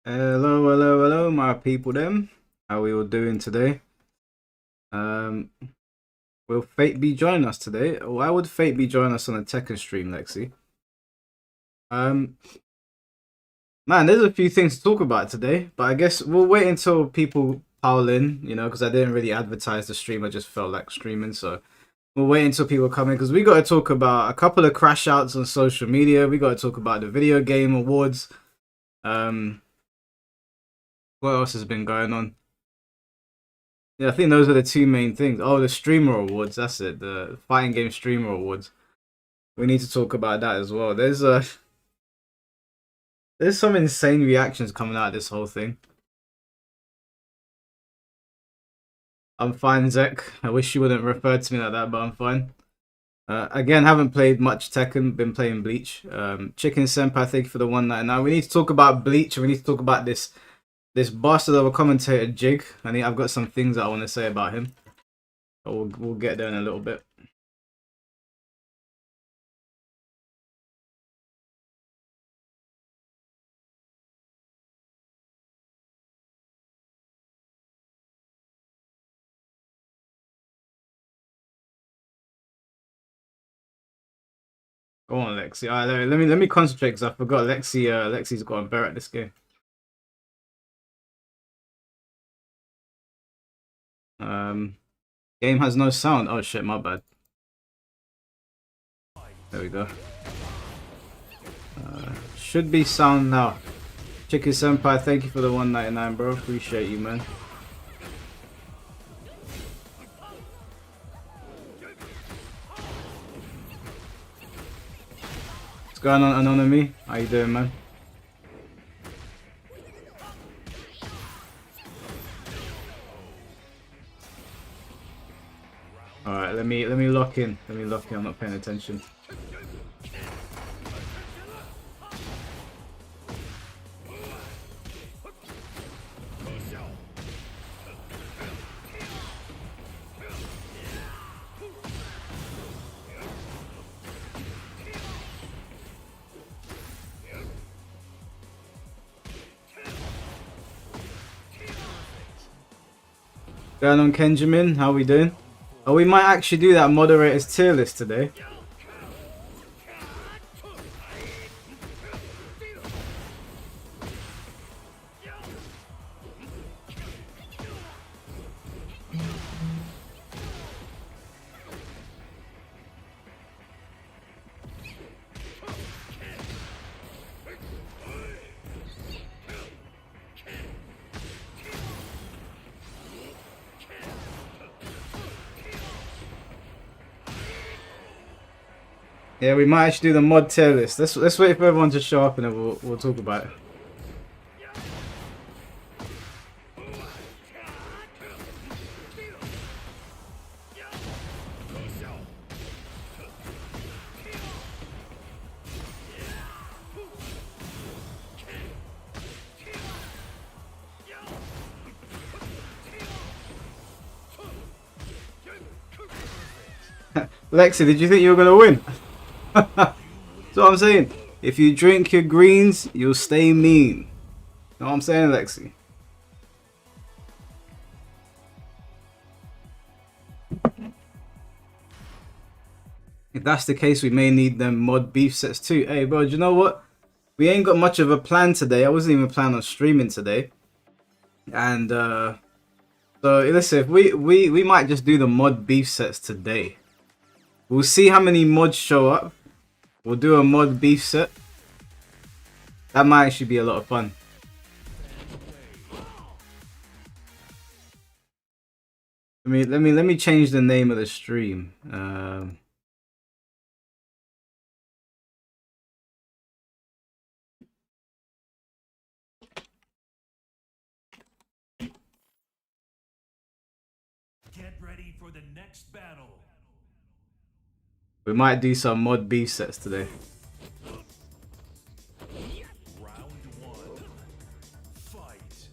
Hello, hello, hello, my people. Them, how we all doing today? Um, will Fate be joining us today? Why would Fate be joining us on a Tekken stream, Lexi? Um, man, there's a few things to talk about today, but I guess we'll wait until people pile in, because I didn't really advertise the stream. I just felt like streaming, so we'll wait until people come in because we got to talk about a couple of crash outs on social media. We got to talk about the video game awards. What else has been going on? Yeah, I think those are the two main things. Oh, the streamer awards. That's it. The fighting game streamer awards. We need to talk about that as well. There's some insane reactions coming out of this whole thing. I'm fine, Zek. I wish you wouldn't refer to me like that, but I'm fine. Again, haven't played much Tekken. Been playing Bleach. Chicken Senpai, thank you for the 199. We need to talk about Bleach, and we need to talk about this bastard of a commentator, Jig. I've got some things that I want to say about him. But we'll get there in a little bit. Go on, Lexi. All right, let me concentrate because I forgot Lexi's got better at this game. Game has no sound. Oh shit, my bad. There we go. Should be sound now. Chicken Senpai, thank you for the 199, bro. Appreciate you, man. What's going on, Anonymous? How you doing, man? Alright, let me lock in. Let me lock in, I'm not paying attention. Going on, Kenjamin? How we doing? Oh, we might actually do that moderator's tier list today. Yeah, we might actually do the mod tier list. Let's wait for everyone to show up and then we'll talk about it. Lexi, did you think you were gonna win? That's what I'm saying. If you drink your greens, you'll stay mean. You know what I'm saying, Lexi? If that's the case, we may need them mod beef sets too. Hey, bro, do you know what? We ain't got much of a plan today. I wasn't even planning on streaming today. And, so, listen, if we might just do the mod beef sets today. We'll see how many mods show up. We'll do a mod beef set. That might actually be a lot of fun. Let me change the name of the stream. Get ready for the next battle. We might do some mod beef sets today. Round one. Fight.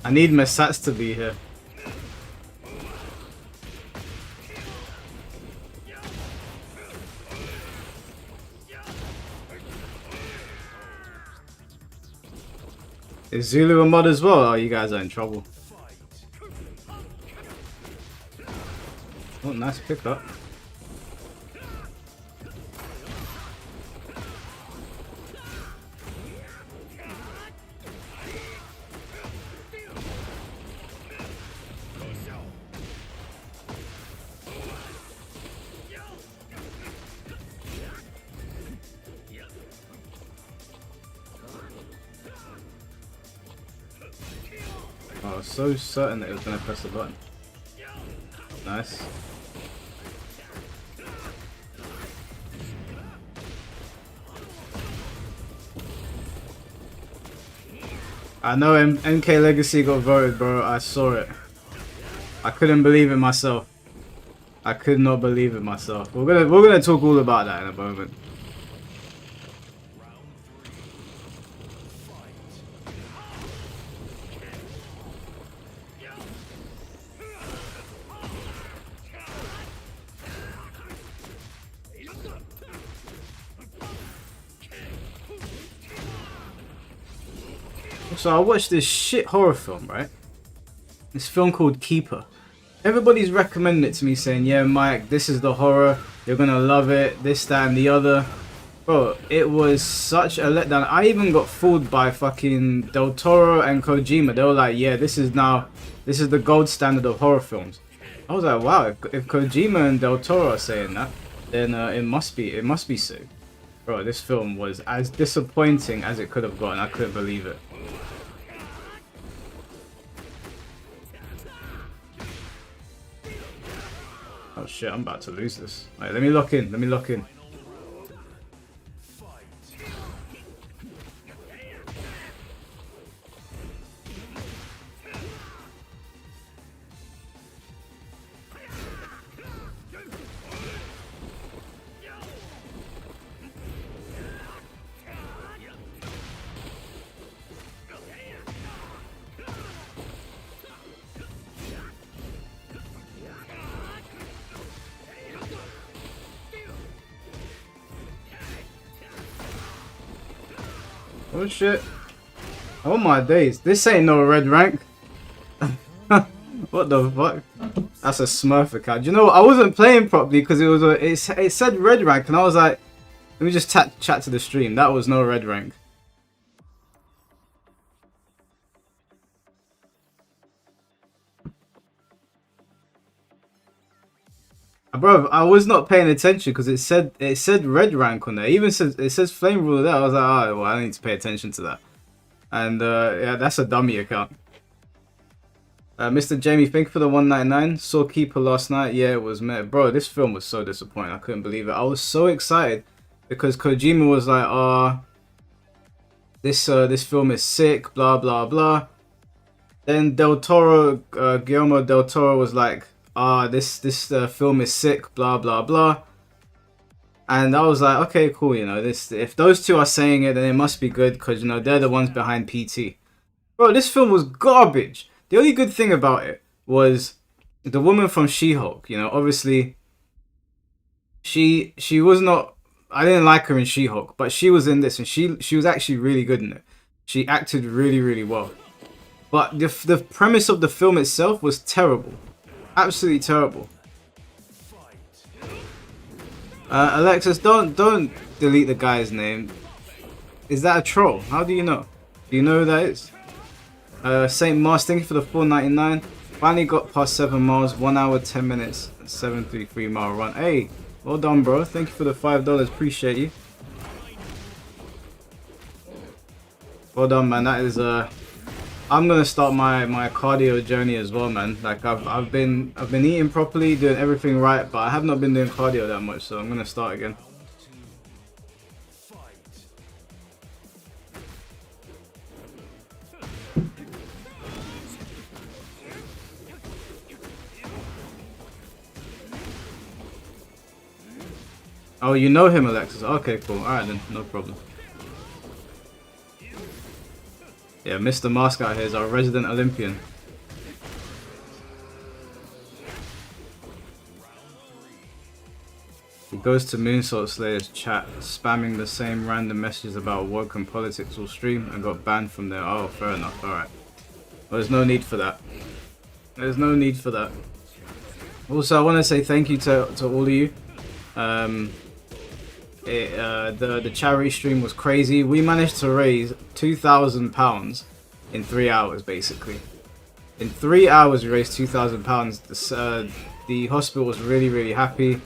I need Mesats to be here. Is Zulu a mod as well? Oh, you guys are in trouble. Oh, nice pickup. I was so certain that it was going to press the button. Nice. I know MK Legacy got voted, bro. I saw it. I couldn't believe it myself. I could not believe it myself. We're gonna talk all about that in a moment. So I watched this shit horror film, right? This film called Keeper. Everybody's recommending it to me saying, yeah, Mike, this is the horror. You're gonna love it. This, that, and the other. Bro, it was such a letdown. I even got fooled by fucking Del Toro and Kojima. They were like, yeah, this is the gold standard of horror films. I was like, wow, if Kojima and Del Toro are saying that, then it must be sick. Bro, this film was as disappointing as it could have gotten. I couldn't believe it. Oh shit, I'm about to lose this. Alright, let me lock in, let me lock in. Oh shit. Oh my days. This ain't no red rank. What the fuck? That's a Smurf account. You know what? I wasn't playing properly because it said red rank and I was like, let me just chat to the stream. That was no red rank. Bro, I was not paying attention because it said red rank on there. Even it says flame ruler there. I was like, oh, well, I need to pay attention to that. And yeah, that's a dummy account. Mr. Jamie, thank you for the 199. Saw Keeper last night. Yeah, it was mad. Bro, this film was so disappointing. I couldn't believe it. I was so excited because Kojima was like, oh, this film is sick, blah, blah, blah. Then Guillermo del Toro was like, this film is sick, blah blah blah, and I was like, okay, cool, you know, if those two are saying it, then it must be good because you know they're the ones behind PT. Bro, this film was garbage. The only good thing about it was the woman from She-Hulk. You know, obviously, she was not. I didn't like her in She-Hulk, but she was in this, and she was actually really good in it. She acted really really well, but the premise of the film itself was terrible. Absolutely terrible. Alexis, don't delete the guy's name. Is that a troll? How do you know? Do you know who that is? Saint Mars, thank you for the 4.99. Finally got past 7 miles, 1 hour 10 minutes, 733 mile run. Hey, well done, bro. Thank you for the $5. Appreciate you. Well done, man. That is I'm gonna start my cardio journey as well, man. Like I've been eating properly, doing everything right, but I have not been doing cardio that much, so I'm gonna start again. Oh, you know him, Alexis. Okay, cool. Alright then, no problem. Yeah, Mr. Mask out here is our resident Olympian. He goes to Moonsault Slayer's chat, spamming the same random messages about woke and politics all stream, and got banned from there. Oh, fair enough. Alright. Well, there's no need for that. There's no need for that. Also, I want to say thank you to all of you. The charity stream was crazy. We managed to raise £2,000 in 3 hours, basically. In 3 hours, we raised £2,000. The hospital was really, really happy.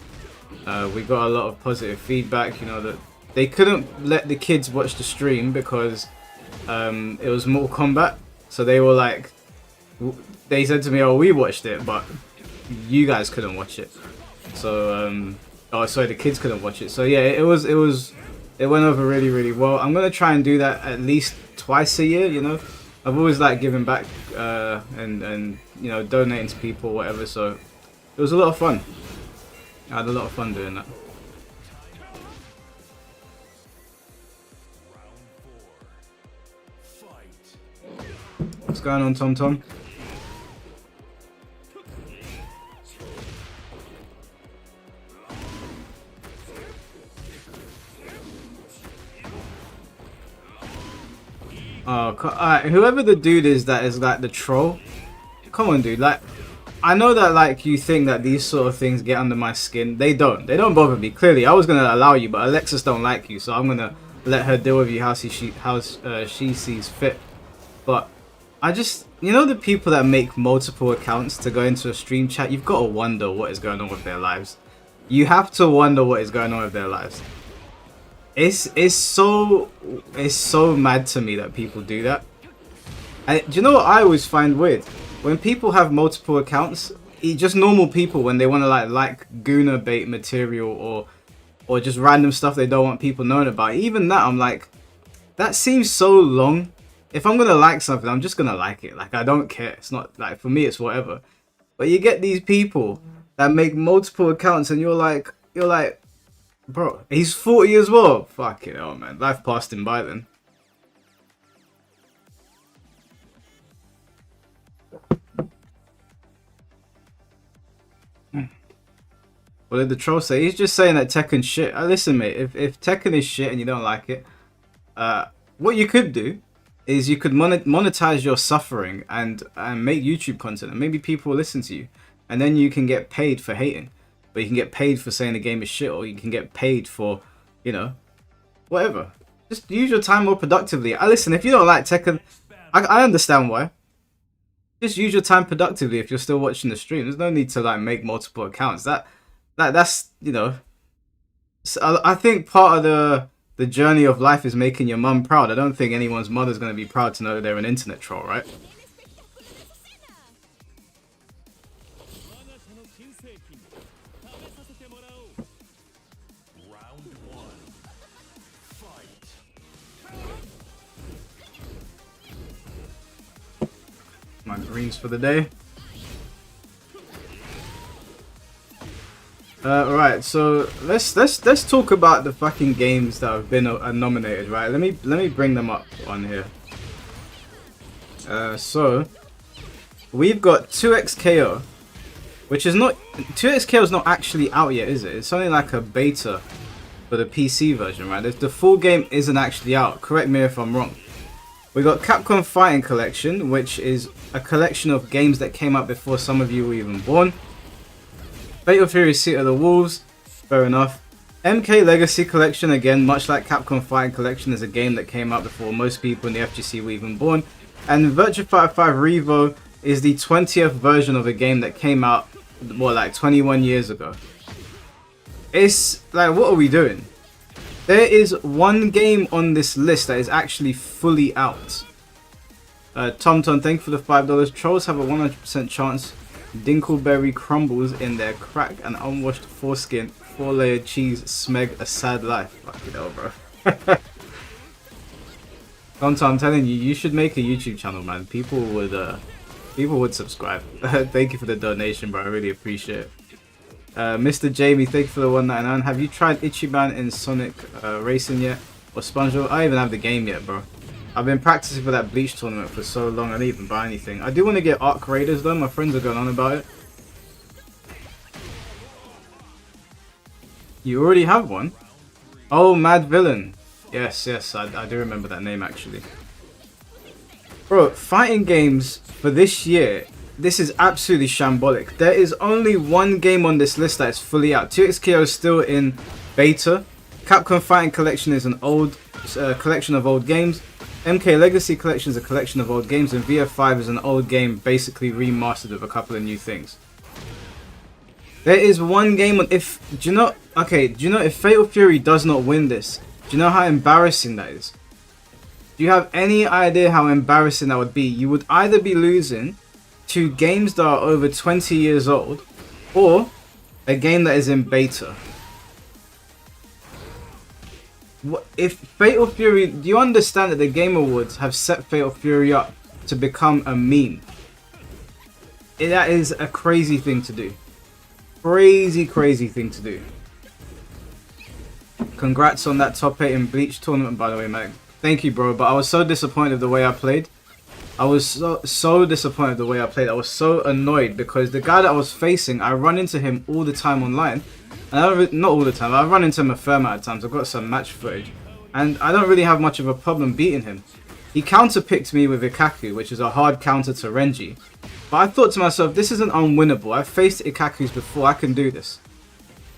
We got a lot of positive feedback. You know that they couldn't let the kids watch the stream because it was Mortal Kombat. So they were like, they said to me, "Oh, we watched it, but you guys couldn't watch it." So oh, sorry, the kids couldn't watch it. So yeah, it went over really, really well. I'm gonna try and do that at least twice a year. You know, I've always liked giving back and you know, donating to people, whatever. So it was a lot of fun. I had a lot of fun doing that. What's going on, Tom Tom? Oh, alright, whoever the dude is that is like the troll, come on, dude. Like, I know that like you think that these sort of things get under my skin. They don't. They don't bother me. Clearly, I was gonna allow you, but Alexis don't like you, so I'm gonna let her deal with you how she sees fit. But I just, you know, the people that make multiple accounts to go into a stream chat, you've got to wonder what is going on with their lives. You have to wonder what is going on with their lives. It's so mad to me that people do that. And do you know what I always find weird? When people have multiple accounts, just normal people, when they want to like Gooner bait material or just random stuff they don't want people knowing about, even that, I'm like, that seems so long. If I'm gonna like something, I'm just gonna like it. Like, I don't care. It's not like, for me, it's whatever. But you get these people that make multiple accounts, and you're like, bro, he's 40 as well. Fucking hell, man. Life passed him by then. What did the troll say? He's just saying that Tekken's shit. Listen, mate, if Tekken is shit and you don't like it, what you could do is you could monetize your suffering and make YouTube content, and maybe people will listen to you, and then you can get paid for hating. But you can get paid for saying the game is shit, or you can get paid for, you know, whatever. Just use your time more productively. Listen, if you don't like Tekken, I understand why. Just use your time productively if you're still watching the stream. There's no need to like make multiple accounts. That's, you know, I think part of the journey of life is making your mum proud. I don't think anyone's mother's going to be proud to know they're an internet troll, right? My greens for the day. Alright, so let's talk about the fucking games that have been nominated, right? Let me bring them up on here. So we've got 2XKO, which is not 2XKO is not actually out yet, is it? It's only like a beta for the PC version, right? The full game isn't actually out. Correct me if I'm wrong. We got Capcom Fighting Collection, which is a collection of games that came out before some of you were even born. Fatal Fury Seat of the Wolves, fair enough. MK Legacy Collection, again, much like Capcom Fighting Collection, is a game that came out before most people in the FGC were even born. And Virtua Fighter 5 Revo is the 20th version of a game that came out, more like 21 years ago. It's like, what are we doing? There is one game on this list that is actually fully out. TomTom, thank you for the $5. Trolls have a 100% chance Dinkleberry crumbles in their crack and unwashed foreskin. 4-layered cheese smeg a sad life. Fucking hell, bro. TomTom, I'm telling you, you should make a YouTube channel, man. People would subscribe. Thank you for the donation, bro. I really appreciate it. Mr. Jamie, thank you for the 199. Have you tried Ichiban in Sonic Racing yet? Or SpongeBob? I don't even have the game yet, bro. I've been practicing for that Bleach tournament for so long, I didn't even buy anything. I do want to get Arc Raiders though, my friends are going on about it. You already have one? Oh, Mad Villain. Yes, I do remember that name actually. Bro, fighting games for this year, this is absolutely shambolic. There is only one game on this list that is fully out. 2XKO is still in beta. Capcom Fighting Collection is an old collection of old games. MK Legacy Collection is a collection of old games. And VF5 is an old game basically remastered with a couple of new things. There is one game on, do you know if Fatal Fury does not win this, do you know how embarrassing that is? Do you have any idea how embarrassing that would be? You would either be losing to games that are over 20 years old, or a game that is in beta. What, if Fatal Fury, do you understand that the Game Awards have set Fatal Fury up to become a meme? That is a crazy thing to do. Crazy thing to do. Congrats on that top 8 in Bleach tournament, by the way, Meg. Thank you, bro. But I was so disappointed the way I played. I was so disappointed the way I played. I was so annoyed because the guy that I was facing, I run into him all the time online. And not all the time. I run into him a fair amount of times. I've got some match footage, and I don't really have much of a problem beating him. He counter-picked me with Ikaku, which is a hard counter to Renji. But I thought to myself, this isn't unwinnable. I've faced Ikakus before, I can do this.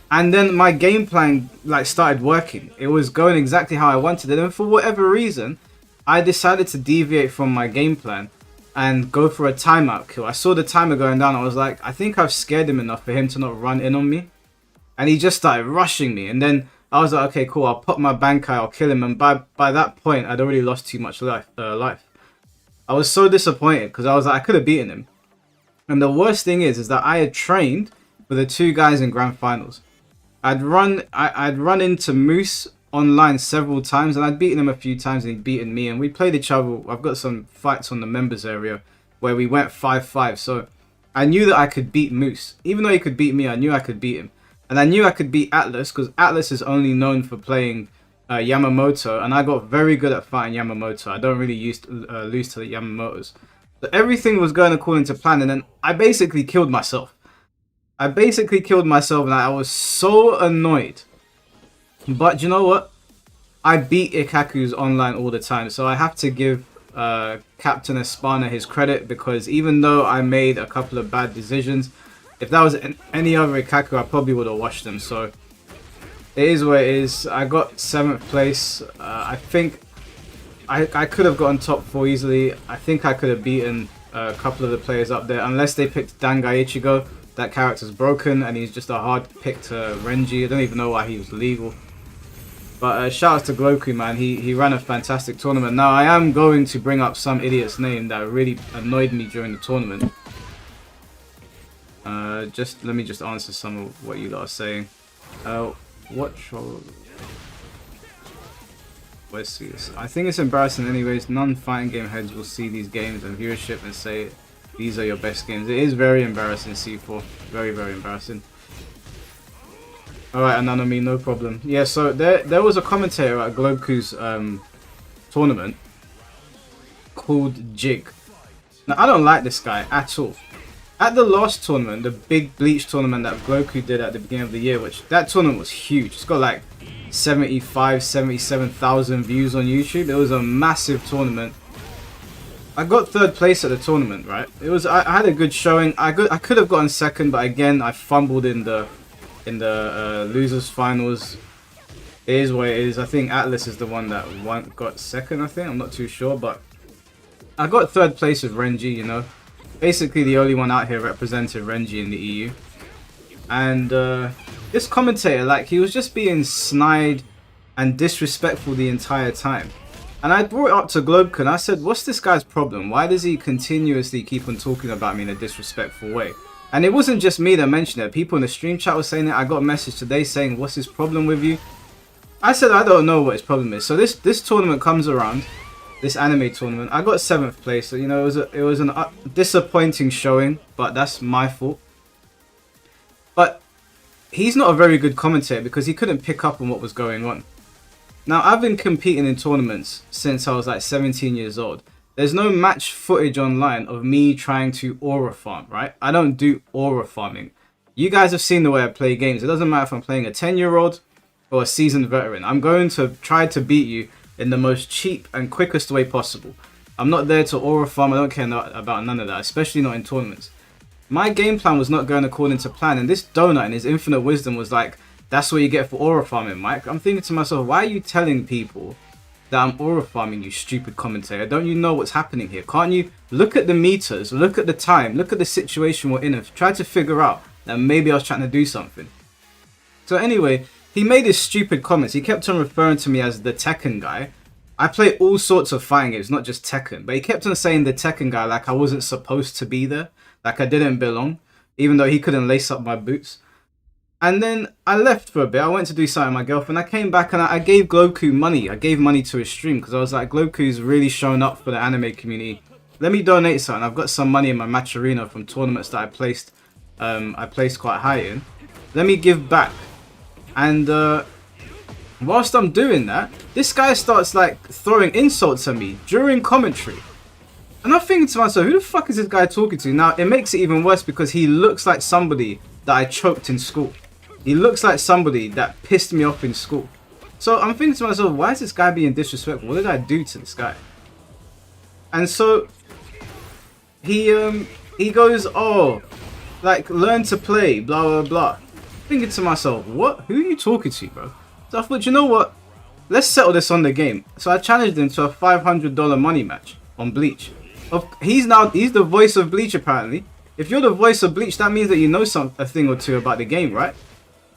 And then my game plan started working. It was going exactly how I wanted it. And for whatever reason, I decided to deviate from my game plan and go for a timeout kill. I saw the timer going down. I was like, I think I've scared him enough for him to not run in on me. And he just started rushing me. And then I was like, okay, cool. I'll pop my Bankai. I'll kill him. And by that point, I'd already lost too much life. I was so disappointed because I was like, I could have beaten him. And the worst thing is that I had trained with the two guys in grand finals. I'd run into Moose online several times, and I'd beaten him a few times, and he'd beaten me. And we played each other. I've got some fights on the members area where we went 5-5. So I knew that I could beat Moose, even though he could beat me. I knew I could beat him, and I knew I could beat Atlas because Atlas is only known for playing Yamamoto, and I got very good at fighting Yamamoto. I don't really lose to the Yamamotos. So everything was going according to plan, and then I basically killed myself. And I was so annoyed. But you know what? I beat Ikaku's online all the time, so I have to give Captain Espana his credit, because even though I made a couple of bad decisions, if that was any other Ikaku, I probably would have washed them. So it is what it is. I got 7th place. I think I could have gotten top 4 easily. I think I could have beaten a couple of the players up there, unless they picked Dangai Ichigo. That character's broken, and he's just a hard pick to Renji. I don't even know why he was legal. But shout out to Gloku, man. He ran a fantastic tournament. Now, I am going to bring up some idiot's name that really annoyed me during the tournament. Let me just answer some of what you lot are saying. What troll? Let's see this. I think it's embarrassing anyways. Non-fighting game heads will see these games and viewership and say these are your best games. It is very embarrassing, C4. Very embarrassing. Alright, Ananomi, no problem. Yeah, so there was a commentator at Gloku's tournament called Jig. Now, I don't like this guy at all. At the last tournament, the big Bleach tournament that Gloku did at the beginning of the year, which that tournament was huge. It's got like 77,000 views on YouTube. It was a massive tournament. I got 3rd place at the tournament, right? It was I had a good showing. I could have gotten 2nd, but again I fumbled in the losers finals. It is what it is. I think Atlas is the one that got 2nd. I think, I'm not too sure, but I got 3rd place with Renji. You know, basically the only one out here represented Renji in the EU. And this commentator, like, he was just being snide and disrespectful the entire time. And I brought it up to Globekun. I said, what's this guy's problem? Why does he continuously keep on talking about me in a disrespectful way? And it wasn't just me that mentioned it. People in the stream chat were saying it. I got a message today saying, what's his problem with you? I said, I don't know what his problem is. So this tournament comes around, this anime tournament. I got 7th place. So, you know, it was an disappointing showing, but that's my fault. But he's not a very good commentator because he couldn't pick up on what was going on. Now, I've been competing in tournaments since I was like 17 years old. There's no match footage online of me trying to aura farm, right? I don't do aura farming. You guys have seen the way I play games. It doesn't matter if I'm playing a 10-year-old or a seasoned veteran. I'm going to try to beat you in the most cheap and quickest way possible. I'm not there to aura farm. I don't care about none of that, especially not in tournaments. My game plan was not going according to plan, and this donut in his infinite wisdom was like, that's what you get for aura farming, Mike. I'm thinking to myself, why are you telling people that I'm aura farming, you stupid commentator? Don't you know what's happening here? Can't you look at the meters, look at the time, look at the situation we're in, and try to figure out that maybe I was trying to do something? So anyway, he made his stupid comments. He kept on referring to me as the Tekken guy. I play all sorts of fighting games, not just Tekken, but he kept on saying the Tekken guy like I wasn't supposed to be there, like I didn't belong, even though he couldn't lace up my boots. And then I left for a bit. I went to do something with my girlfriend. I came back and I gave Gloku money. I gave money to his stream because I was like, Gloku's really shown up for the anime community. Let me donate something. I've got some money in my match arena from tournaments that I placed quite high in. Let me give back. And whilst I'm doing that, this guy starts like throwing insults at me during commentary. And I'm thinking to myself, who the fuck is this guy talking to? Now, it makes it even worse because he looks like somebody that I choked in school. He looks like somebody that pissed me off in school. So I'm thinking to myself, why is this guy being disrespectful? What did I do to this guy? And so he goes, oh, like, learn to play, blah, blah, blah. Thinking to myself, what? Who are you talking to, bro? So I thought, you know what? Let's settle this on the game. So I challenged him to a $500 money match on Bleach. He's the voice of Bleach, apparently. If you're the voice of Bleach, that means that you know a thing or two about the game, right?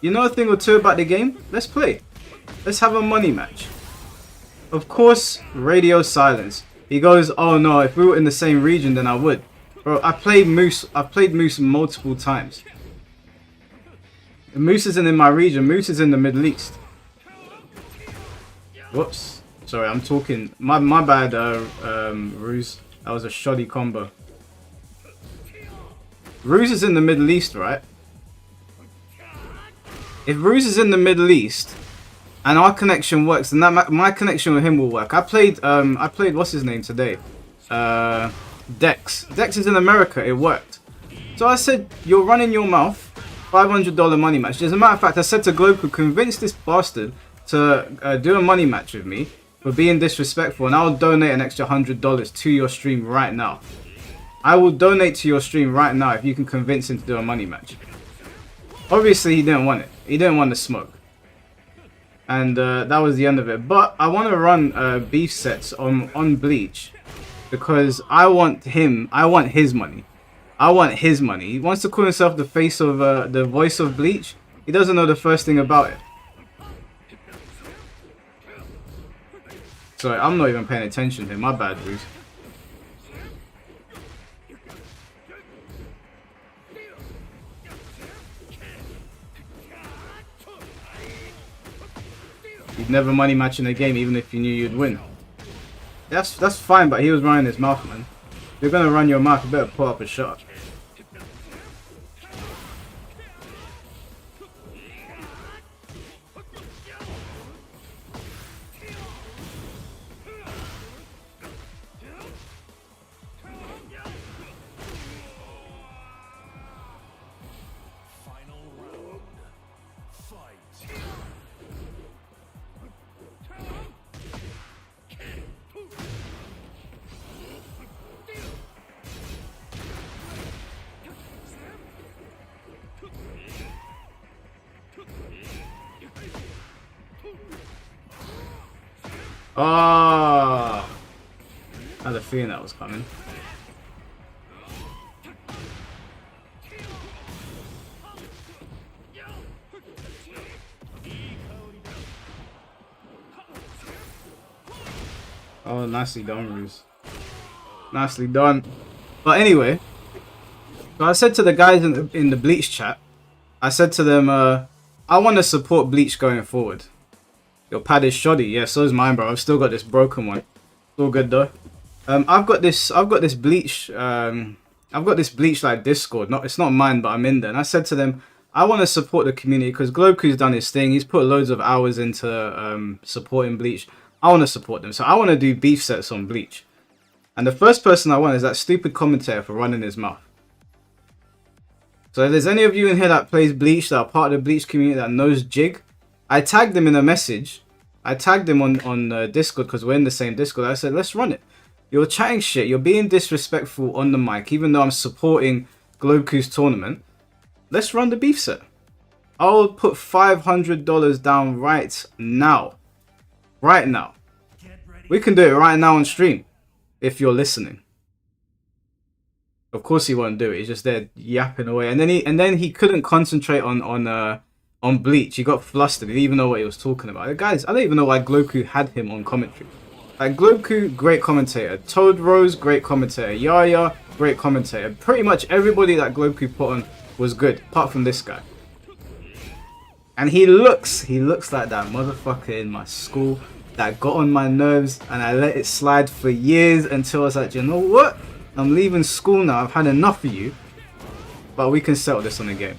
You know a thing or two about the game? Let's play. Let's have a money match. Of course, radio silence. He goes, oh no, if we were in the same region, then I would. Bro, I've played Moose multiple times. Moose isn't in my region. Moose is in the Middle East. Whoops. Sorry, I'm talking. My bad, Ruse. That was a shoddy combo. Ruse is in the Middle East, right? If Ruse is in the Middle East and our connection works, then my connection with him will work. I played what's his name today? Dex. Dex is in America. It worked. So I said, you're running your mouth. $500 money match. As a matter of fact, I said to Gloku, convince this bastard to do a money match with me for being disrespectful, and I'll donate an extra $100 to your stream right now. I will donate to your stream right now if you can convince him to do a money match. Obviously, he didn't want it. He didn't want the smoke. And that was the end of it. But I want to run beef sets on Bleach because I want his money. I want his money. He wants to call himself the face of the voice of Bleach. He doesn't know the first thing about it. Sorry, I'm not even paying attention here. My bad, dude. You'd never money match in a game even if you knew you'd win. That's fine, but he was running his mouth, man. If you're gonna run your mouth, you better pull up a shot. Final round. Fight. Oh, I had a feeling that was coming. Oh, nicely done, Ruse. Nicely done. But anyway, so I said to the guys in the Bleach chat, I said to them, I want to support Bleach going forward. Your pad is shoddy. Yeah, so is mine, bro. I've still got this broken one. It's all good though. I've got this Bleach. I've got this Bleach like Discord. It's not mine, but I'm in there. And I said to them, I want to support the community because Gloku's done his thing. He's put loads of hours into supporting Bleach. I want to support them. So I want to do beef sets on Bleach. And the first person I want is that stupid commentator for running his mouth. So if there's any of you in here that plays Bleach, that are part of the Bleach community, that knows Jig, I tagged him in a message. I tagged him on Discord because we're in the same Discord. I said, let's run it. You're chatting shit. You're being disrespectful on the mic, even though I'm supporting Gloku's tournament. Let's run the beef set. I'll put $500 down right now. Right now. We can do it right now on stream. If you're listening. Of course he won't do it. He's just there yapping away. And then he couldn't concentrate on Bleach. He got flustered. He didn't even know what he was talking about. Guys, I don't even know why Gloku had him on commentary. Like, Gloku, great commentator. Toad Rose, great commentator. Yaya, great commentator. Pretty much everybody that Gloku put on was good, apart from this guy. And he looks like that motherfucker in my school that got on my nerves, and I let it slide for years until I was like, you know what? I'm leaving school now. I've had enough of you. But we can settle this on the game.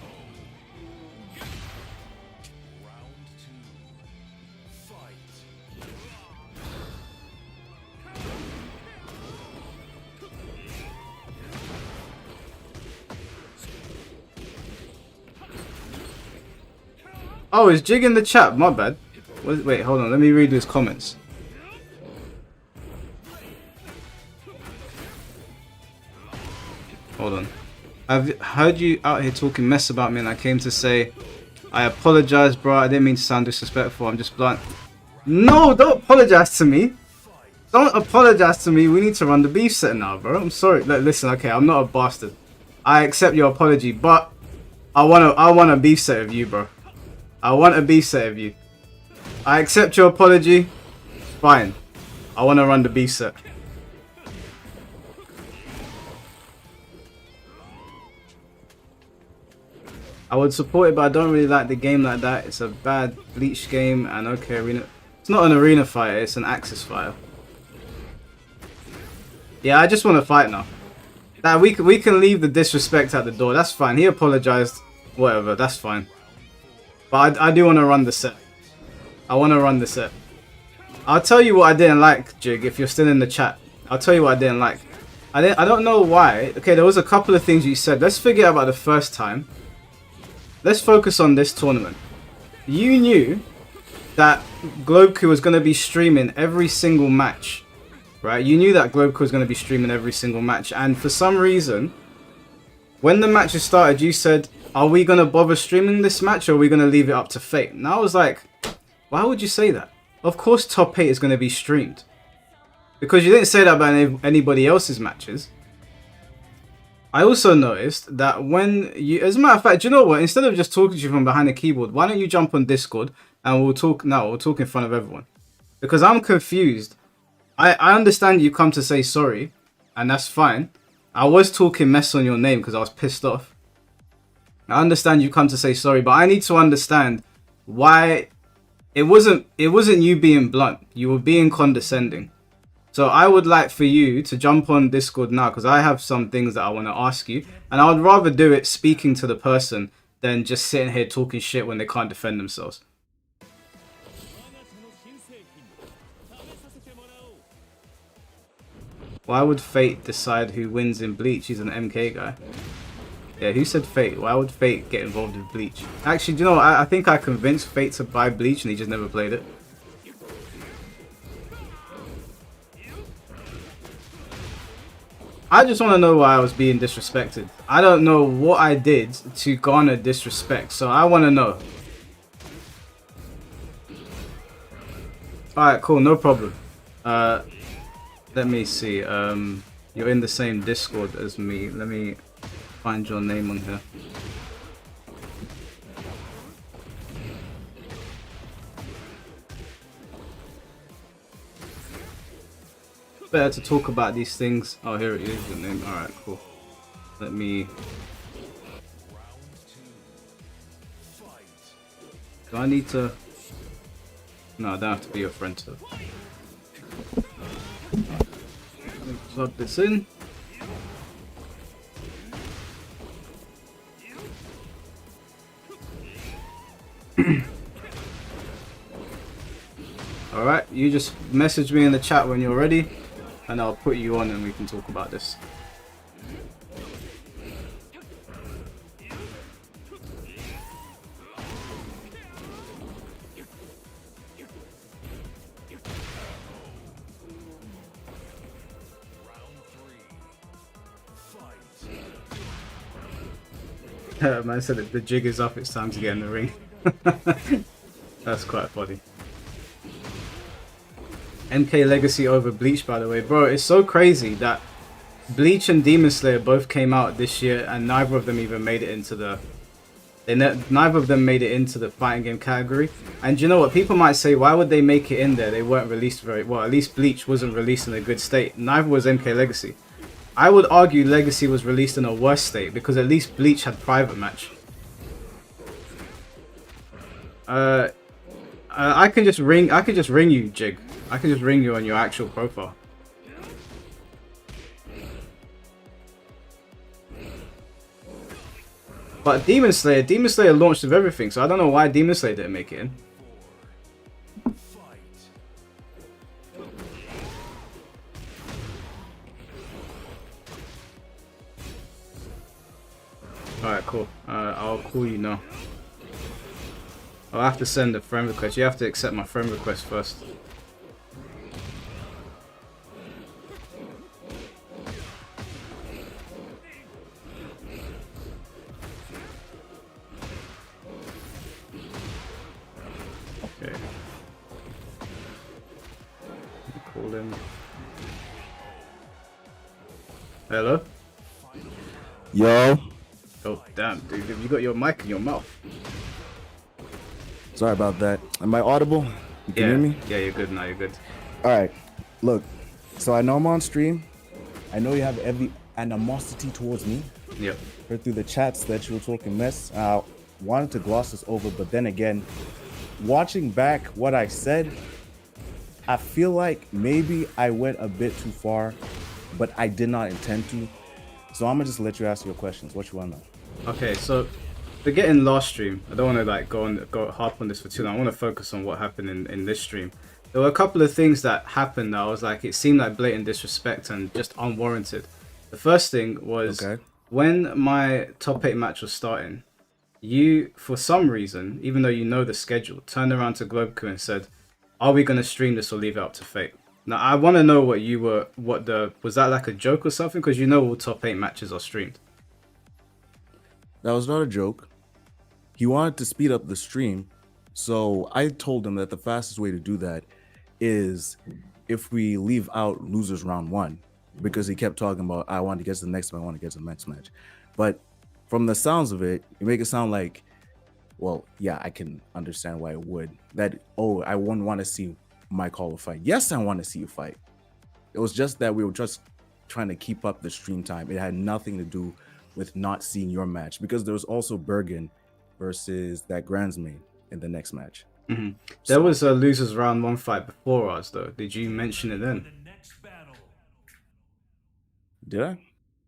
Oh, is Jig in the chat? My bad. Wait, hold on. Let me read his comments. Hold on. I've heard you out here talking mess about me, and I came to say, I apologize, bro. I didn't mean to sound disrespectful. I'm just blunt. No, don't apologize to me. Don't apologize to me. We need to run the beef set now, bro. I'm sorry. Listen, okay, I'm not a bastard. I accept your apology, but I want a beef set of you, bro. I want a beef set of you. I accept your apology. Fine. I want to run the beef set. I would support it, but I don't really like the game like that. It's a bad Bleach game, and okay, arena. It's not an arena fighter. It's an Axis fighter. Yeah, I just want to fight now. Nah, we can leave the disrespect at the door. That's fine. He apologized. Whatever. That's fine. But I do want to run the set. I want to run the set. I'll tell you what I didn't like, Jig, if you're still in the chat. I'll tell you what I didn't like. I don't know why. Okay, there was a couple of things you said. Let's forget about the first time. Let's focus on this tournament. You knew that Gloku was going to be streaming every single match. Right? You knew that Gloku was going to be streaming every single match. And for some reason, when the matches started, you said, are we going to bother streaming this match, or are we going to leave it up to fate? And I was like, why would you say that? Of course top 8 is going to be streamed. Because you didn't say that about anybody else's matches. I also noticed that when you... As a matter of fact, do you know what? Instead of just talking to you from behind the keyboard, why don't you jump on Discord and we'll talk... No, we'll talk in front of everyone. Because I'm confused. I understand you come to say sorry, and that's fine. I was talking mess on your name because I was pissed off. I understand you come to say sorry, but I need to understand why... It wasn't you being blunt. You were being condescending. So I would like for you to jump on Discord now, because I have some things that I want to ask you. And I would rather do it speaking to the person than just sitting here talking shit when they can't defend themselves. Why would Fate decide who wins in Bleach? He's an MK guy. Yeah, who said Fate? Why would Fate get involved in Bleach? Actually, do you know what? I think I convinced Fate to buy Bleach and he just never played it. I just want to know why I was being disrespected. I don't know what I did to garner disrespect, so I want to know. Alright, cool, no problem. Let me see. You're in the same Discord as me. Let me find your name on here. Better to talk about these things. Oh, here it is, your name. Alright, cool. Let me... Do I need to... No, I don't have to be your friend to... Let me plug this in. You just message me in the chat when you're ready, and I'll put you on and we can talk about this. Man said that the jig is up, it's time to get in the ring. That's quite funny. MK Legacy over Bleach, by the way. Bro, it's so crazy that Bleach and Demon Slayer both came out this year and neither of them even made it into the... neither of them made it into the fighting game category. And you know what? People might say, why would they make it in there? They weren't released very... Well, at least Bleach wasn't released in a good state. Neither was MK Legacy. I would argue Legacy was released in a worse state because at least Bleach had private match. I can just ring you, Jig. I can just ring you on your actual profile. But Demon Slayer launched with everything, so I don't know why Demon Slayer didn't make it in. Alright, cool. I'll call you now. I'll have to send a friend request. You have to accept my friend request first. Okay. Call him. Hello? Yo. Oh, damn, dude. Have you got your mic in your mouth? Sorry about that. Am I audible? You can hear me? Yeah, you're good now. You're good. Alright. Look, so I know I'm on stream. I know you have every animosity towards me. Yep. Heard through the chats that you were talking mess. I wanted to gloss this over, but then again, watching back what I said, I feel like maybe I went a bit too far, but I did not intend to. So I'm gonna just let you ask your questions. What you wanna know? Okay, so forgetting last stream, I don't want to like go harp on this for too long. I want to focus on what happened in this stream. There were a couple of things that happened that I was like, it seemed like blatant disrespect and just unwarranted. The first thing was when my top 8 match was starting, you, for some reason, even though you know the schedule, turned around to Globeku and said, "Are we gonna stream this or leave it up to fate?" Now I want to know what you were, was that like a joke or something? Because you know all top 8 matches are streamed. That was not a joke. He wanted to speed up the stream, so I told him that the fastest way to do that is if we leave out losers round 1, because he kept talking about, I want to get to the next match, I want to get to the next match. But from the sounds of it, you make it sound like, well, yeah, I can understand why it would. That, oh, I wouldn't want to see my call a fight. Yes, I want to see you fight. It was just that we were just trying to keep up the stream time. It had nothing to do with not seeing your match, because there was also Bergen versus that Grandsmaid in the next match. Mm-hmm. There was a losers round 1 fight before us though. Did you mention it then? Did I?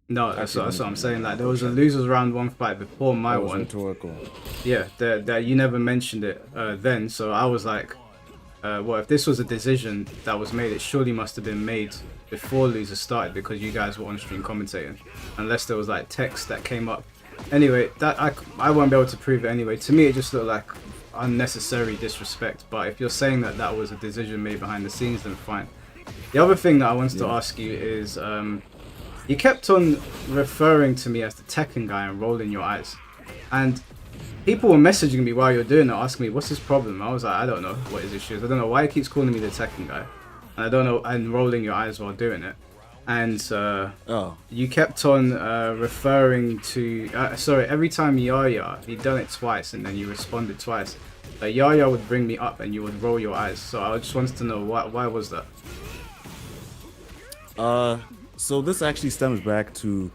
No, that's what I'm saying. Like there was a losers round 1 fight before my one. Rhetorical. Yeah, that you never mentioned it then. So I was like, well, if this was a decision that was made, it surely must have been made before losers started, because you guys were on stream commentating, unless there was like text that came up. Anyway, that I won't be able to prove it anyway. To me, it just looked like unnecessary disrespect. But if you're saying that that was a decision made behind the scenes, then fine. The other thing that I wanted to ask you is, you kept on referring to me as the Tekken guy and rolling your eyes, and people were messaging me while you're doing it, asking me what's his problem. I was like, I don't know what his issue is. I don't know why he keeps calling me the Tekken guy, and I don't know, and rolling your eyes while doing it. And you kept on referring to, sorry, every time Yaya, he'd done it twice and then you responded twice. Yaya would bring me up and you would roll your eyes. So I just wanted to know, why was that? So this actually stems back to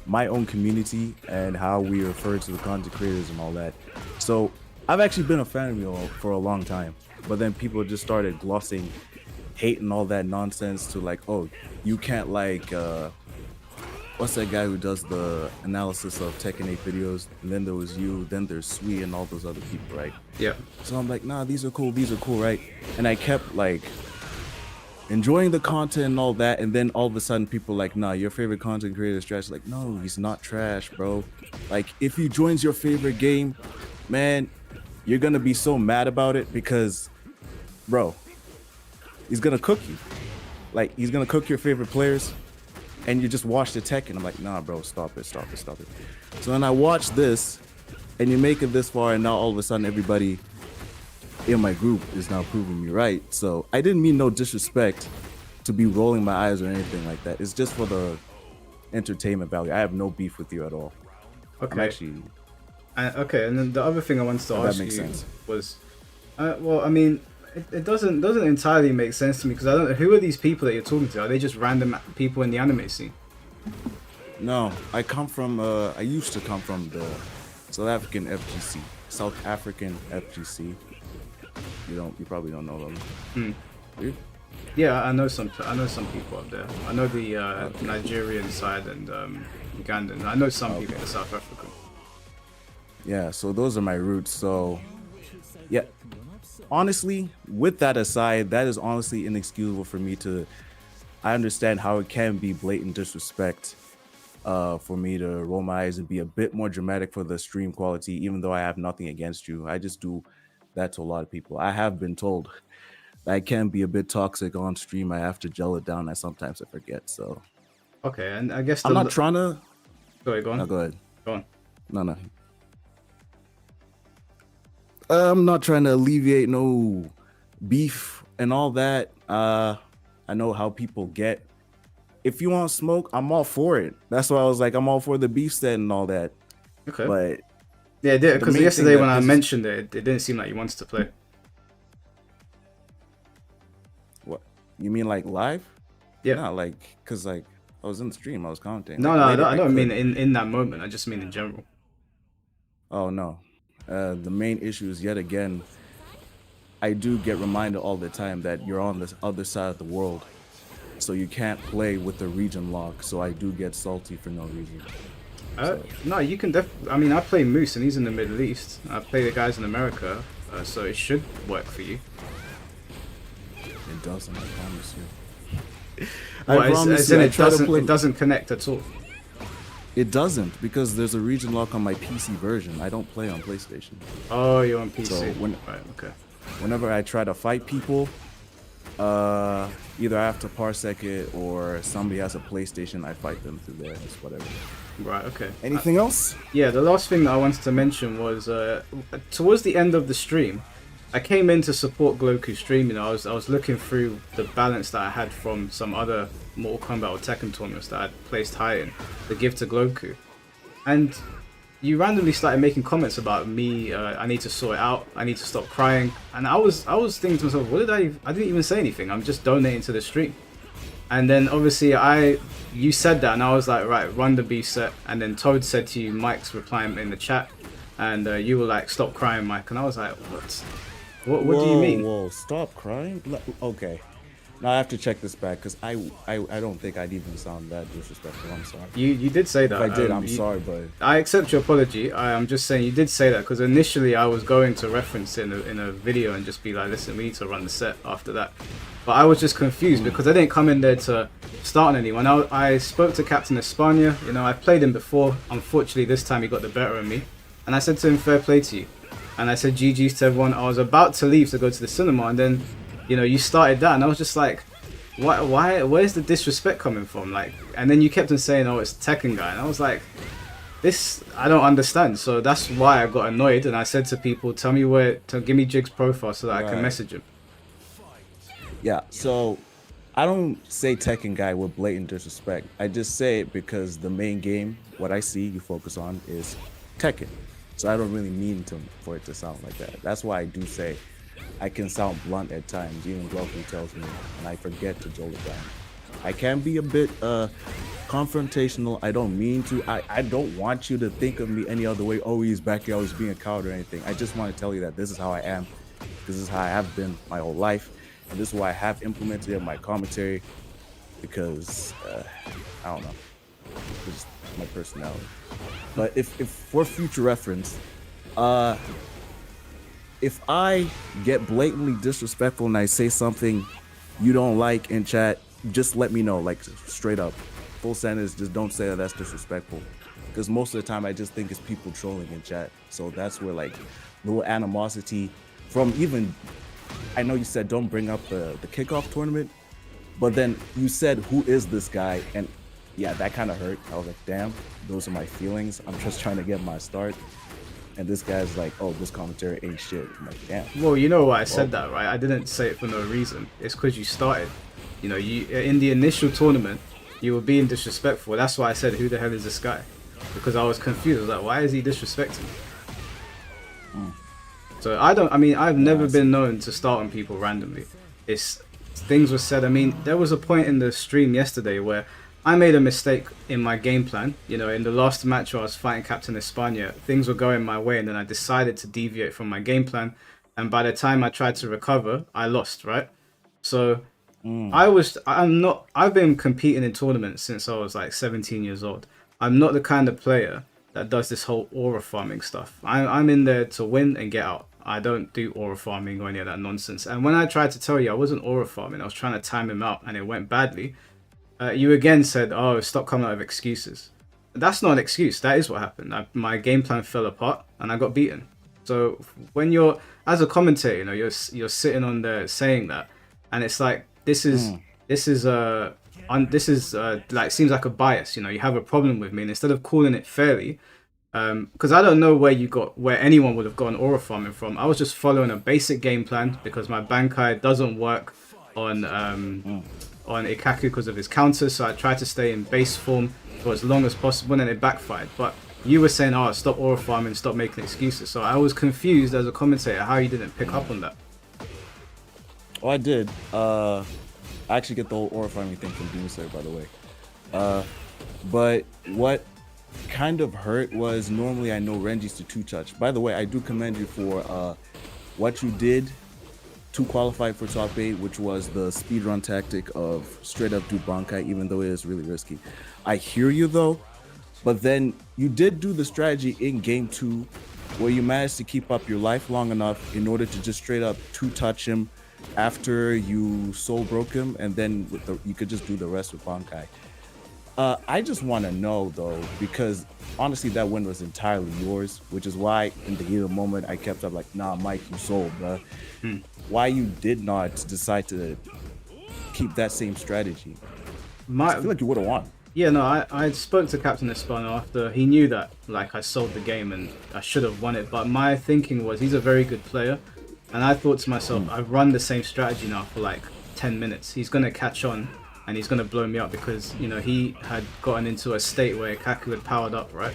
my own community and how we refer to the content creators and all that. So I've actually been a fan of you all for a long time, but then people just started glossing hate and all that nonsense to like, oh, you can't like what's that guy who does the analysis of Tekken 8 videos? And then there was you, then there's Sui and all those other people, right? Yeah. So I'm like, nah, these are cool, right? And I kept like enjoying the content and all that, and then all of a sudden people like, nah, your favorite content creator is trash. Like, no, he's not trash, bro. Like, if he joins your favorite game, man, you're gonna be so mad about it because, bro, he's gonna cook you. Like, he's gonna cook your favorite players, and you just watch the Tekken. I'm like, nah, bro, stop it. So then I watch this, and you make it this far, and now all of a sudden everybody in my group is now proving me right. So I didn't mean no disrespect to be rolling my eyes or anything like that. It's just for the entertainment value. I have no beef with you at all. Okay. I'm actually, okay, and then the other thing I wanted to that ask makes you sense. was, well, I mean, it doesn't entirely make sense to me because I don't know who are these people that you're talking to. Are they just random people in the anime scene? No, I used to come from the South African FGC. South African FGC. You probably don't know them. You? Yeah, I know some people up there. I know the Nigerian side and Ugandan. I know some people in South Africa. Yeah, so those are my roots. So, yeah, honestly, with that aside, that is honestly inexcusable for me to. I understand how it can be blatant disrespect for me to roll my eyes and be a bit more dramatic for the stream quality, even though I have nothing against you. I just do that to a lot of people. I have been told that I can be a bit toxic on stream. I have to gel it down. Sometimes I forget. So, Okay, and I guess I'm not trying to. Go on. No, go ahead. Go on. No. I'm not trying to alleviate no beef and all that. I know how people get. If you want smoke, I'm all for it. That's why I was like, I'm all for the beef set and all that. Okay. But yeah, because main yesterday thing when that I this- mentioned it, it didn't seem like you wanted to play. what you mean, like live? Yeah. Not like, cause like I was in the stream, I was commenting. No, Like, no, later I don't mean could. in that moment. I just mean in general. Oh no. The main issue is yet again. I do get reminded all the time that you're on this other side of the world, so you can't play with the region lock. So I do get salty for no reason. No, you can I mean, I play Moose and he's in the Middle East. I play the guys in America, so it should work for you. It doesn't, I promise you. Well, I promise as you, in I it try to play. doesn't connect at all. It doesn't, because there's a region lock on my PC version. I don't play on PlayStation. Oh, you're on PC. So Right, okay. Whenever I try to fight people, either I have to parsec it or somebody has a PlayStation, I fight them through there. It's whatever. Right, okay. Anything else? Yeah, the last thing that I wanted to mention was towards the end of the stream, I came in to support Gloku's stream. You know, I was looking through the balance that I had from some other Mortal Kombat or Tekken tournaments that I'd placed high in to give to Gloku, and you randomly started making comments about me. I need to sort it out. I need to stop crying. And I was thinking to myself, what did I didn't even say anything. I'm just donating to the stream. And then obviously you said that, and I was like, right, run the beef set. And then Toad said to you, Mike's replying in the chat, and you were like, stop crying, Mike. And I was like, what do you mean? Whoa, stop crying. Okay. Now I have to check this back because I don't think I'd even sound that disrespectful. I'm sorry. You did say that. If I did, I'm sorry, but I accept your apology. I'm just saying you did say that because initially I was going to reference it in a video and just be like, listen, we need to run the set after that. But I was just confused because I didn't come in there to start on anyone. I spoke to Captain Espana. You know, I've played him before. Unfortunately, this time he got the better of me. And I said to him, fair play to you. And I said GG's to everyone. I was about to leave to go to the cinema, and then, you know, you started that, and I was just like, where's the disrespect coming from? Like, and then you kept on saying, oh, it's Tekken guy, and I was like, this, I don't understand. So that's why I got annoyed, and I said to people, tell me give me Jig's profile so that I can message him. yeah. So I don't say Tekken guy with blatant disrespect. I just say it because the main game, what I see you focus on, is Tekken. So I don't really mean for it to sound like that. That's why I do say I can sound blunt at times. Even Gloku tells me, and I forget to jolt it down. I can be a bit confrontational. I don't mean to. I don't want you to think of me any other way. Oh, he's back here always being a coward or anything. I just want to tell you that this is how I am. This is how I have been my whole life. And this is why I have implemented it in my commentary. Because, I don't know. It's my personality. But if for future reference, if I get blatantly disrespectful and I say something you don't like in chat, just let me know, like straight up. Full sentence, just don't say that that's disrespectful. Because most of the time I just think it's people trolling in chat. So that's where like little animosity from even, I know you said don't bring up the kickoff tournament, but then you said who is this guy? And yeah, that kind of hurt. I was like, damn, those are my feelings. I'm just trying to get my start. And this guy's like, oh, this commentary ain't shit. I'm like, damn. Well, you know why I said that, right? I didn't say it for no reason. It's because you started. You know, you in the initial tournament, you were being disrespectful. That's why I said, who the hell is this guy? Because I was confused. I was like, why is he disrespecting? So I've never been known to start on people randomly. Things were said. I mean, there was a point in the stream yesterday where I made a mistake in my game plan. You know, in the last match where I was fighting Captain España, things were going my way, and then I decided to deviate from my game plan. And by the time I tried to recover, I lost, right? So I've been competing in tournaments since I was like 17 years old. I'm not the kind of player that does this whole aura farming stuff. I'm in there to win and get out. I don't do aura farming or any of that nonsense. And when I tried to tell you I wasn't aura farming, I was trying to time him out and it went badly. You again said, oh, stop coming out with excuses. That's not an excuse. That is what happened. My game plan fell apart and I got beaten. So when you're, as a commentator, you know, you're sitting on there saying that, and it's like, this is like, seems like a bias. You know, you have a problem with me, and instead of calling it fairly, because I don't know where anyone would have gotten aura farming from. I was just following a basic game plan because my Bankai doesn't work on Ikaku because of his counters, so I tried to stay in base form for as long as possible, and it backfired. But you were saying, oh, stop aura farming, stop making excuses. So I was confused as a commentator how you didn't pick up on that. Oh, I did. I actually get the whole aura farming thing from Doomsayer, by the way. But what kind of hurt was, normally I know Renji's to 2-touch. By the way, I do commend you for what you did to qualify for top 8, which was the speedrun tactic of straight up do Bankai, even though it is really risky. I hear you though, but then you did do the strategy in game 2 where you managed to keep up your life long enough in order to just straight up 2-touch him after you soul broke him, and then you could just do the rest with Bankai. I just want to know though, because honestly that win was entirely yours, which is why in the heat of the moment I kept up like, nah, Mike, you sold, bruh. Why you did not decide to keep that same strategy? I feel like you would have won. Yeah, no, I spoke to Captain Espano after he knew that like I sold the game and I should have won it, but my thinking was he's a very good player, and I thought to myself, I've run the same strategy now for like 10 minutes. He's gonna catch on and he's gonna blow me up because, you know, he had gotten into a state where Kaku had powered up, right?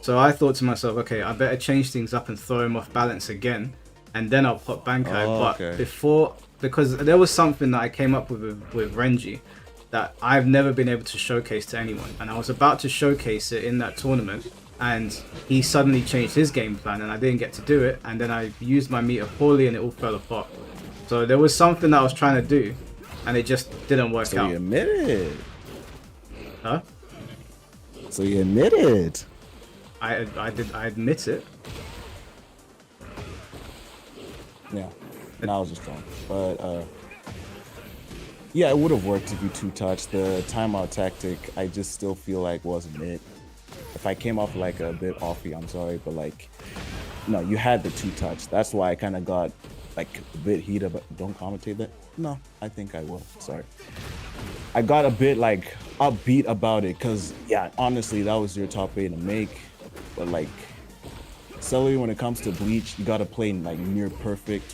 So I thought to myself, okay, I better change things up and throw him off balance again, and then I'll pop Bankai. But before, because there was something that I came up with Renji that I've never been able to showcase to anyone, and I was about to showcase it in that tournament, and he suddenly changed his game plan and I didn't get to do it, and then I used my meter poorly and it all fell apart. So there was something that I was trying to do and it just didn't work out. So you admitted. Huh? So you admitted. I admit it. Yeah. And I was just wrong. But yeah, it would have worked if you 2-touched. The timeout tactic, I just still feel like wasn't it. If I came off like a bit offy, I'm sorry, but like, no, you had the 2-touch. That's why I kind of got like a bit heated. But don't commentate that. No, I think I will. Sorry. I got a bit like upbeat about it because, yeah, honestly, that was your top 8 to make. But like, celery, when it comes to Bleach, you got to play like near perfect,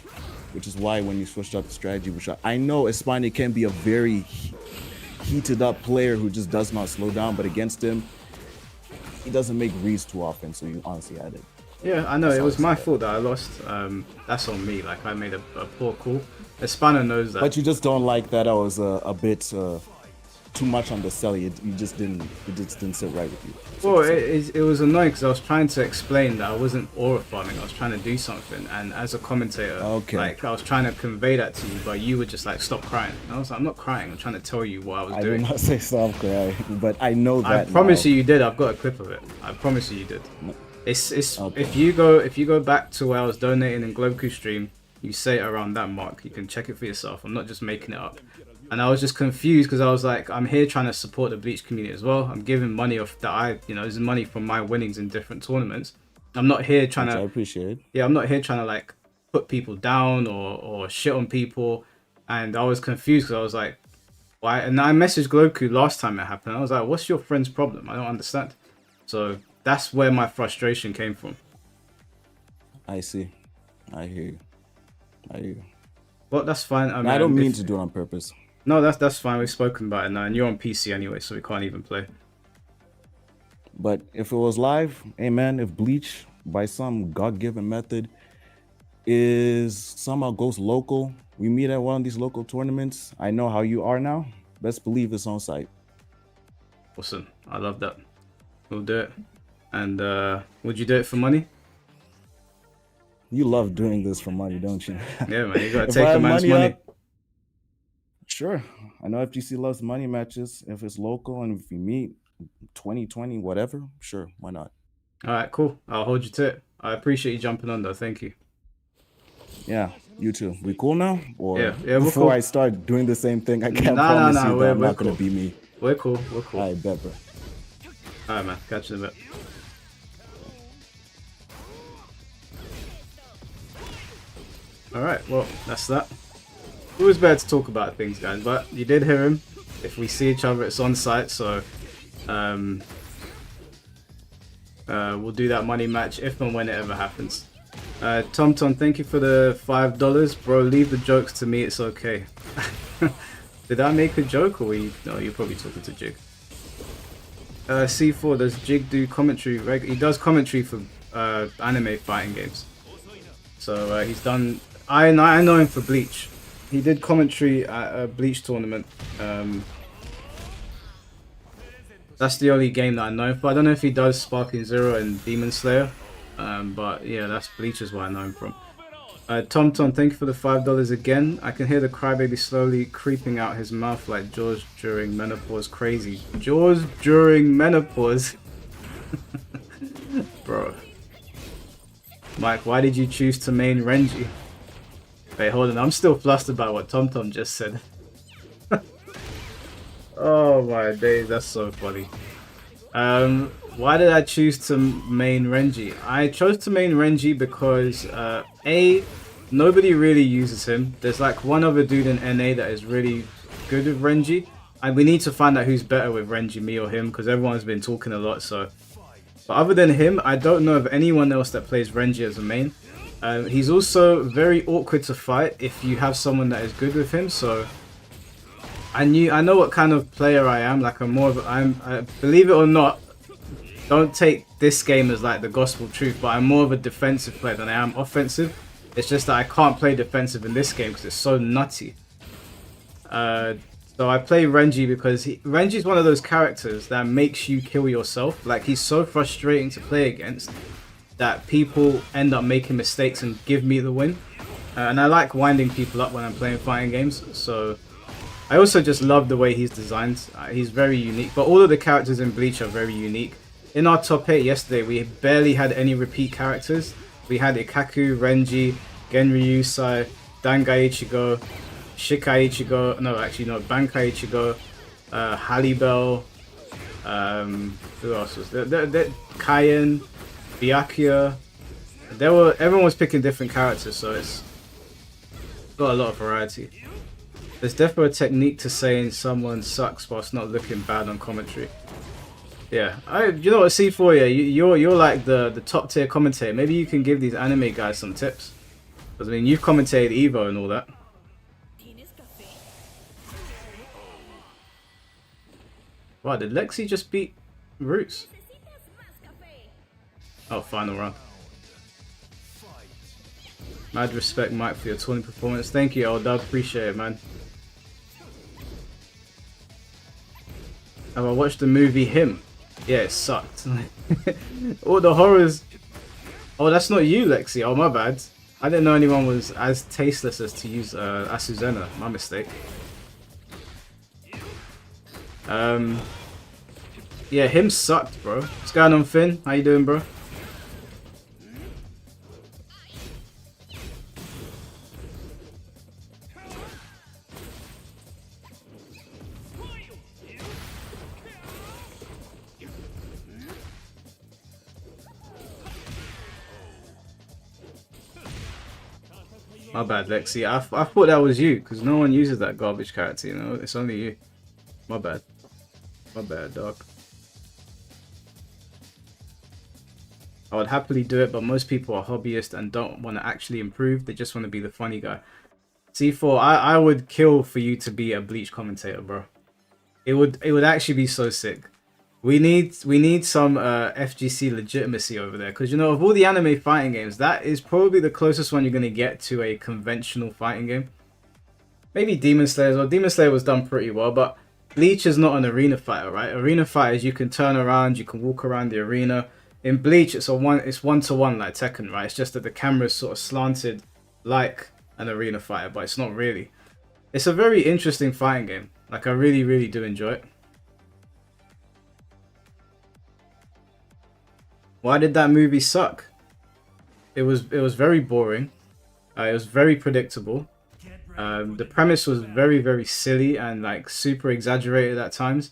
which is why when you switched up the strategy, which I know Espana can be a very heated up player who just does not slow down, but against him, he doesn't make reads too often, so you honestly had it. Yeah, I know. It was my fault that I lost. That's on me. Like, I made a poor call. Espana knows that. But you just don't like that I was a bit too much on the celly. It just didn't sit right with you. Well, it was annoying because I was trying to explain that I wasn't aura farming. I was trying to do something, and as a commentator, Okay. like I was trying to convey that to you, but you were just like, "Stop crying." And I was like, "I'm not crying. I'm trying to tell you what I was I doing." did not say stop crying, but I know that. I promise now. you did. I've got a clip of it. I promise you did. It's Okay. if you go back to where I was donating in Globeku stream, you say it around that mark. You can check it for yourself. I'm not just making it up. And I was just confused because I was like, I'm here trying to support the Bleach community as well. I'm giving money off that this is money from my winnings in different tournaments. I'm not here trying Which to. I appreciate. Yeah, I'm not here trying to like put people down or shit on people. And I was confused because I was like, why? And I messaged Gloku last time it happened. I was like, what's your friend's problem? I don't understand. So that's where my frustration came from. I see. I hear you. I hear you. Well, that's fine. I don't mean to do it on purpose. No, that's fine. We've spoken about it now, and you're on PC anyway, so we can't even play. But if it was live, hey man, if Bleach by some God-given method is somehow goes local, we meet at one of these local tournaments. I know how you are now. Best believe it's on site. Awesome. I love that. We'll do it. And would you do it for money? You love doing this for money, don't you? Yeah, man. You gotta If take I a have man's money money. up, sure. I know FGC loves money matches. If it's local and if we meet 2020, whatever, sure, why not? All right, cool. I'll hold you to it. I appreciate you jumping on, though. Thank you. Yeah, you too. We cool now? Or Yeah, we're before cool. I start doing the same thing, I can't Nah, promise nah, you we're that I'm not cool. gonna be me. We're cool. We're cool. All right, bet, bro. All right, man. Catch you in a bit. All right. Well, that's that. Always better to talk about things, guys. But you did hear him. If we see each other, it's on site. So, we'll do that money match if and when it ever happens. Tom, thank you for the $5, bro. Leave the jokes to me. It's okay. Did I make a joke, or no? You're probably talking to Jig. C4, does Jig do commentary? He does commentary for anime fighting games. So he's done. I know him for Bleach. He did commentary at a Bleach tournament. That's the only game that I know him for. I don't know if he does Sparking Zero and Demon Slayer. But yeah, that's Bleach is where I know him from. Tom, thank you for the $5 again. I can hear the crybaby slowly creeping out his mouth like Jaws during menopause. Crazy. Jaws during menopause? Bro. Mike, why did you choose to main Renji? Wait, hold on. I'm still flustered by what Tom just said. Oh my days, that's so funny. Why did I choose to main Renji? I chose to main Renji because nobody really uses him. There's like one other dude in NA that is really good with Renji, and we need to find out who's better with Renji, me or him, because everyone's been talking a lot. So, but other than him, I don't know of anyone else that plays Renji as a main. He's also very awkward to fight if you have someone that is good with him. So I know what kind of player I am. Like believe it or not, don't take this game as like the gospel truth, but I'm more of a defensive player than I am offensive. It's just that I can't play defensive in this game because it's so nutty. So I play Renji because Renji is one of those characters that makes you kill yourself. Like, he's so frustrating to play against that people end up making mistakes and give me the win. And I like winding people up when I'm playing fighting games. So I also just love the way he's designed. He's very unique. But all of the characters in Bleach are very unique. In our top 8 yesterday, we barely had any repeat characters. We had Ikaku, Renji, Genryu Sai, Dangai Ichigo, Shikai Ichigo, Bankai Ichigo, Halibel, who else was there? Kaien, Byakuya. Everyone was picking different characters, so it's got a lot of variety. There's definitely a technique to saying someone sucks whilst not looking bad on commentary. Yeah, you know what, C4, yeah, you're like the top tier commentator. Maybe you can give these anime guys some tips. Because I mean, you've commentated Evo and all that. Wow, did Lexi just beat Roots? Oh, final round. Mad respect, Mike, for your tournament performance. Thank you, Old Dub. Appreciate it, man. Have I watched the movie Him? Yeah, it sucked. All the horrors. Oh, that's not you, Lexi. Oh, my bad. I didn't know anyone was as tasteless as to use Asuzena. My mistake. Yeah, Him sucked, bro. What's going on, Finn? How you doing, bro? My bad, Lexi. I thought that was you, because no one uses that garbage character, you know? It's only you. My bad. My bad, dog. I would happily do it, but most people are hobbyists and don't want to actually improve. They just want to be the funny guy. C4, I would kill for you to be a Bleach commentator, bro. It would actually be so sick. We need some FGC legitimacy over there, because you know, of all the anime fighting games, that is probably the closest one you're gonna get to a conventional fighting game. Maybe Demon Slayer. Well, Demon Slayer was done pretty well, but Bleach is not an arena fighter, right? Arena fighters, you can turn around, you can walk around the arena. In Bleach, it's one-to-one like Tekken, right? It's just that the camera is sort of slanted like an arena fighter, but it's not really. It's a very interesting fighting game. Like, I really, really do enjoy it. Why did that movie suck? It was very boring. It was very predictable. The premise was very, very silly and like super exaggerated at times.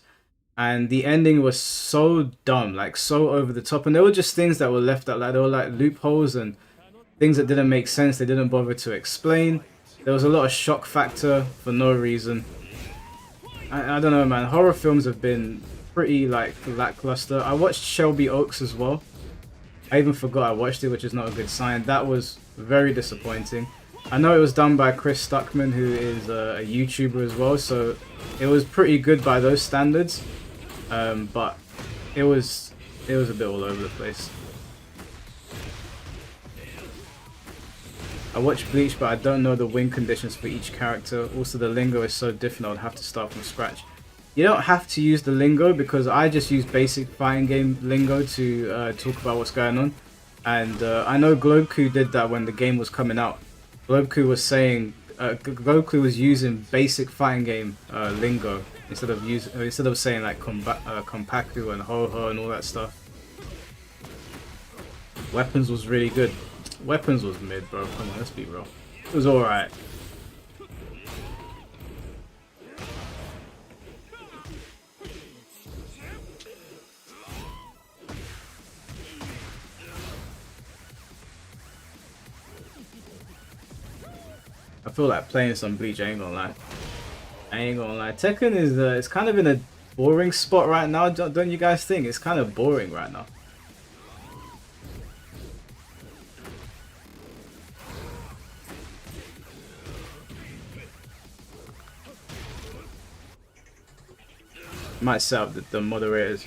And the ending was so dumb, like so over the top. And there were just things that were left out, like there were like loopholes and things that didn't make sense. They didn't bother to explain. There was a lot of shock factor for no reason. I don't know, man. Horror films have been pretty like lackluster. I watched Shelby Oaks as well. I even forgot I watched it, which is not a good sign. That was very disappointing. I know it was done by Chris Stuckman, who is a YouTuber as well, so it was pretty good by those standards. But it was a bit all over the place. I watched Bleach, but I don't know the win conditions for each character. Also, the lingo is so different, I would have to start from scratch. You don't have to use the lingo, because I just use basic fighting game lingo to talk about what's going on. And I know Globeku did that when the game was coming out. Globeku was saying, Globeku was using basic fighting game lingo instead of saying like Kompaku and Ho-Ho and all that stuff. Weapons was really good. Weapons was mid, bro. Come on, let's be real. It was alright. I feel like playing some Bleach, I ain't gonna lie. I ain't gonna lie. Tekken is it's kind of in a boring spot right now, don't you guys think? It's kind of boring right now. Might set up the moderator's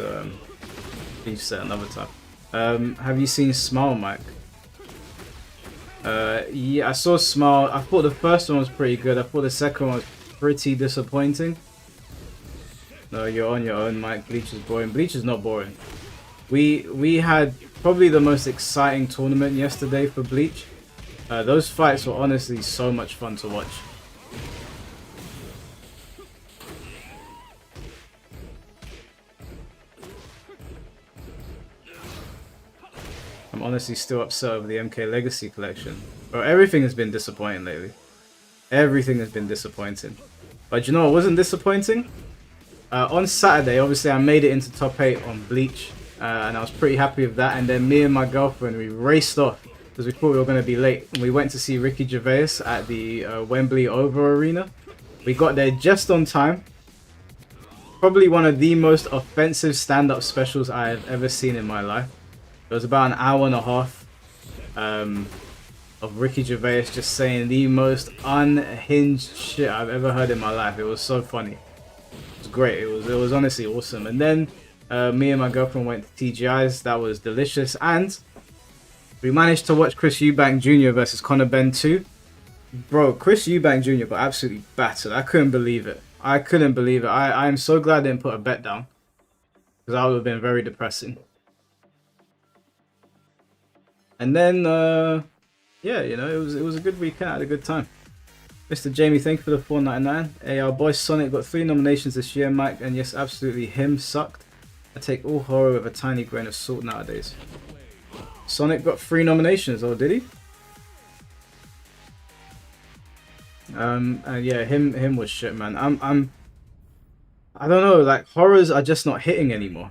Bleach set another time. Have you seen Smile, Mike? Yeah, I saw Smile. I thought the first one was pretty good. I thought the second one was pretty disappointing. No, you're on your own, Mike. Bleach is boring. Bleach is not boring. We had probably the most exciting tournament yesterday for Bleach. Those fights were honestly so much fun to watch. I'm honestly still upset over the MK Legacy collection. Bro, everything has been disappointing lately. Everything has been disappointing. But you know what wasn't disappointing? On Saturday, obviously I made it into top 8 on Bleach. And I was pretty happy with that. And then me and my girlfriend, we raced off because we thought we were going to be late. And we went to see Ricky Gervais at the Wembley Oval Arena. We got there just on time. Probably one of the most offensive stand-up specials I have ever seen in my life. It was about an hour and a half of Ricky Gervais just saying the most unhinged shit I've ever heard in my life. It was so funny. It was great. It was honestly awesome. And then me and my girlfriend went to TGI's. That was delicious. And we managed to watch Chris Eubank Jr. versus Conor Benn 2. Bro, Chris Eubank Jr. got absolutely battered. I couldn't believe it. I couldn't believe it. I am so glad I didn't put a bet down. because that would have been very depressing. And then, yeah, you know, it was a good weekend. I had a good time. Mr. Jamie, thank you for the $4.99. Hey, our boy Sonic got 3 nominations this year, Mike, and yes, absolutely, him sucked. I take all horror with a tiny grain of salt nowadays. Sonic got 3 nominations, oh, did he? And yeah, him was shit, man. I don't know, like horrors are just not hitting anymore.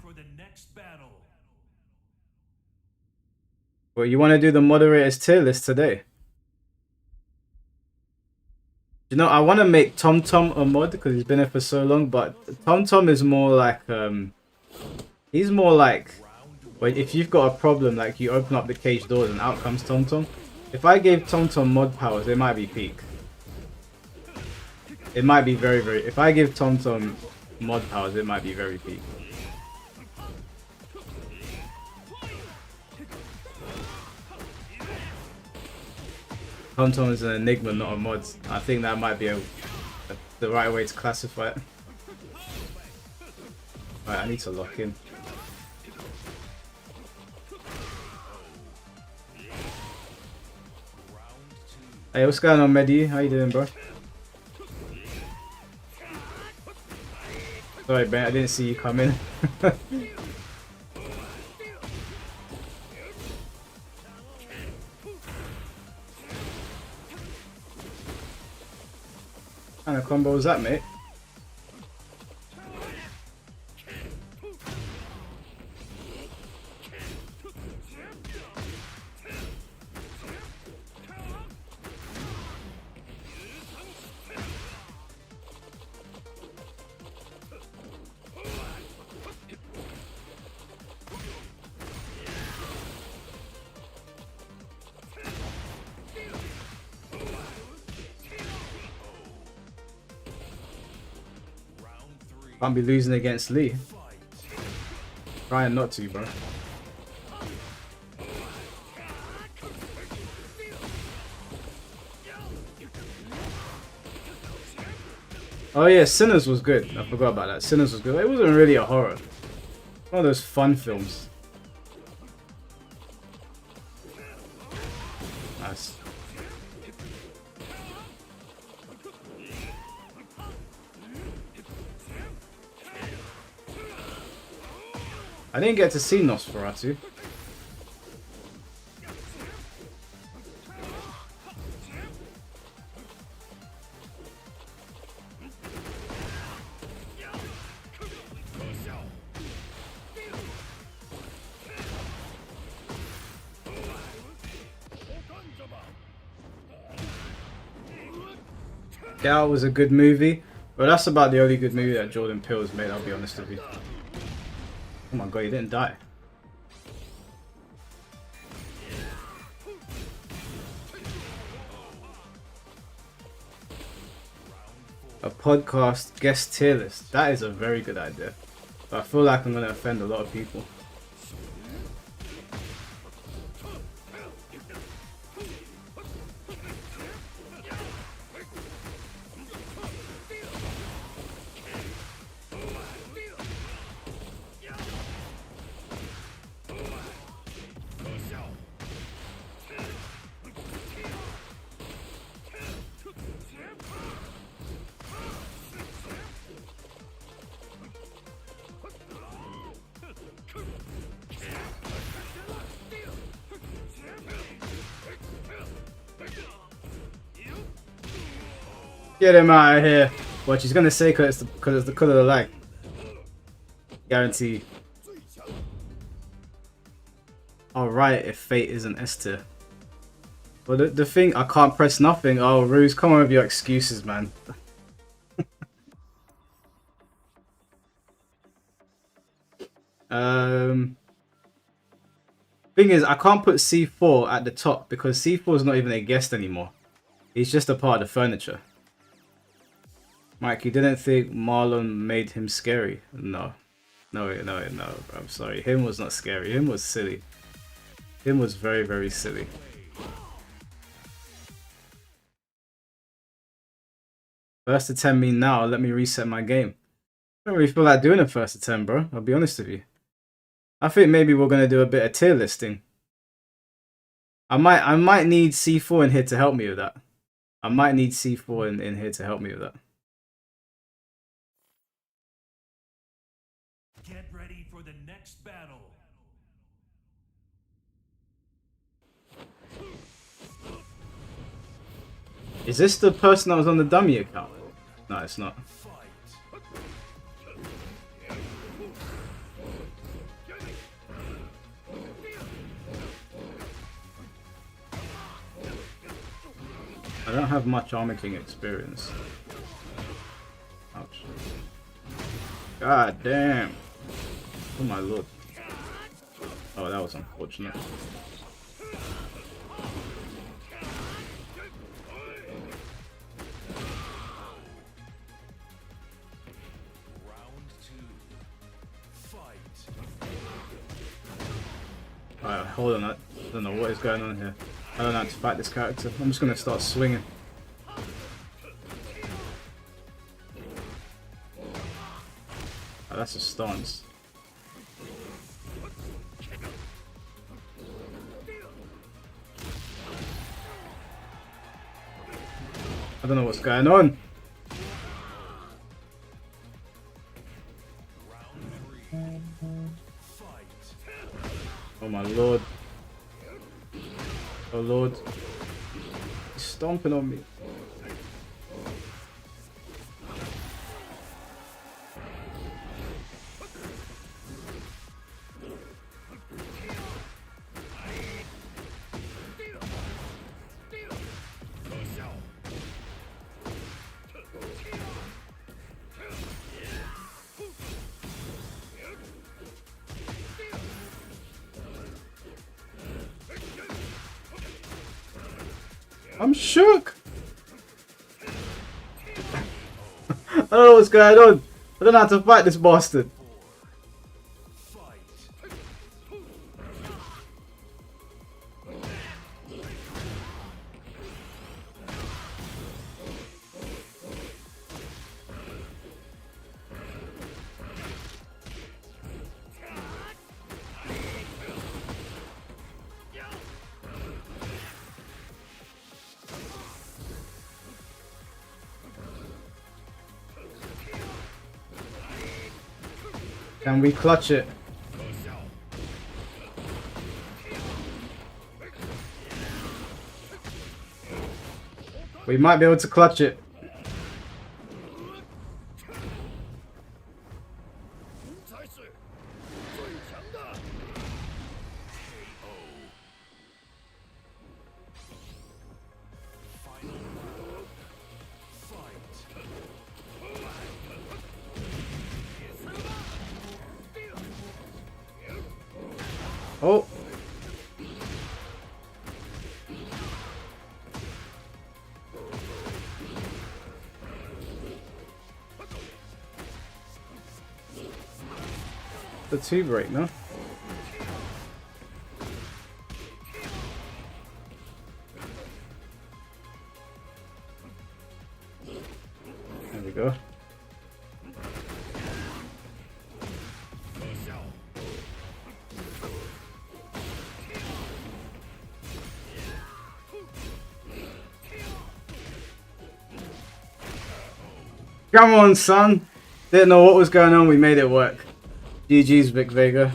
Well, you want to do the moderators tier list today? You know, I want to make TomTom a mod because he's been here for so long, but TomTom is more like he's more like, well, if you've got a problem, like you open up the cage doors and out comes TomTom. If I gave TomTom mod powers, it might be peak. It might be very, very... If I give TomTom mod powers, it might be very peak. TomTom is an enigma, not a mod. I think that might be the right way to classify it. Right, I need to lock in. Hey, what's going on, Mehdi? How you doing, bro? Sorry, Ben, I didn't see you come in. What kind of combo was that, mate? Can't be losing against Lee. Trying not to, bro. Oh yeah, Sinners was good. I forgot about that. Sinners was good. It wasn't really a horror. One of those fun films. Nice. I didn't get to see Nosferatu. Get Out was a good movie, but that's about the only good movie that Jordan Peele's made, I'll be honest with you. Oh my god, he didn't die. A podcast guest tier list. That is a very good idea. But I feel like I'm going to offend a lot of people. Get him out of here. What she's gonna say because it's the color of the light. Guarantee. Alright, if fate isn't S tier. But the thing, I can't press nothing. Oh, Ruse, come on with your excuses, man. Thing is, I can't put C4 at the top because C4 is not even a guest anymore. He's just a part of the furniture. Mike, you didn't think Marlon made him scary? No. No, I'm sorry. Him was not scary. Him was silly. Him was very, very silly. First to 10 me now, let me reset my game. I don't really feel like doing a first to 10, bro. I'll be honest with you. I think maybe we're gonna do a bit of tier listing. I might need C4 in here to help me with that. I might need C4 in here to help me with that. Get ready for the next battle. Is this the person that was on the dummy account? No, it's not. Fight. I don't have much Armor King experience. Ouch. God damn. Oh my lord. Oh, that was unfortunate. Round 2. Fight. Alright, hold on. I don't know what is going on here. I don't know how to fight this character. I'm just gonna start swinging. Oh, that's a stance. I don't know what's going on. Round 3. Fight. Oh my lord. Oh lord. He's stomping on me. I'm shook. I don't know what's going on. I don't know how to fight this bastard. Fight. Can we clutch it? We might be able to clutch it. Final round. Fight. Oh. The 2 break, no? There we go. Come on, son. Didn't know what was going on. We made it work. GG's, Vic Vega.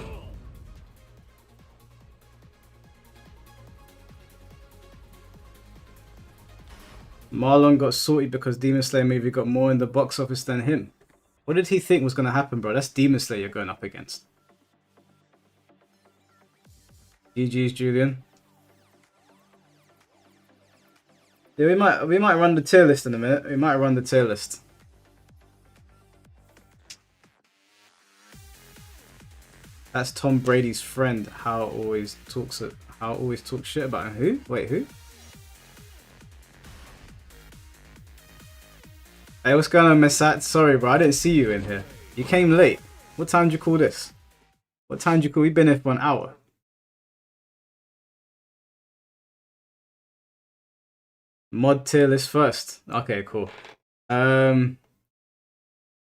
Marlon got salty because Demon Slayer movie got more in the box office than him. What did he think was going to happen, bro? That's Demon Slayer you're going up against. GG's, Julian. Yeah, we might run the tier list in a minute. We might run the tier list. That's Tom Brady's friend. How always talks shit about him. Who? Wait, who? Hey, what's going on, Mesat? Sorry, bro. I didn't see you in here. You came late. What time did you call this? What time did you call? We've been here for an hour. Mod tier list first. Okay, cool.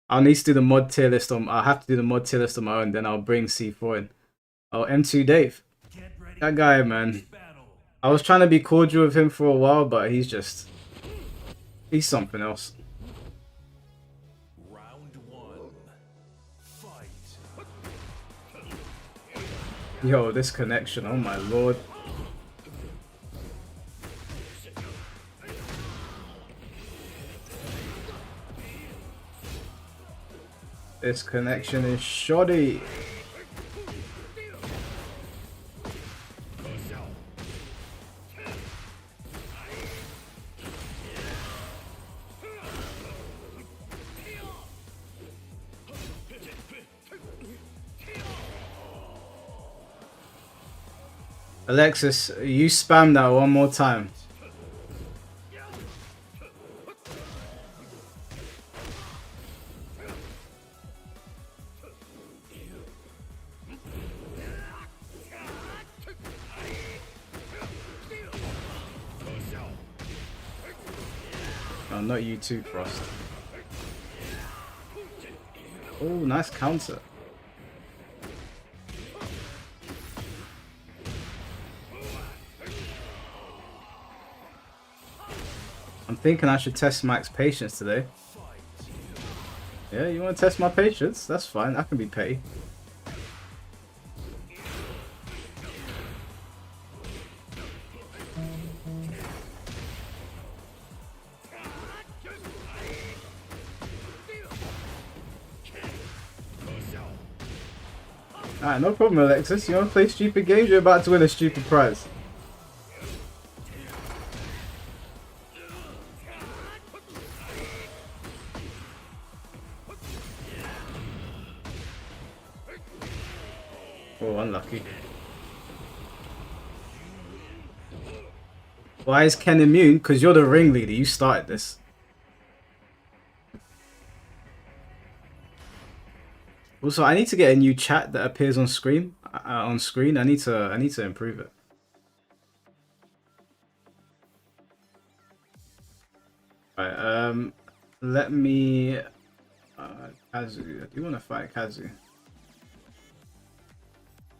I'll need to do the mod tier list on. I'll have to do the mod tier list on my own. Then I'll bring C4 in. Oh, M2 Dave. Get ready That guy, for man. this battle. I was trying to be cordial with him for a while, but he's something else. Round 1. Fight. Yo, this connection. Oh my lord. This connection is shoddy. Alexis, you spam that one more time. Oh, not you too, Frost. Oh, nice counter. I'm thinking I should test Max patience today. Yeah, you want to test my patience? That's fine. I can be petty. Alright, no problem, Alexis. You want to play stupid games? You're about to win a stupid prize. Oh, unlucky. Why is Ken immune? Because you're the ringleader. You started this. Also, I need to get a new chat that appears on screen. I need to improve it. Right. Let me. Kazu. I do want to fight Kazu.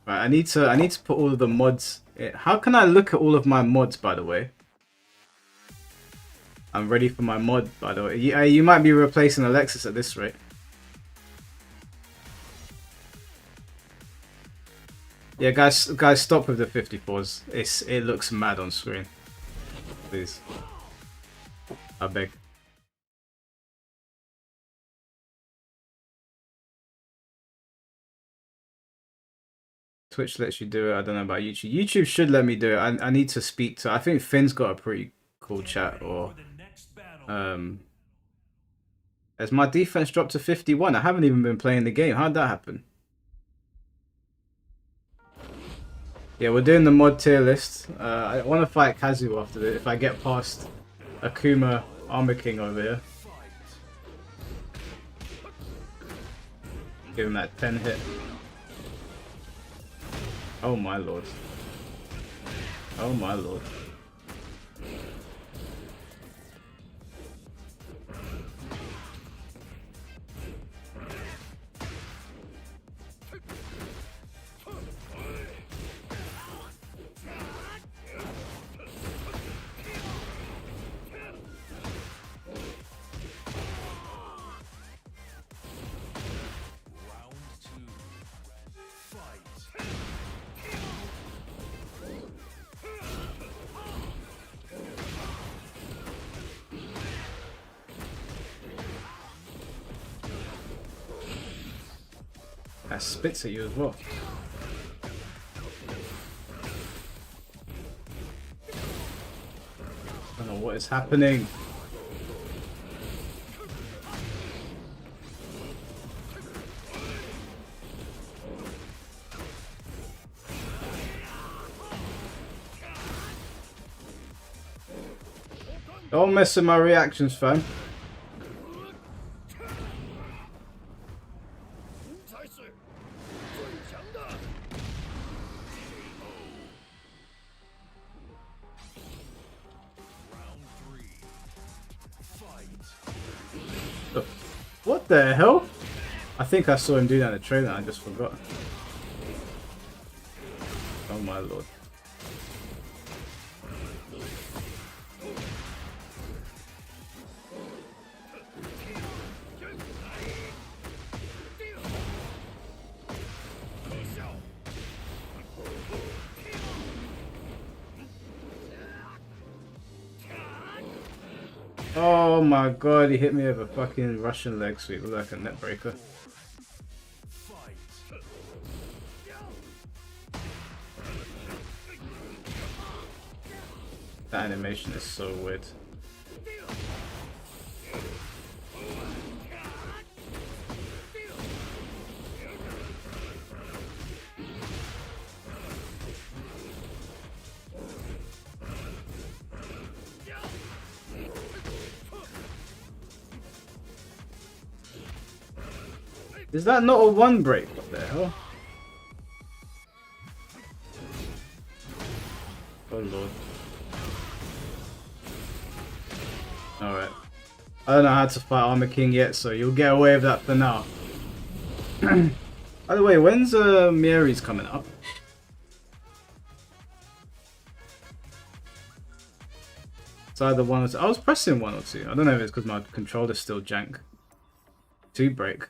Right. I need to put all of the mods. How can I look at all of my mods? By the way. I'm ready for my mod. By the way, you might be replacing Alexis at this rate. Yeah, guys, stop with the 54s. It looks mad on screen. Please, I beg. Twitch lets you do it. I don't know about YouTube. YouTube should let me do it. I need to speak to. I think Finn's got a pretty cool chat. Or has my defense dropped to 51? I haven't even been playing the game. How'd that happen? Yeah, we're doing the mod tier list. I want to fight Kazu after this. If I get past Akuma Armor King over here. Give him that 10 hit. Oh my lord. Oh my lord. That spits at you as well. I don't know what is happening. Don't mess with my reactions, fam. What? What the hell? I think I saw him do that in the trailer. I just forgot. Oh my lord. Oh my god, he hit me with a fucking Russian leg sweep. Look like a net breaker. That animation is so weird. Is that not a one break? What the hell? Oh lord. Alright. I don't know how to fight Armor King yet, so you'll get away with that for now. By the way, when's Mieri's coming up? It's either one or two. I was pressing one or two. I don't know if it's because my controller's still jank. 2 break.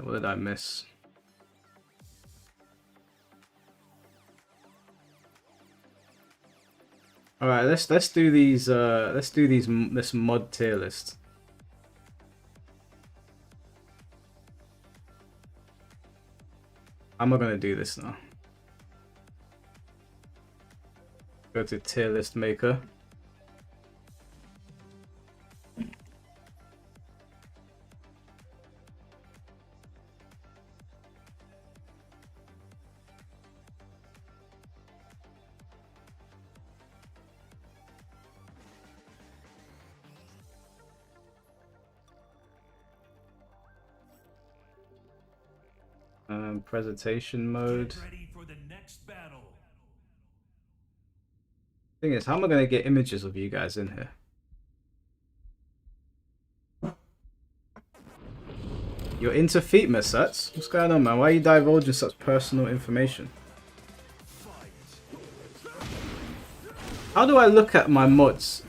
What did I miss? All right, let's do these. This mod tier list. How am I gonna do this now? Go to tier list maker. Presentation mode. Ready for the next battle. Thing is, how am I gonna get images of you guys in here? You're into feet massettes? What's going on, man? Why are you divulging such personal information? How do I look at my mods?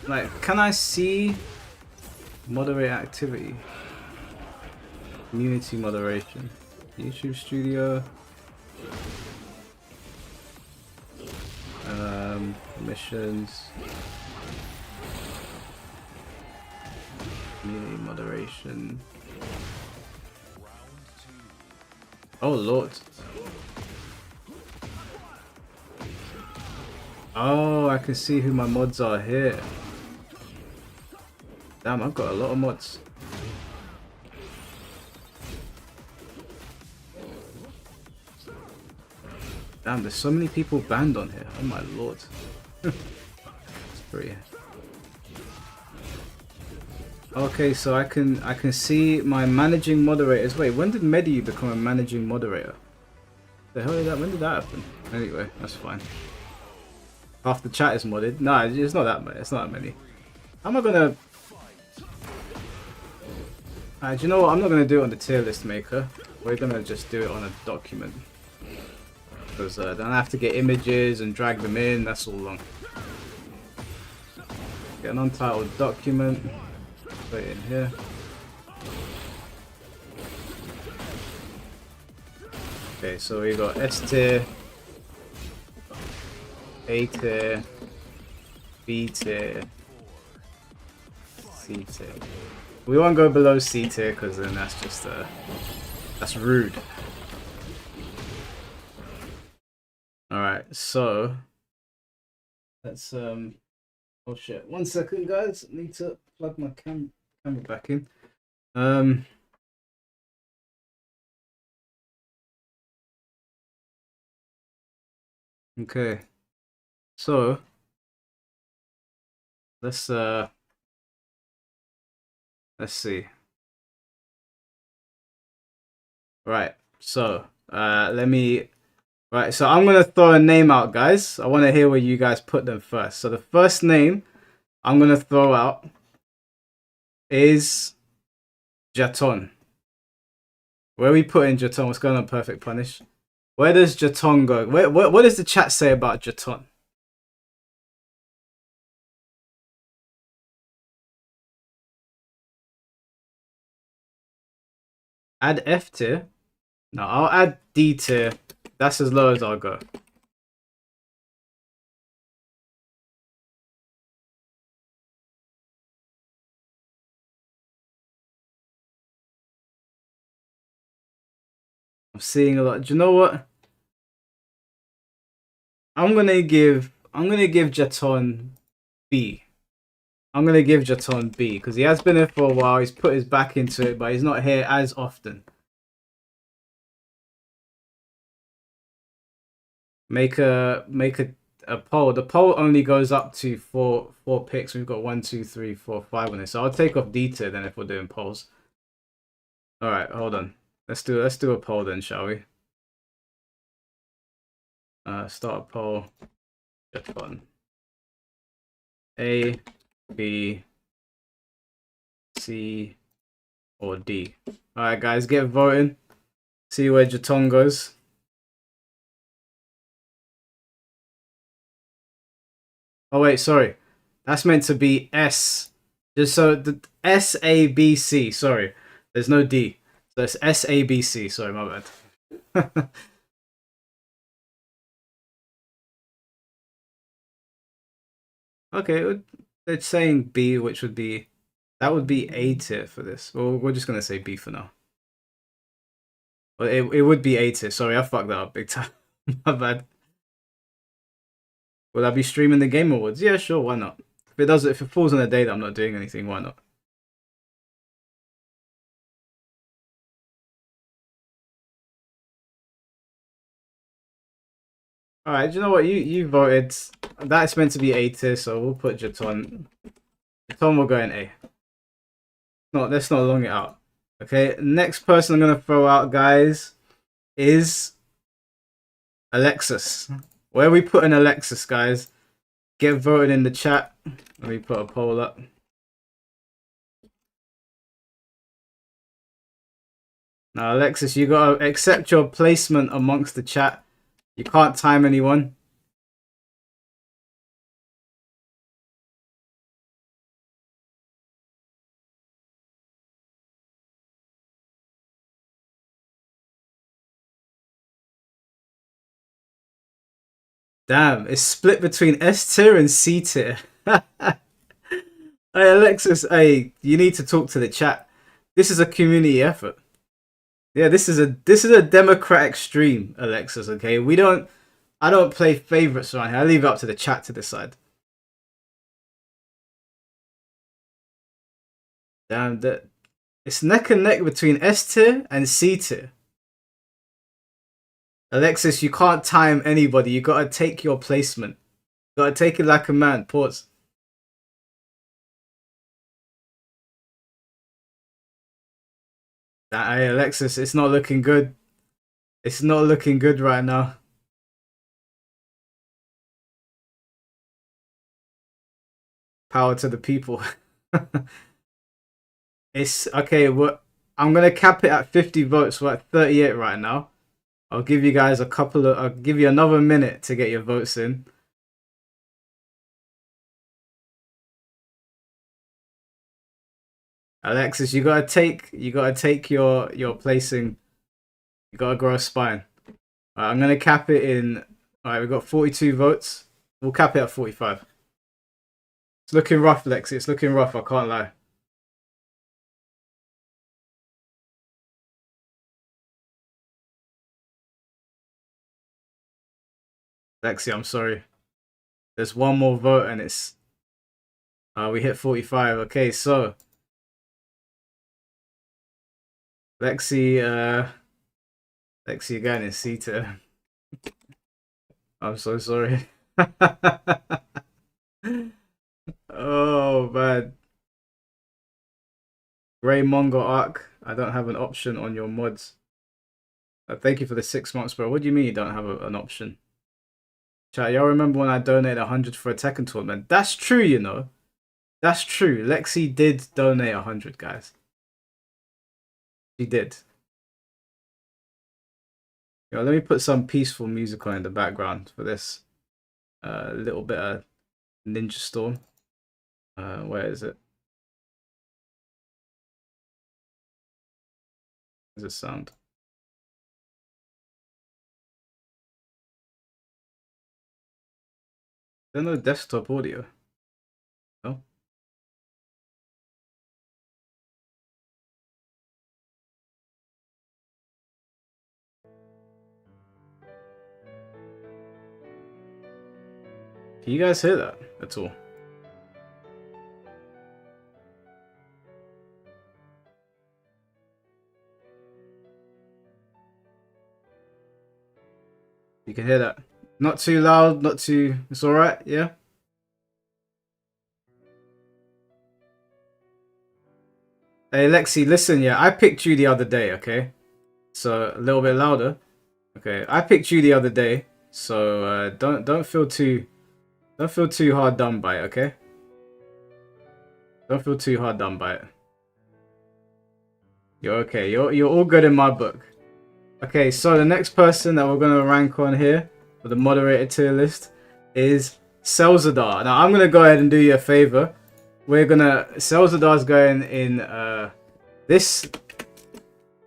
Like, can I see moderate activity? Community moderation. YouTube Studio. Missions. Community moderation. Oh lord. Oh, I can see who my mods are here. Damn, I've got a lot of mods. Damn, there's so many people banned on here. Oh my lord. It's pretty. Okay, so I can see my managing moderators. Wait, when did Medi become a managing moderator? The hell did that? When did that happen? Anyway, that's fine. Half the chat is modded. Nah, it's not that many. It's not that many. How am I gonna? Do you know what? I'm not gonna do it on the tier list maker. We're gonna just do it on a document. Because then I have to get images and drag them in. That's all long. Get an untitled document. Put it in here. Okay, so we got S tier, A tier, B tier, C tier. We won't go below C tier because then that's just that's rude. Alright, so let's oh shit. 1 second guys, need to plug my camera back in. Okay. So let's see. Right. So Right, so I'm gonna throw a name out, guys. I want to hear where you guys put them first. So the first name I'm gonna throw out is Jaton. Where are we putting Jaton? What's going on, Perfect Punish? Where does Jaton go? What does the chat say about Jaton? Add F tier? No, I'll add D tier. That's as low as I'll go. I'm seeing a lot. Do you know what? I'm gonna give Jaton B. I'm gonna give Jaton B because he has been here for a while. He's put his back into it, but he's not here as often. Make a poll. The poll only goes up to four picks. We've got 1, 2, 3, 4, 5 on it. So I'll take off D tier then if we're doing polls. All right, hold on. Let's do a poll then, shall we? Start a poll. Just fun. A, B, C, or D. All right, guys, get voting. See where Jaton goes. Oh wait, sorry. That's meant to be S. Just so the S A B C. Sorry, there's no D. So it's S A B C. Sorry, my bad. Okay, it's saying B, which would be that would be A tier for this. Well, we're just gonna say B for now. But it would be A tier. Sorry, I fucked that up big time. My bad. Will I be streaming the Game Awards? Yeah, sure. Why not? If it falls on a day that I'm not doing anything, why not? All right. Do you know what? You voted. That's meant to be A tier, so we'll put Jaton. Jaton will go in A. No, let's not long it out. Okay. Next person I'm gonna throw out, guys, is Alexis. Where are we putting Alexis, guys? Get voted in the chat. Let me put a poll up. Now, Alexis, you gotta accept your placement amongst the chat. You can't time anyone. Damn, it's split between S tier and C tier. Hey Alexis, hey, you need to talk to the chat. This is a community effort. Yeah, this is a democratic stream, Alexis, okay? I don't play favorites around here. I leave it up to the chat to decide. Damn, it's neck and neck between S tier and C tier. Alexis, you can't time anybody. You gotta take your placement. You gotta take it like a man. Pause. Hey, Alexis, it's not looking good. It's not looking good right now. Power to the people. It's okay. I'm gonna cap it at 50 votes. We're at 38 right now. I'll give you guys I'll give you another minute to get your votes in. Alexis, you gotta take your placing. You gotta grow a spine. Alright, I'm gonna cap it in. Alright, we've got 42 votes. We'll cap it at 45. It's looking rough, Lexi. It's looking rough, I can't lie. Lexi, I'm sorry. There's one more vote and it's we hit 45. Okay, so Lexi again is C tier. I'm so sorry. Oh man. Grey Manga Arc. I don't have an option on your mods. Thank you for the 6 months, bro. What do you mean you don't have an option? Chat, y'all remember when I donated 100 for a Tekken tournament? That's true, you know. That's true. Lexi did donate 100, guys. She did. Yo, let me put some peaceful music on in the background for this. Little bit of Ninja Storm. Where is it? Where's it sound? There's no desktop audio. No. Can you guys hear that at all? You can hear that. Not too loud, not too... It's alright, yeah? Hey, Lexi, listen, yeah, I picked you the other day, okay? So, a little bit louder. Okay, I picked you the other day, so don't feel too hard done by it, okay? Don't feel too hard done by it. You're okay. You're all good in my book. Okay, so the next person that we're gonna rank on here for the moderator tier list is Selzadar. Now I'm gonna go ahead and do you a favor. Selzadar's going in this.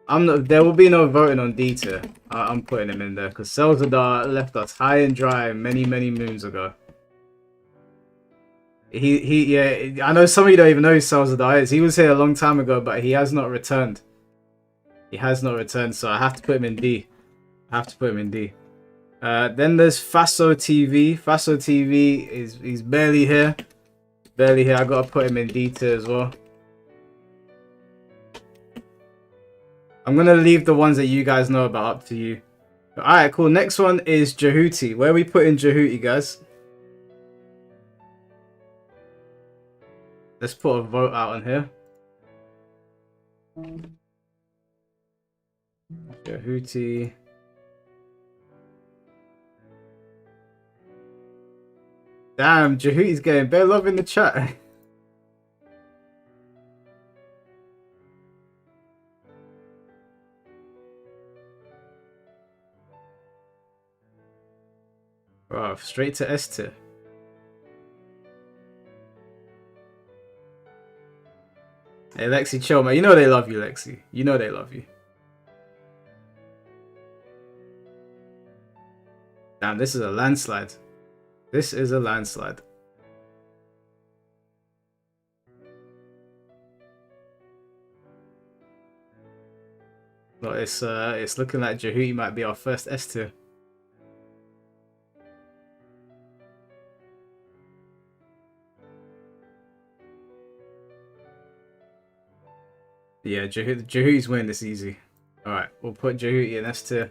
There will be no voting on D tier. I'm putting him in there because Selzadar left us high and dry many moons ago. Yeah, I know some of you don't even know who Selzadar is. He was here a long time ago, but he has not returned. He has not returned, so I have to put him in D. Then there's Faso TV. Faso TV he's barely here. I gotta put him in D tier as well. I'm gonna leave the ones that you guys know about up to you. Alright, cool. Next one is Jehuti. Where are we putting Jehuti, guys? Let's put a vote out on here. Jehuti. Damn, Jehuti's getting bare love in the chat. Bro, straight to S tier. Hey, Lexi, chill, man. You know they love you, Lexi. You know they love you. Damn, this is a landslide. This is a landslide. Well, it's looking like Jehuti might be our first S tier. Yeah, Jehuti's winning this easy. Alright, we'll put Jehuti in S tier.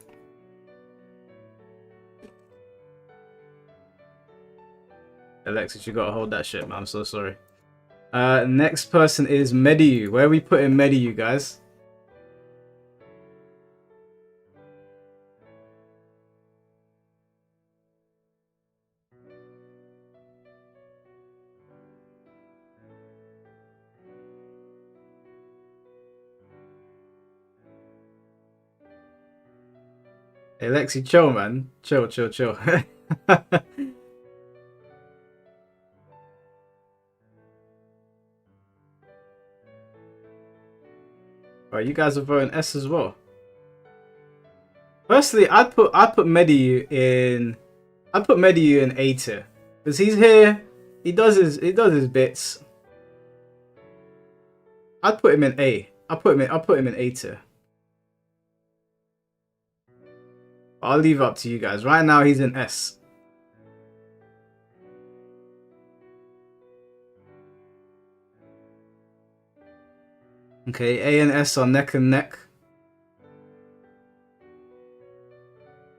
Alexis, you gotta hold that shit, man. I'm so sorry. Next person is Mediu. Where are we putting Mediu, guys? Hey, Lexi, chill, man. Chill. Right, you guys are voting S as well. Firstly, I'd put Mediu in A tier because he's here. He does his bits. I'd put him in A. I'll put him in A tier. I'll leave it up to you guys. Right now, he's in S. Okay, A and S are neck and neck.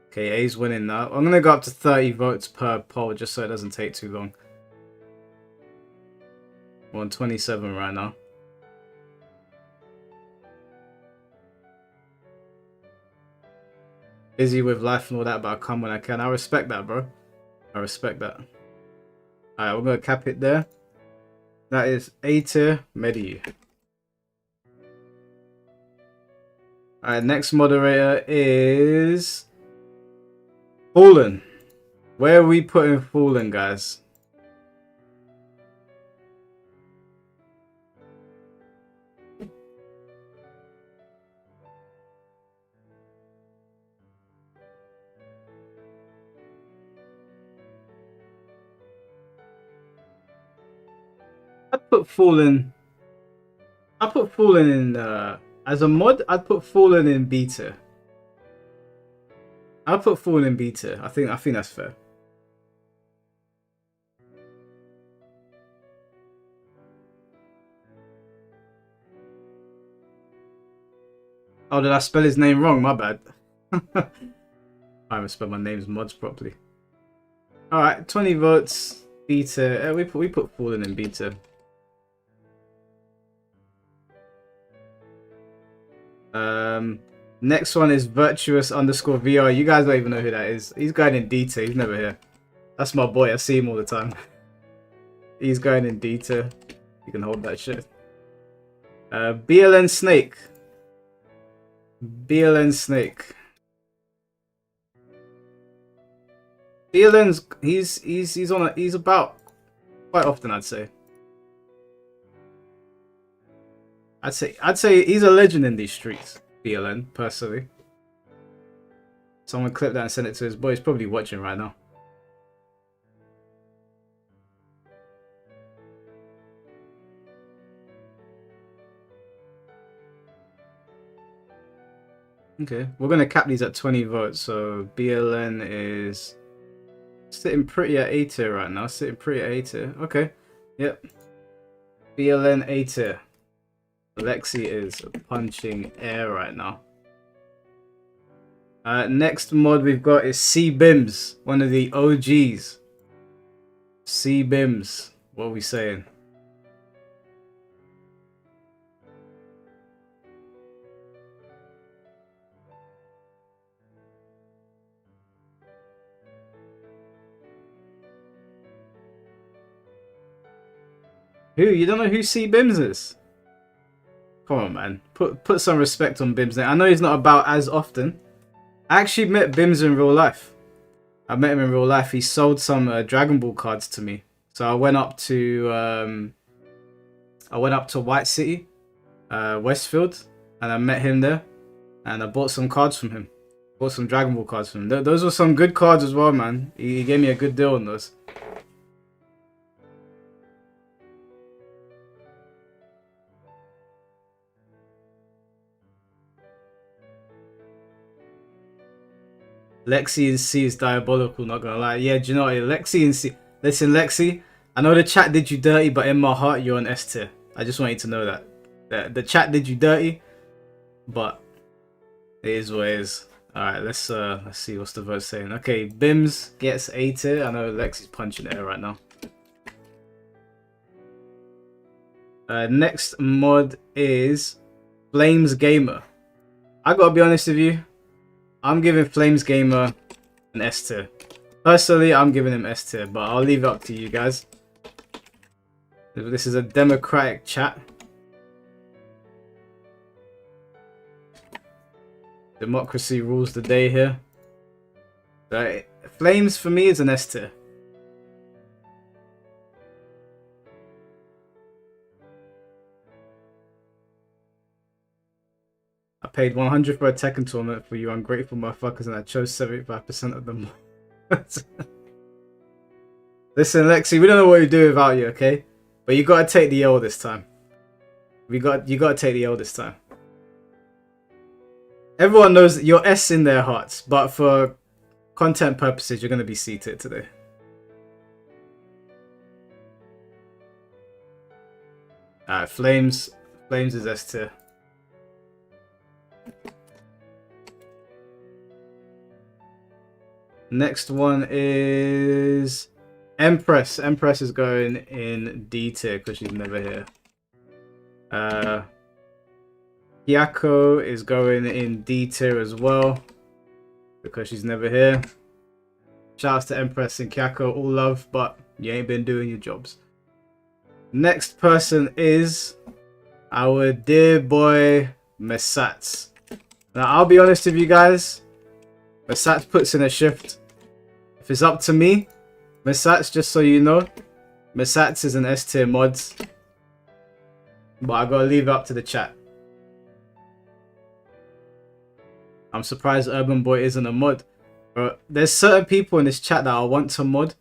Okay, A's winning now. I'm gonna go up to 30 votes per poll just so it doesn't take too long. We're on 27 right now. Busy with life and all that, but I'll come when I can. I respect that, bro. I respect that. Alright, we're gonna cap it there. That is A tier Medi. Alright, next moderator is Fallen. Where are we putting Fallen, guys? I'd put Fallen. I put Fallen in as a mod. I'd put Fallen in beta. I'll put Fallen in beta. I think that's fair. Oh, did I spell his name wrong? My bad. I haven't spelled my name's mods properly. All right, 20 votes. Beta. We put Fallen in beta. Next one is Virtuous_VR. You guys don't even know who that is. He's going in detail. He's never here. That's my boy. I see him all the time. He's going in detail. You can hold that shit. BLN Snake. BLN Snake. BLN's he's about quite often, I'd say. I'd say he's a legend in these streets, BLN, personally. Someone clip that and send it to his boy. He's probably watching right now. Okay, we're gonna cap these at 20 votes. So BLN is sitting pretty at A tier right now. Sitting pretty at A tier. Okay, yep. BLN A tier. Lexi is punching air right now. Next mod we've got is C-Bims, one of the OGs. C-Bims, what are we saying? Who? You don't know who C-Bims is? Come on, man. Put some respect on Bims. I know he's not about as often. I actually met Bims in real life. I met him in real life. He sold some Dragon Ball cards to me. So I went up to White City, Westfield, and I met him there. And I bought some cards from him. Bought some Dragon Ball cards from him. Those were some good cards as well, man. He gave me a good deal on those. Lexi and C is diabolical, not gonna lie. Yeah, do you know what? Lexi and C. Listen, Lexi, I know the chat did you dirty, but in my heart, you're an S tier. I just want you to know that. The chat did you dirty, but it is what it is. Alright, let's see what's the vote saying. Okay, Bims gets A tier. I know Lexi's punching air right now. Next mod is Flames Gamer. I gotta be honest with you. I'm giving Flames Gamer an S tier. Personally, I'm giving him S tier, but I'll leave it up to you guys. This is a democratic chat. Democracy rules the day here. Right. Flames for me is an S tier. I paid 100 for a Tekken tournament for you ungrateful motherfuckers, and I chose 75% of them. Listen, Lexi, we don't know what we do without you, okay? But you gotta take the L this time. You gotta take the L this time. Everyone knows you're S in their hearts, but for content purposes, you're gonna be seated today. Alright, Flames is S tier. Next one is Empress. Empress is going in D tier because she's never here. Hyako is going in D tier as well because she's never here. Shouts to Empress and Hyako, all love, but you ain't been doing your jobs. Next person is our dear boy Mesats. Now, I'll be honest with you guys. Mesats puts in a shift. If it's up to me, Mesats, just so you know, Mesats is an S tier mod. But I gotta leave it up to the chat. I'm surprised Urban Boy isn't a mod. But there's certain people in this chat that I want to mod,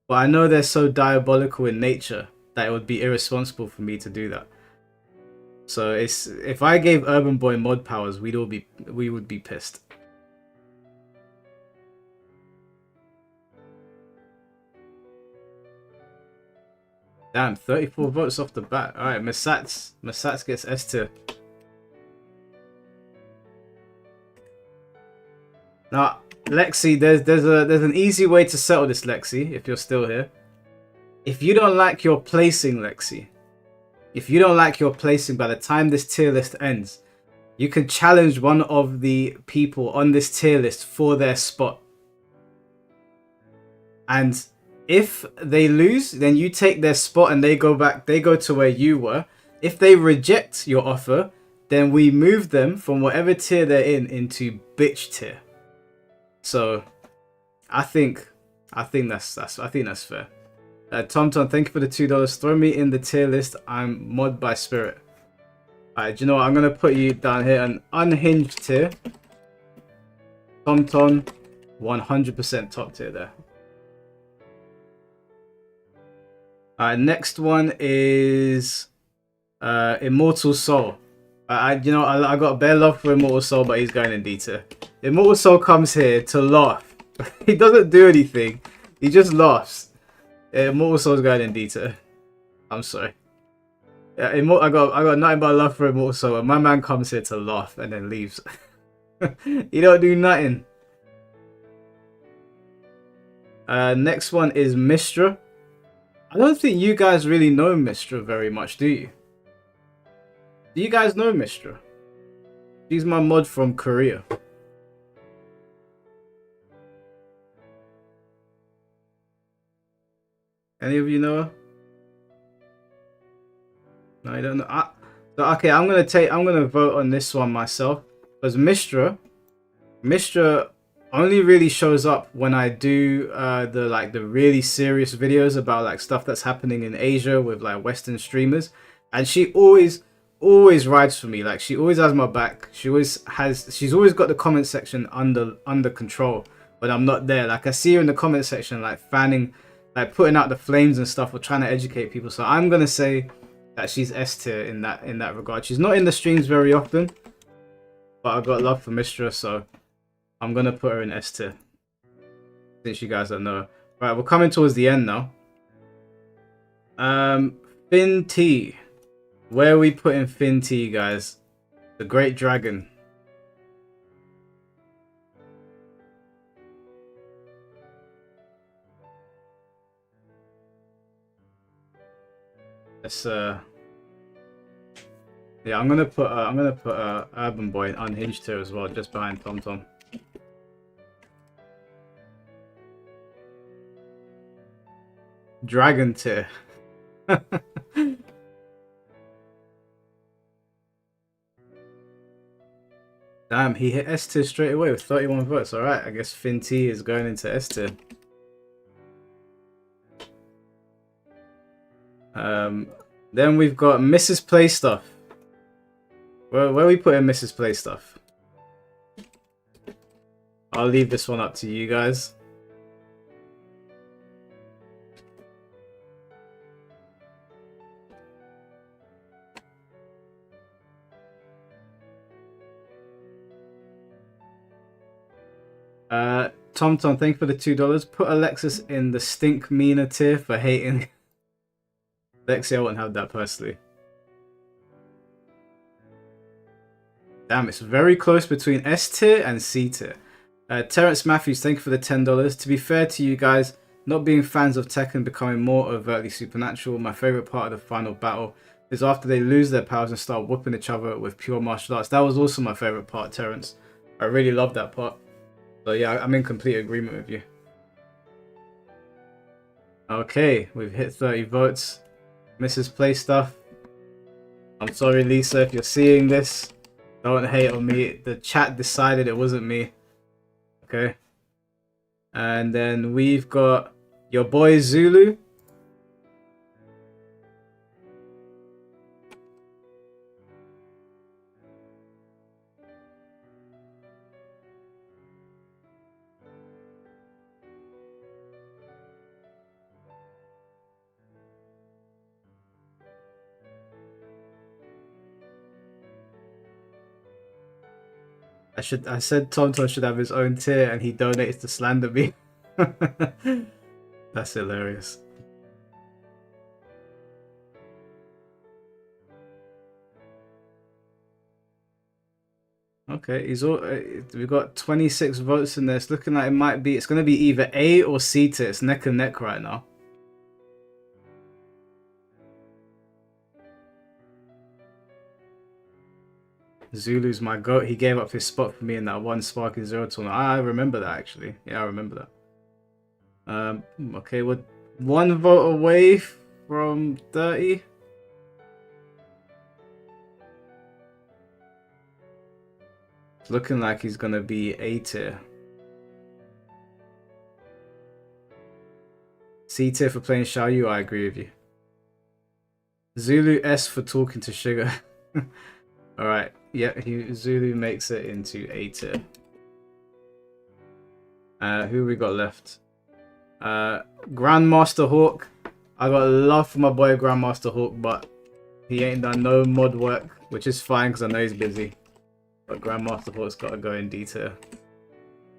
but I know they're so diabolical in nature that it would be irresponsible for me to do that. So it's, if I gave Urban Boy mod powers, we would be pissed. Damn, 34 votes off the bat. Alright, Mesats gets S tier. Now, Lexi, there's an easy way to settle this, Lexi, if you're still here. If you don't like your placing, Lexi, if you don't like your placing by the time this tier list ends, you can challenge one of the people on this tier list for their spot. And if they lose, then you take their spot and they go to where you were. If they reject your offer, then we move them from whatever tier they're in into bitch tier. So I think that's fair. TomTom, thank you for the $2. Throw me in the tier list. I'm mod by spirit. Alright, do you know what? I'm gonna put you down here an unhinged tier. TomTom, 100% top tier there. Alright, next one is Immortal Soul. I got bare love for Immortal Soul, but he's going in D tier. Immortal Soul comes here to laugh. He doesn't do anything. He just laughs. Immortal Soul's going in D tier. I'm sorry. Yeah, I got nothing but love for Immortal Soul, and my man comes here to laugh and then leaves. He don't do nothing. Next one is Mistra. I don't think you guys really know Mistra very much, do you? Do you guys know Mistra? She's my mod from Korea. Any of you know her? No, I don't know. Okay, I'm gonna vote on this one myself, because Mistra only really shows up when I do the really serious videos about like stuff that's happening in Asia with like Western streamers, and she always rides for me. Like, she always has my back. She's always got the comment section under control when I'm not there. Like, I see her in the comment section like fanning, like putting out the flames and stuff, or trying to educate people. So I'm gonna say that she's S tier in that regard. She's not in the streams very often, but I've got love for Mistra, so I'm gonna put her in S tier, since you guys don't know her. Right, we're coming towards the end now. Finn T. Where are we putting Finn T, guys? The Great Dragon. Let's yeah, I'm gonna put Urban Boy in unhinged tier as well, just behind TomTom. Dragon tier. Damn, he hit S tier straight away with 31 votes. Alright, I guess Finn T is going into S tier. Then we've got Mrs. Play Stuff. Where are we putting Mrs. Play Stuff? I'll leave this one up to you guys. TomTom, thank you for the $2. Put Alexis in the Stink Mina tier for hating. Lexi, I wouldn't have that personally. Damn, it's very close between S tier and C tier. Terrence Matthews, thank you for the $10. To be fair to you guys, not being fans of Tekken becoming more overtly supernatural, my favourite part of the final battle is after they lose their powers and start whooping each other with pure martial arts. That was also my favourite part, Terrence. I really love that part. So yeah, I'm in complete agreement with you. Okay, we've hit 30 votes. Mrs. Play Stuff. I'm sorry, Lisa, if you're seeing this. Don't hate on me. The chat decided it wasn't me. Okay. And then we've got your boy Zulu. I said TomTom should have his own tier and he donates to slander me. That's hilarious. Okay, he's all. We've got 26 votes in there. It's looking like it's going to be either A or C tier. It's neck and neck right now. Zulu's my goat. He gave up his spot for me in that one Sparky Zero tournament. I remember that actually. Yeah, I remember that. Okay, we're 1 vote away from 30. It's looking like he's gonna be A tier. C tier for playing Xiaoyu, I agree with you. Zulu S for talking to Sugar. Alright, yeah, Zulu makes it into A tier. Who we got left? Grandmaster Hawk. I got love for my boy Grandmaster Hawk, but he ain't done no mod work, which is fine because I know he's busy. But Grandmaster Hawk's got to go in detail.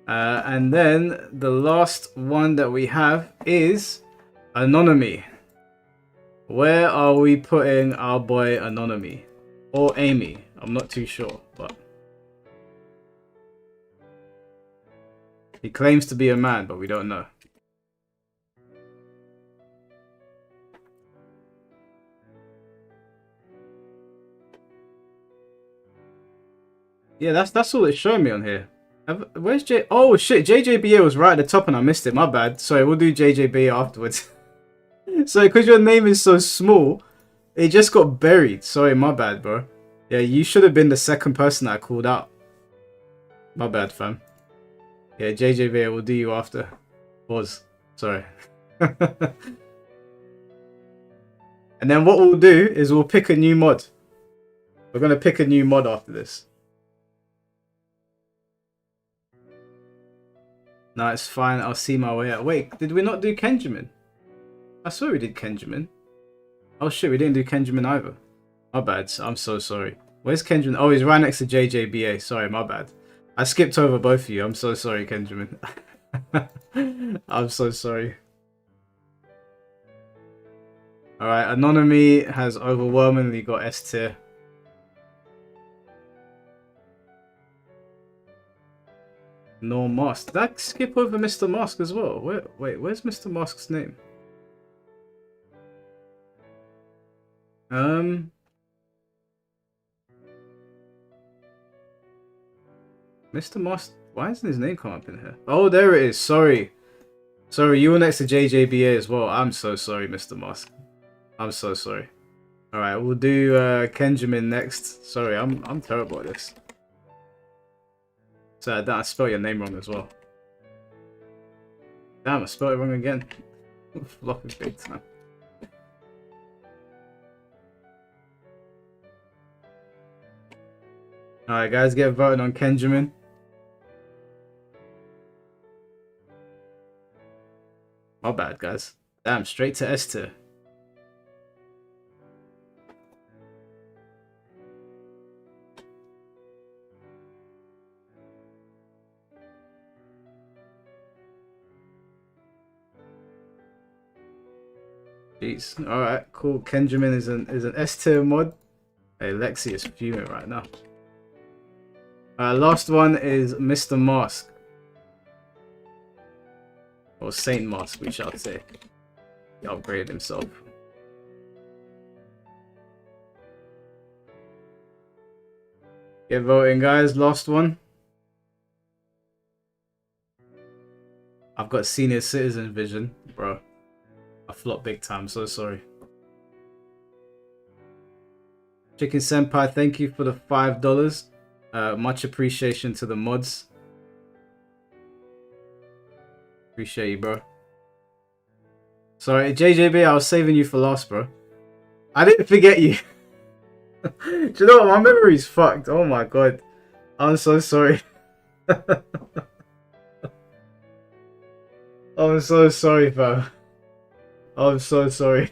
And then the last one that we have is Anonymy. Where are we putting our boy Anonymy? Or Amy? I'm not too sure, but he claims to be a man, but we don't know. Yeah, that's all it's showing me on here. Where's J? Oh shit, JJBA was right at the top and I missed it. My bad. Sorry, we'll do JJBA afterwards. So, because your name is so small, it just got buried. Sorry, my bad, bro. Yeah, you should have been the second person that I called out. My bad, fam. Yeah, JJBA, will do you after. Pause. Sorry. And then what we'll do is we'll pick a new mod. We're going to pick a new mod after this. No, it's fine. I'll see my way out. Wait, did we not do Kenjamin? I swear we did Kenjamin. Oh shit, we didn't do Kenjamin either. My bad. I'm so sorry. Where's Kenjamin? Oh, he's right next to JJBA. Sorry, my bad. I skipped over both of you. I'm so sorry, Kenjamin. I'm so sorry. Alright, Anonymy has overwhelmingly got S tier. No Mask. Did I skip over Mr. Mask as well? Wait, where's Mr. Mask's name? Mr. Mask. Why isn't his name come up in here? Oh, there it is. Sorry. Sorry, you were next to JJBA as well. I'm so sorry, Mr. Mask. I'm so sorry. Alright, we'll do Kenjamin next. Sorry, I'm terrible at this. So I spelled your name wrong as well. Damn, I spelled it wrong again. Flopping big time. Alright guys, get voted on Kenjamin. My bad guys. Damn, straight to S tier. Jeez. Alright, cool. Kenjamin is an S tier mod. Hey, Lexi is fuming right now. Last one is Mr. Mask. Or Saint Mask, we shall say. He upgraded himself. Get voting, guys. Last one. I've got senior citizen vision, bro. I flopped big time, so sorry. Chicken Senpai, thank you for the $5. Much appreciation to the mods. Appreciate you, bro. Sorry, JJB, I was saving you for last, bro. I didn't forget you. Do you know what? My memory's fucked. Oh my god. I'm so sorry. I'm so sorry, fam. I'm so sorry.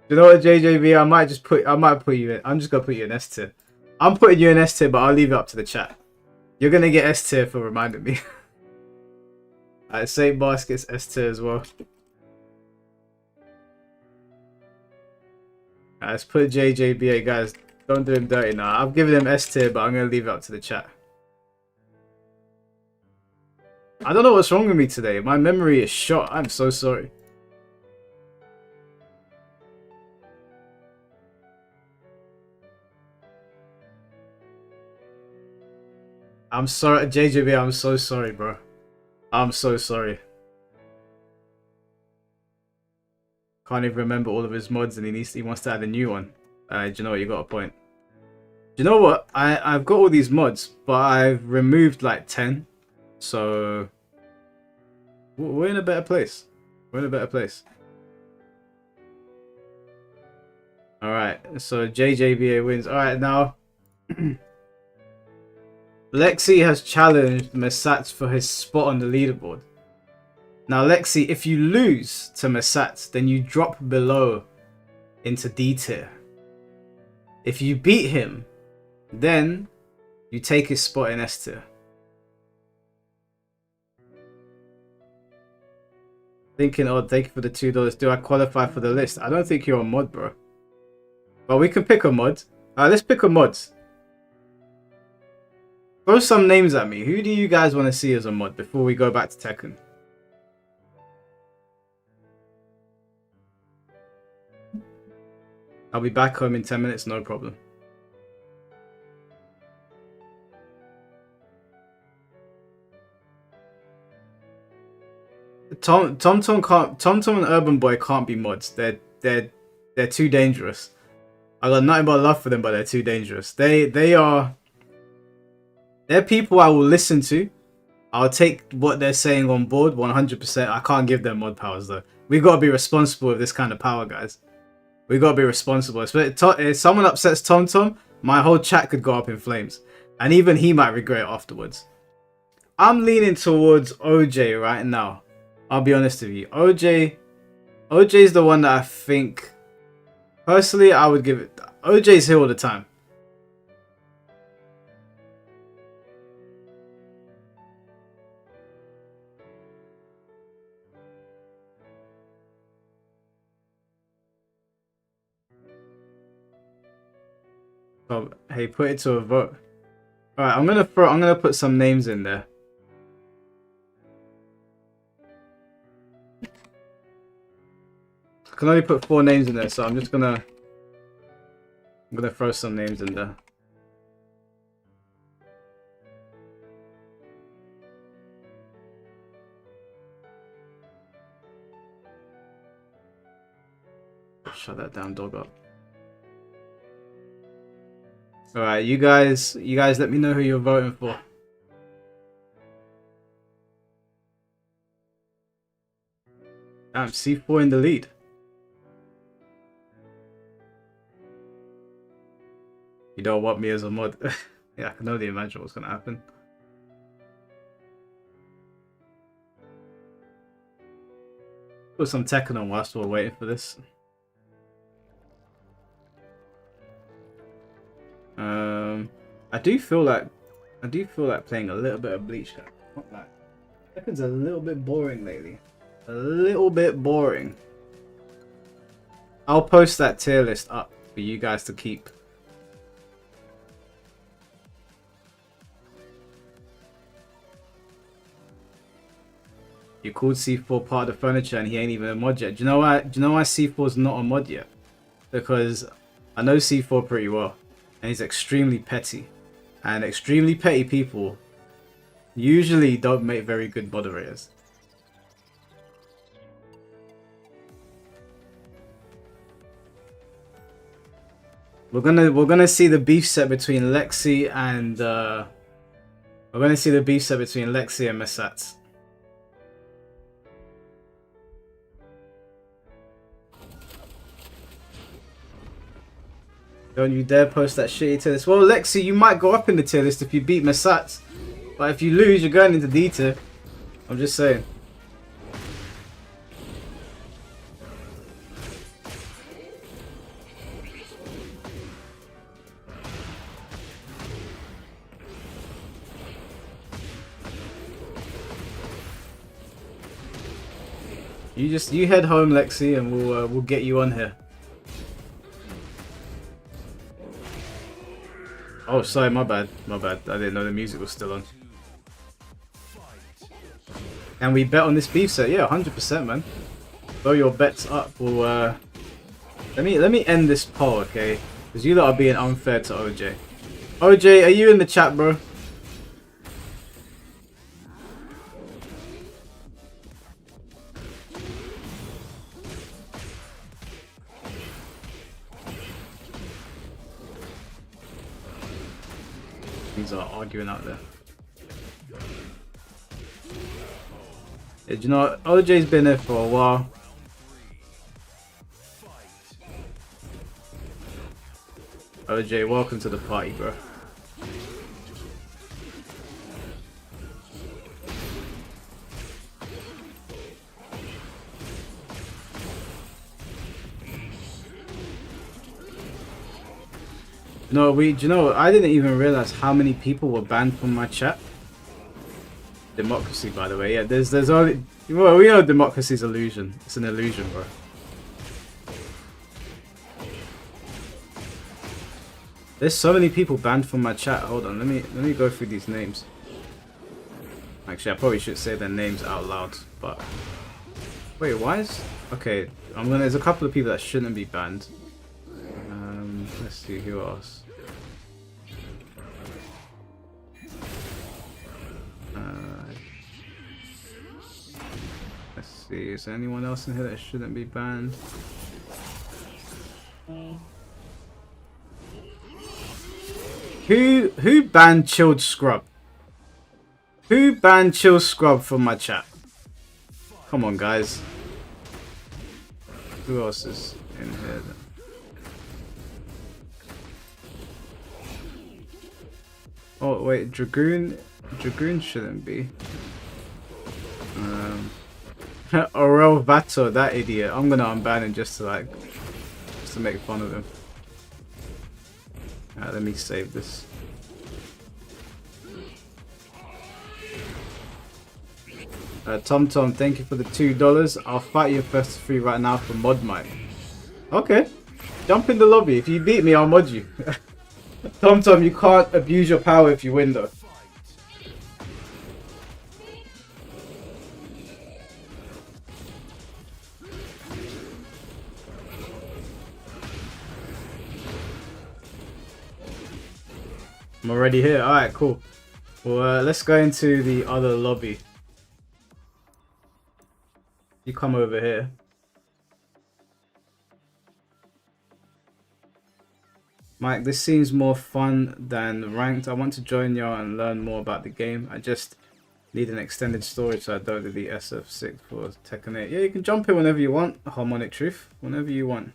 You know what, JJB? I might put you in. I'm just gonna put you in S tier. I'm putting you in S tier, but I'll leave it up to the chat. You're gonna get S tier for reminding me. Alright, Saint Basket's S tier as well. Alright, let's put JJBA, guys. Don't do him dirty now. I've given him S tier, but I'm gonna leave it up to the chat. I don't know what's wrong with me today. My memory is shot. I'm so sorry. I'm sorry, JJB. I'm so sorry, bro. I'm so sorry. Can't even remember all of his mods, and he wants to add a new one. Do you know what? You got a point. Do you know what? I've got all these mods, but I've removed like 10. So we're in a better place. We're in a better place. All right. So JJBA wins. All right, now. Lexi has challenged Mesats for his spot on the leaderboard. Now, Lexi, if you lose to Mesats, then you drop below into D tier. If you beat him, then you take his spot in S tier. Thinking, oh, thank you for the $2. Do I qualify for the list? I don't think you're a mod, bro. But we can pick a mod. Alright, let's pick a mod. Throw some names at me. Who do you guys want to see as a mod before we go back to Tekken? I'll be back home in 10 minutes, no problem. TomTom and Urban Boy can't be mods. They're too dangerous. I got nothing but love for them, but they're too dangerous. They're people I will listen to. I'll take what they're saying on board 100%. I can't give them mod powers though. We gotta be responsible with this kind of power, guys. We gotta be responsible. If someone upsets TomTom, my whole chat could go up in flames, and even he might regret it afterwards. I'm leaning towards OJ right now. I'll be honest with you. OJ's the one that I think, personally, I would give it. OJ's here all the time. So, hey, put it to a vote. Alright, I'm gonna put some names in there. I can only put 4 names in there, so I'm gonna throw some names in there. Shut that damn dog up. Alright, you guys let me know who you're voting for. Damn, C4 in the lead. You don't want me as a mod. Yeah, I can only imagine what's gonna happen. Put some Tekken on whilst we're waiting for this. I do feel like playing a little bit of Bleach. Not that. Tekken's a little bit boring lately. A little bit boring. I'll post that tier list up for you guys to keep. You called C4 part of the furniture and he ain't even a mod yet. Do you know why C4's not a mod yet? Because I know C4 pretty well. And he's extremely petty. And extremely petty people usually don't make very good moderators. We're gonna see the beef set between Lexi and Mesat. Don't you dare post that shitty tier list. Well, Lexi, you might go up in the tier list if you beat Mesat, but if you lose, you're going into D tier. I'm just saying. You head home, Lexi, and we'll get you on here. Oh, sorry, my bad. I didn't know the music was still on. And we bet on this beef set, yeah, 100%, man. Throw your bets up. We'll let me end this poll, okay? Because you lot are being unfair to OJ. OJ, are you in the chat, bro? Things are arguing out there. Yeah, do you know what? OJ's been there for a while. OJ, welcome to the party, bro. No, do you know, I didn't even realize how many people were banned from my chat. Democracy, by the way. Yeah, there's only... Well, we know democracy's illusion. It's an illusion, bro. There's so many people banned from my chat. Hold on, let me go through these names. Actually, I probably should say their names out loud, but... Wait, why is... Okay, there's a couple of people that shouldn't be banned. Let's see, who else? Let's see, is there anyone else in here that shouldn't be banned? Who banned Chilled Scrub? Who banned Chill Scrub from my chat? Come on, guys. Who else is in here then? Oh wait, Dragoon shouldn't be. Aurel Vato, that idiot. I'm gonna unban him just to make fun of him. Alright, let me save this. Tom, thank you for the $2. I'll fight you first free right now for mod mic. Okay, jump in the lobby. If you beat me, I'll mod you. Tom, you can't abuse your power if you win, though. I'm already here. Alright, cool. Well, let's go into the other lobby. You come over here. Mike, this seems more fun than ranked. I want to join y'all and learn more about the game. I just need an extended storage so I don't delete SF6 for Tekken 8. Yeah, you can jump in whenever you want, Harmonic Truth. Whenever you want.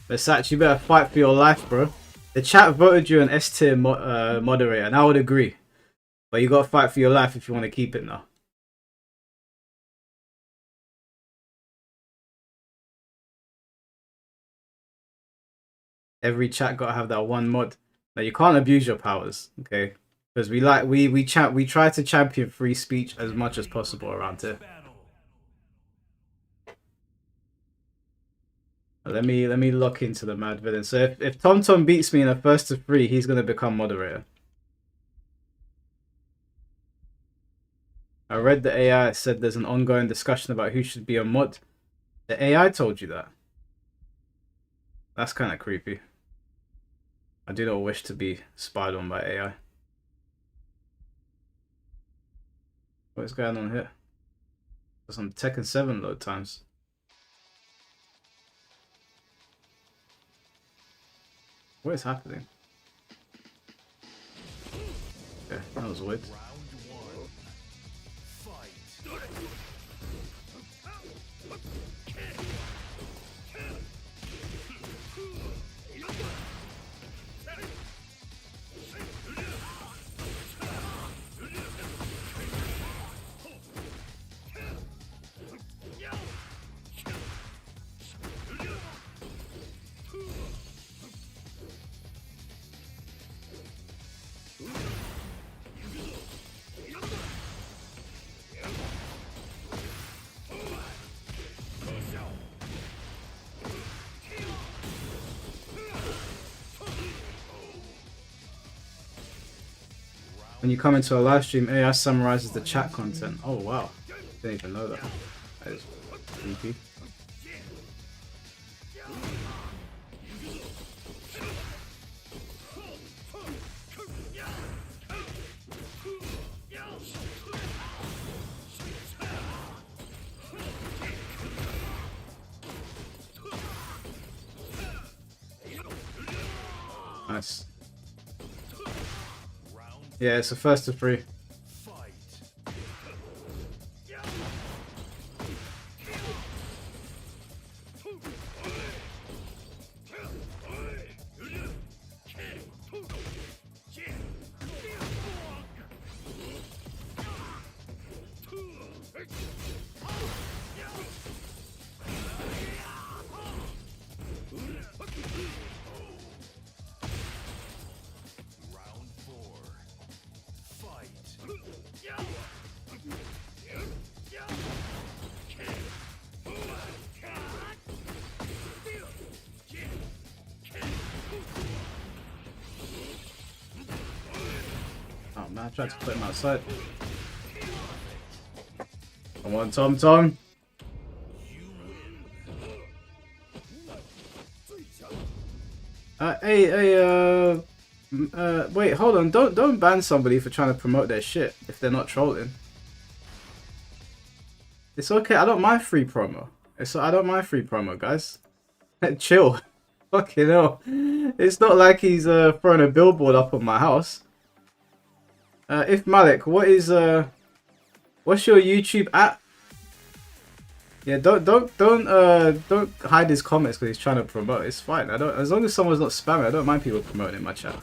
Versace, you better fight for your life, bro. The chat voted you an S tier moderator, and I would agree. But you gotta fight for your life if you want to keep it now. Every chat gotta have that one mod. Now you can't abuse your powers, okay? Because we try to champion free speech as much as possible around here. Let me lock into the mad villain. So if Tom beats me in a first to 3, he's gonna become moderator. I read the AI said there's an ongoing discussion about who should be a mod. The AI told you that. That's kind of creepy. I do not wish to be spied on by AI. What's going on here? Some Tekken 7 load times. What is happening? Okay, that was weird. When you come into a live stream, AI summarizes the chat content. Oh wow, didn't even know that. That is creepy. Nice. Yeah, it's the first of 3. Oh man, I tried to put him outside. Come on, Tom. Wait, hold on. Don't ban somebody for trying to promote their shit if they're not trolling. It's okay. I don't mind free promo. I don't mind free promo, guys. Chill. Fucking hell. It's not like he's throwing a billboard up on my house. If Malik, what's your YouTube app? Yeah, don't hide his comments because he's trying to promote. It's fine. As long as someone's not spamming, I don't mind people promoting in my channel.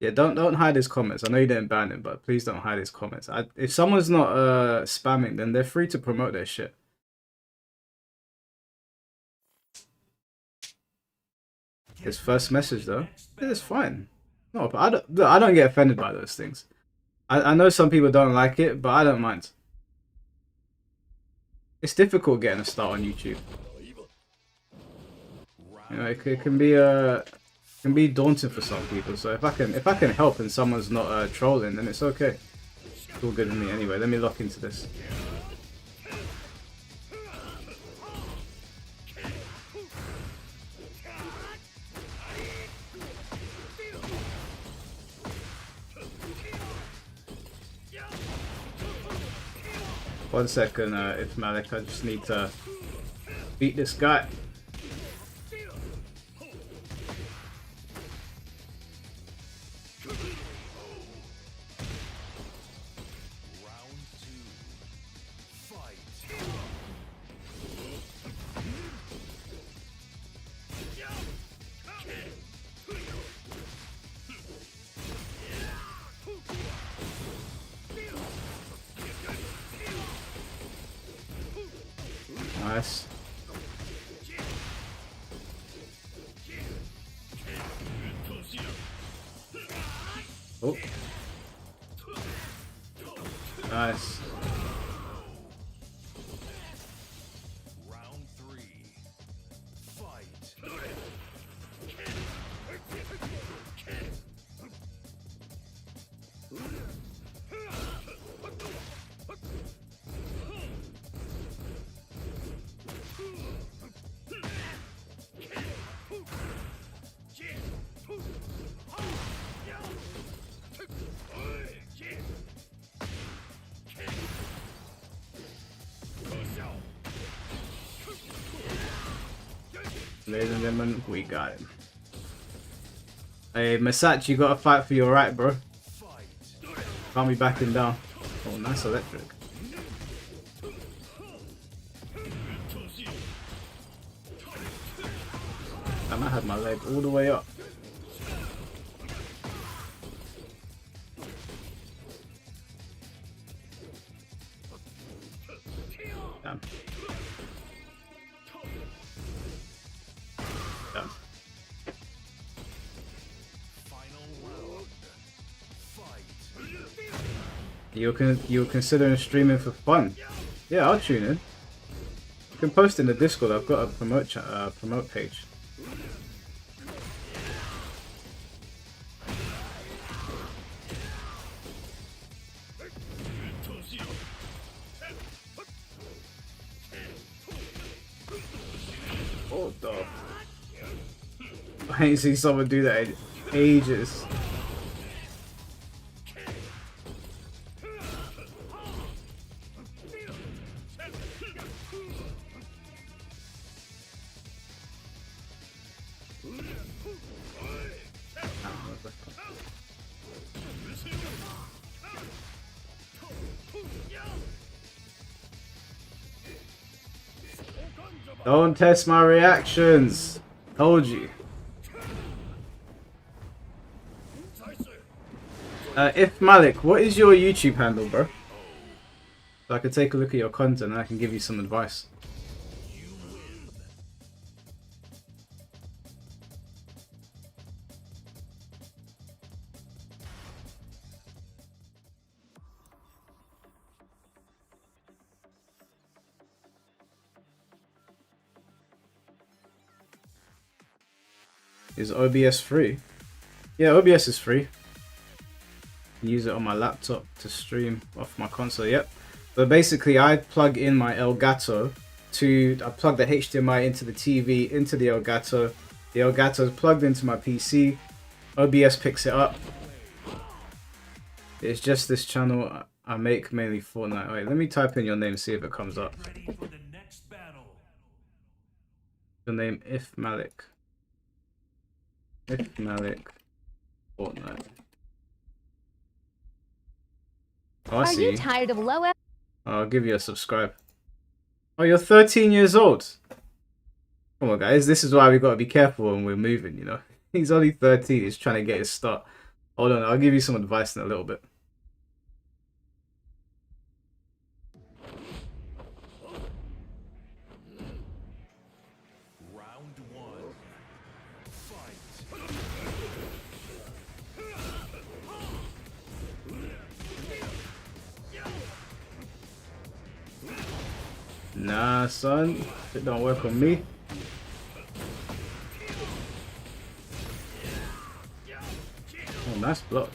Yeah, don't hide his comments. I know you didn't ban him, but please don't hide his comments. If someone's not spamming, then they're free to promote their shit. His first message though, it's fine. No, but I don't get offended by those things. I know some people don't like it, but I don't mind. It's difficult getting a start on YouTube. You know, it can be daunting for some people. So if I can help and someone's not trolling, then it's okay. It's all good with me anyway. Let me lock into this. One second, if Malik, I just need to beat this guy. Nice. Oh. Nice. Round 3. Fight. Ladies and gentlemen, we got him. Hey, Masachi, you gotta fight for your right, bro. Can't be backing down. Oh, nice electric. Damn, I had my leg all the way up. Damn. Damn. You're considering streaming for fun? Yeah, I'll tune in. You can post in the Discord. I've got a promote page. Oh, dog. I ain't seen someone do that in ages. Don't test my reactions. Told you. If Malik, what is your YouTube handle, bro? So I can take a look at your content and I can give you some advice. Is OBS free? Yeah, OBS is free. Use it on my laptop to stream off my console. Yep. But basically, I plug in my Elgato I plug the HDMI into the TV, into the Elgato. The Elgato is plugged into my PC. OBS picks it up. It's just this channel. I make mainly Fortnite. Wait, let me type in your name, see if it comes up. Your name, If Malik. If Malik. Fortnite. Oh, I see. Are you tired of low? I'll give you a subscribe. Oh, you're 13 years old. Come on, guys. This is why we gotta be careful when we're moving, you know. He's only 13. He's trying to get his start. Hold on. I'll give you some advice in a little bit. Round one. Fight. Nah, son. It don't work on me. Oh, nice block.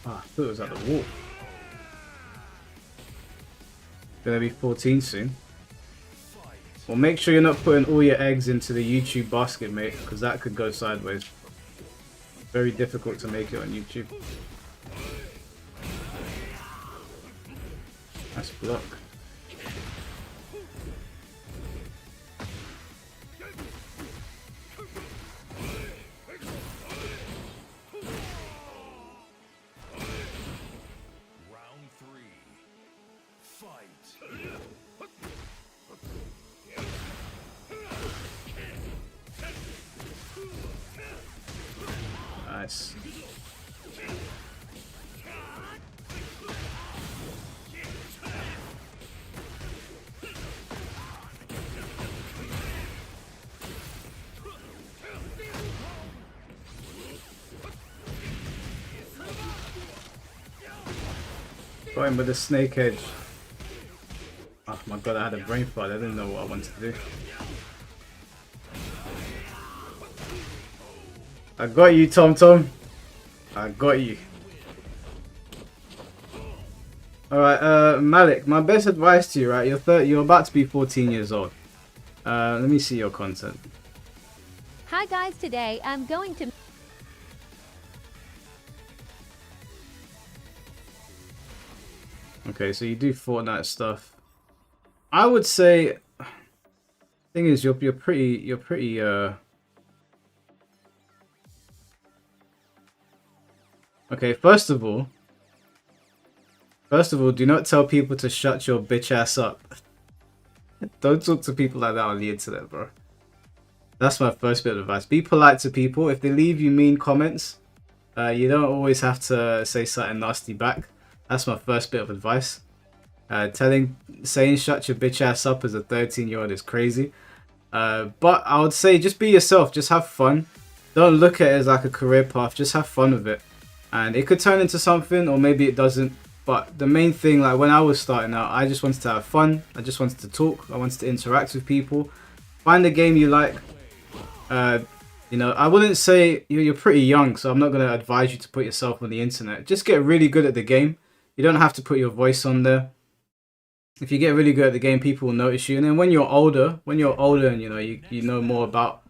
Ah, I thought it was at the wall. Gonna be 14 soon. Well, make sure you're not putting all your eggs into the YouTube basket, mate, because that could go sideways. Very difficult to make it on YouTube. Nice block. Round three. Fight. Nice. Got him with a snake edge. Oh my god, I had a brain fart. I didn't know what I wanted to do. I got you, Tom Tom. I got you. Alright, Malik, my best advice to you, right? You're about to be 14 years old. Let me see your content. Hi guys, today I'm going to Okay, so you do Fortnite stuff. I would say, thing is, you're pretty. Okay, first of all, do not tell people to shut your bitch ass up. Don't talk to people like that on the internet, bro. That's my first bit of advice. Be polite to people. If they leave you mean comments, you don't always have to say something nasty back. That's my first bit of advice. Saying shut your bitch ass up as a 13-year-old is crazy. But I would say just be yourself. Just have fun. Don't look at it as like a career path. Just have fun with it. And it could turn into something, or maybe it doesn't. But the main thing, like when I was starting out, I just wanted to have fun. I just wanted to talk. I wanted to interact with people. Find a game you like. You know, I wouldn't say you're pretty young, so I'm not going to advise you to put yourself on the internet. Just get really good at the game. You don't have to put your voice on there. If you get really good at the game, people will notice you. And then when you're older and you know you know more about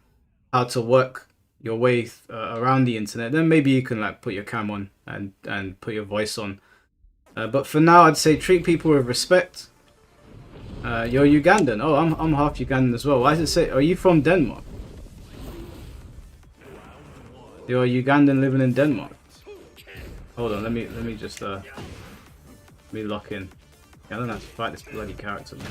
how to work your way around the internet, then maybe you can like put your cam on and put your voice on. But for now, I'd say treat people with respect. You're Ugandan. Oh, I'm half Ugandan as well. Why does it say? Are you from Denmark? You're Ugandan living in Denmark. Hold on, let me just let me lock in. I don't have to fight this bloody character, man.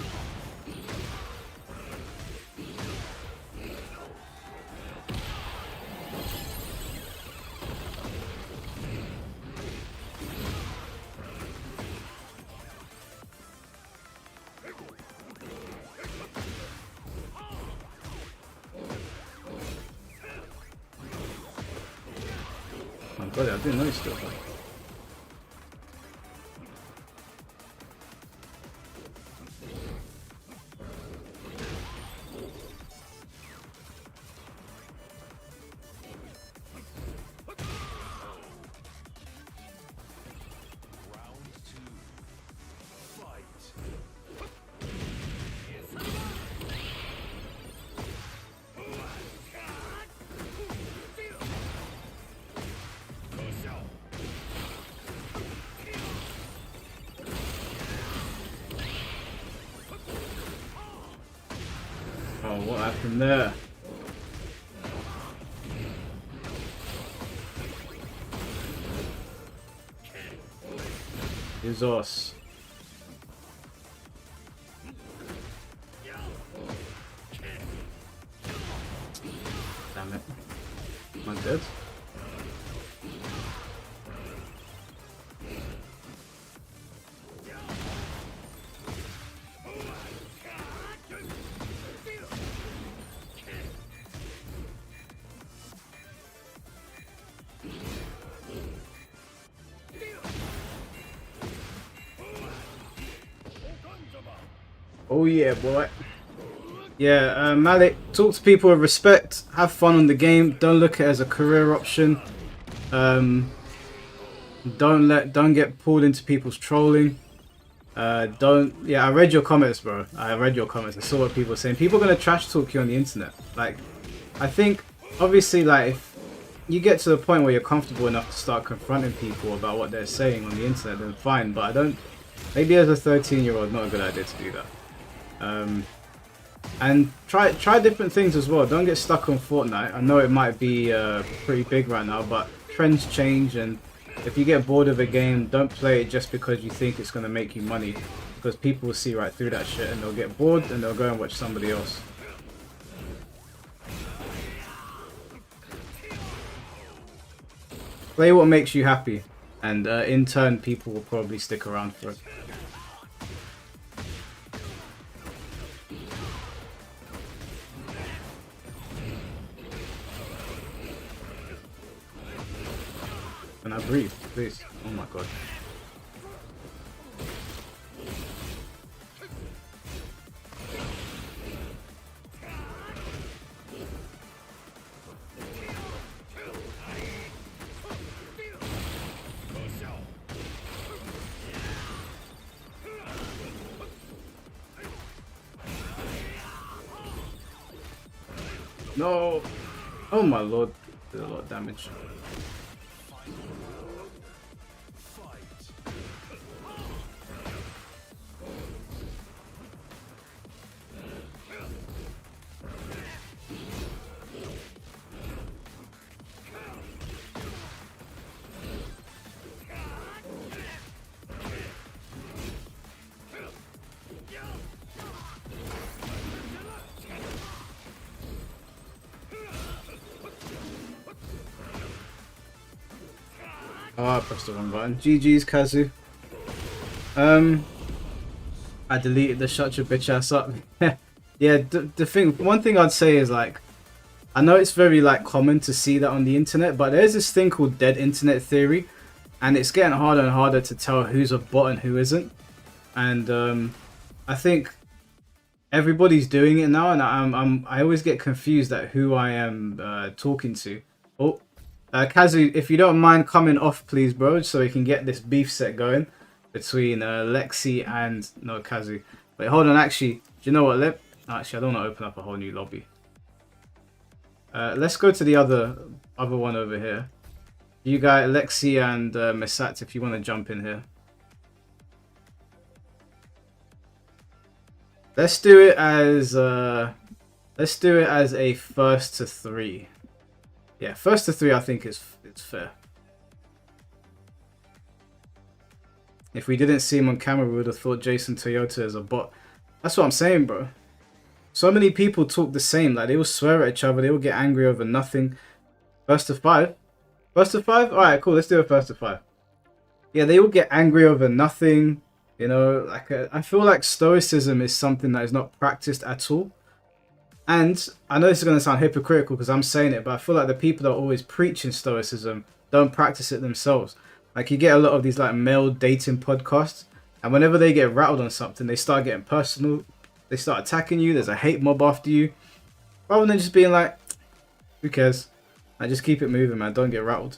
Oh, buddy, I didn't know you still. Oh, what happened there? Jesus. Damn it. Am I dead? Oh yeah, boy. Yeah, Malik, talk to people with respect. Have fun on the game. Don't look at it as a career option. Don't get pulled into people's trolling. Yeah, I read your comments, bro. I read your comments. I saw what people were saying. People are gonna trash talk you on the internet. Like, I think obviously, like, if you get to the point where you're comfortable enough to start confronting people about what they're saying on the internet, then fine. But I don't. Maybe as a 13-year-old, not a good idea to do that. And try different things as well. Don't get stuck on Fortnite. I know it might be pretty big right now, but trends change, and if you get bored of a game, don't play it just because you think it's going to make you money, because people will see right through that shit and they'll get bored and they'll go and watch somebody else. Play what makes you happy, and in turn people will probably stick around for it. Can I breathe, please? Oh my god. No! Oh my lord, did a lot of damage. Oh, I pressed the wrong button. GG's, Kazu. I deleted the shut your bitch ass up. Yeah, one thing I'd say is like, I know it's very like common to see that on the internet, but there's this thing called dead internet theory, and it's getting harder and harder to tell who's a bot and who isn't. And I think everybody's doing it now, and I always get confused at who I am talking to. Oh, Kazu, if you don't mind coming off, please, bro, so we can get this beef set going between Lexi and no Kazu. Wait, hold on. Actually, do you know what? Actually, I don't want to open up a whole new lobby. Let's go to the other one over here. You guys, Lexi and Misat, if you want to jump in here. Let's do it as a first to 3. Yeah, first to 3. I think it's fair. If we didn't see him on camera, we would have thought Jason Toyota is a bot. That's what I'm saying, bro. So many people talk the same. Like, they will swear at each other. They will get angry over nothing. First to 5. First to 5? Alright, cool. Let's do a first to 5. Yeah, they will get angry over nothing. You know, like I feel like stoicism is something that is not practiced at all. And I know this is going to sound hypocritical because I'm saying it, but I feel like the people that are always preaching stoicism don't practice it themselves. Like, you get a lot of these like male dating podcasts, and whenever they get rattled on something, they start getting personal. They start attacking you. There's a hate mob after you. Rather than just being like, who cares? I just keep it moving, man. Don't get rattled.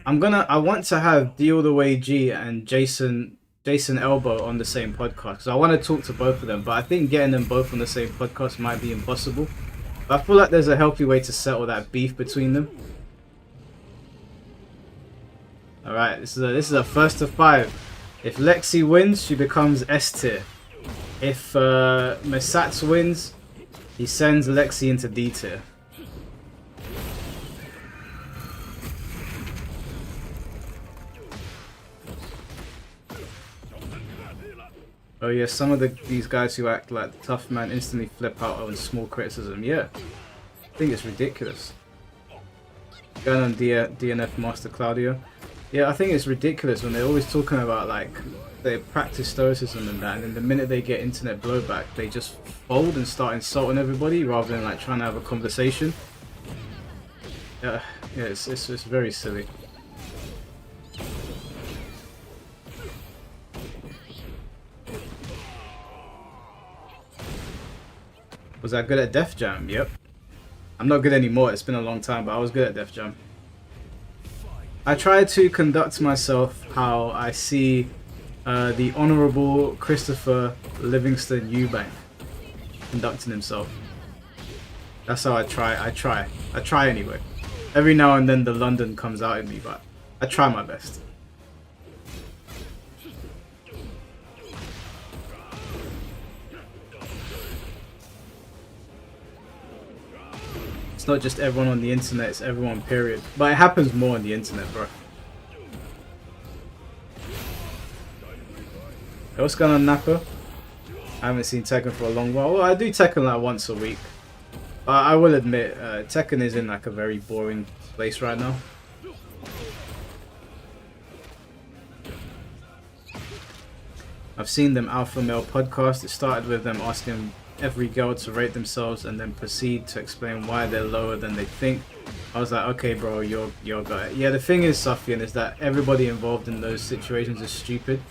I want to have D All The Way G and Jason Elbow on the same podcast because I want to talk to both of them, but I think getting them both on the same podcast might be impossible. But I feel like there's a healthy way to settle that beef between them. All right, this is a first to 5. If Lexi wins, she becomes S tier. If Misats wins, he sends Lexi into D tier. Oh yeah, some of these guys who act like the tough man instantly flip out on small criticism. Yeah, I think it's ridiculous. Going on DNF Master Claudio. Yeah, I think it's ridiculous when they're always talking about like they practice stoicism and that, and then the minute they get internet blowback, they just fold and start insulting everybody rather than like trying to have a conversation. Yeah, it's very silly. Was I good at Def Jam? Yep. I'm not good anymore. It's been a long time, but I was good at Def Jam. I try to conduct myself how I see the Honourable Christopher Livingston Eubank conducting himself. That's how I try. I try anyway. Every now and then the London comes out in me, but I try my best. It's not just everyone on the internet, it's everyone, period. But it happens more on the internet, bro. Hey, what's going on, Napa? I haven't seen Tekken for a long while. Well, I do Tekken like once a week. I will admit, Tekken is in like a very boring place right now. I've seen them Alpha Male podcast. It started with them asking every girl to rate themselves and then proceed to explain why they're lower than they think. I was like, okay, bro, you're guy. Yeah, the thing is, Sufyan, is that everybody involved in those situations is stupid.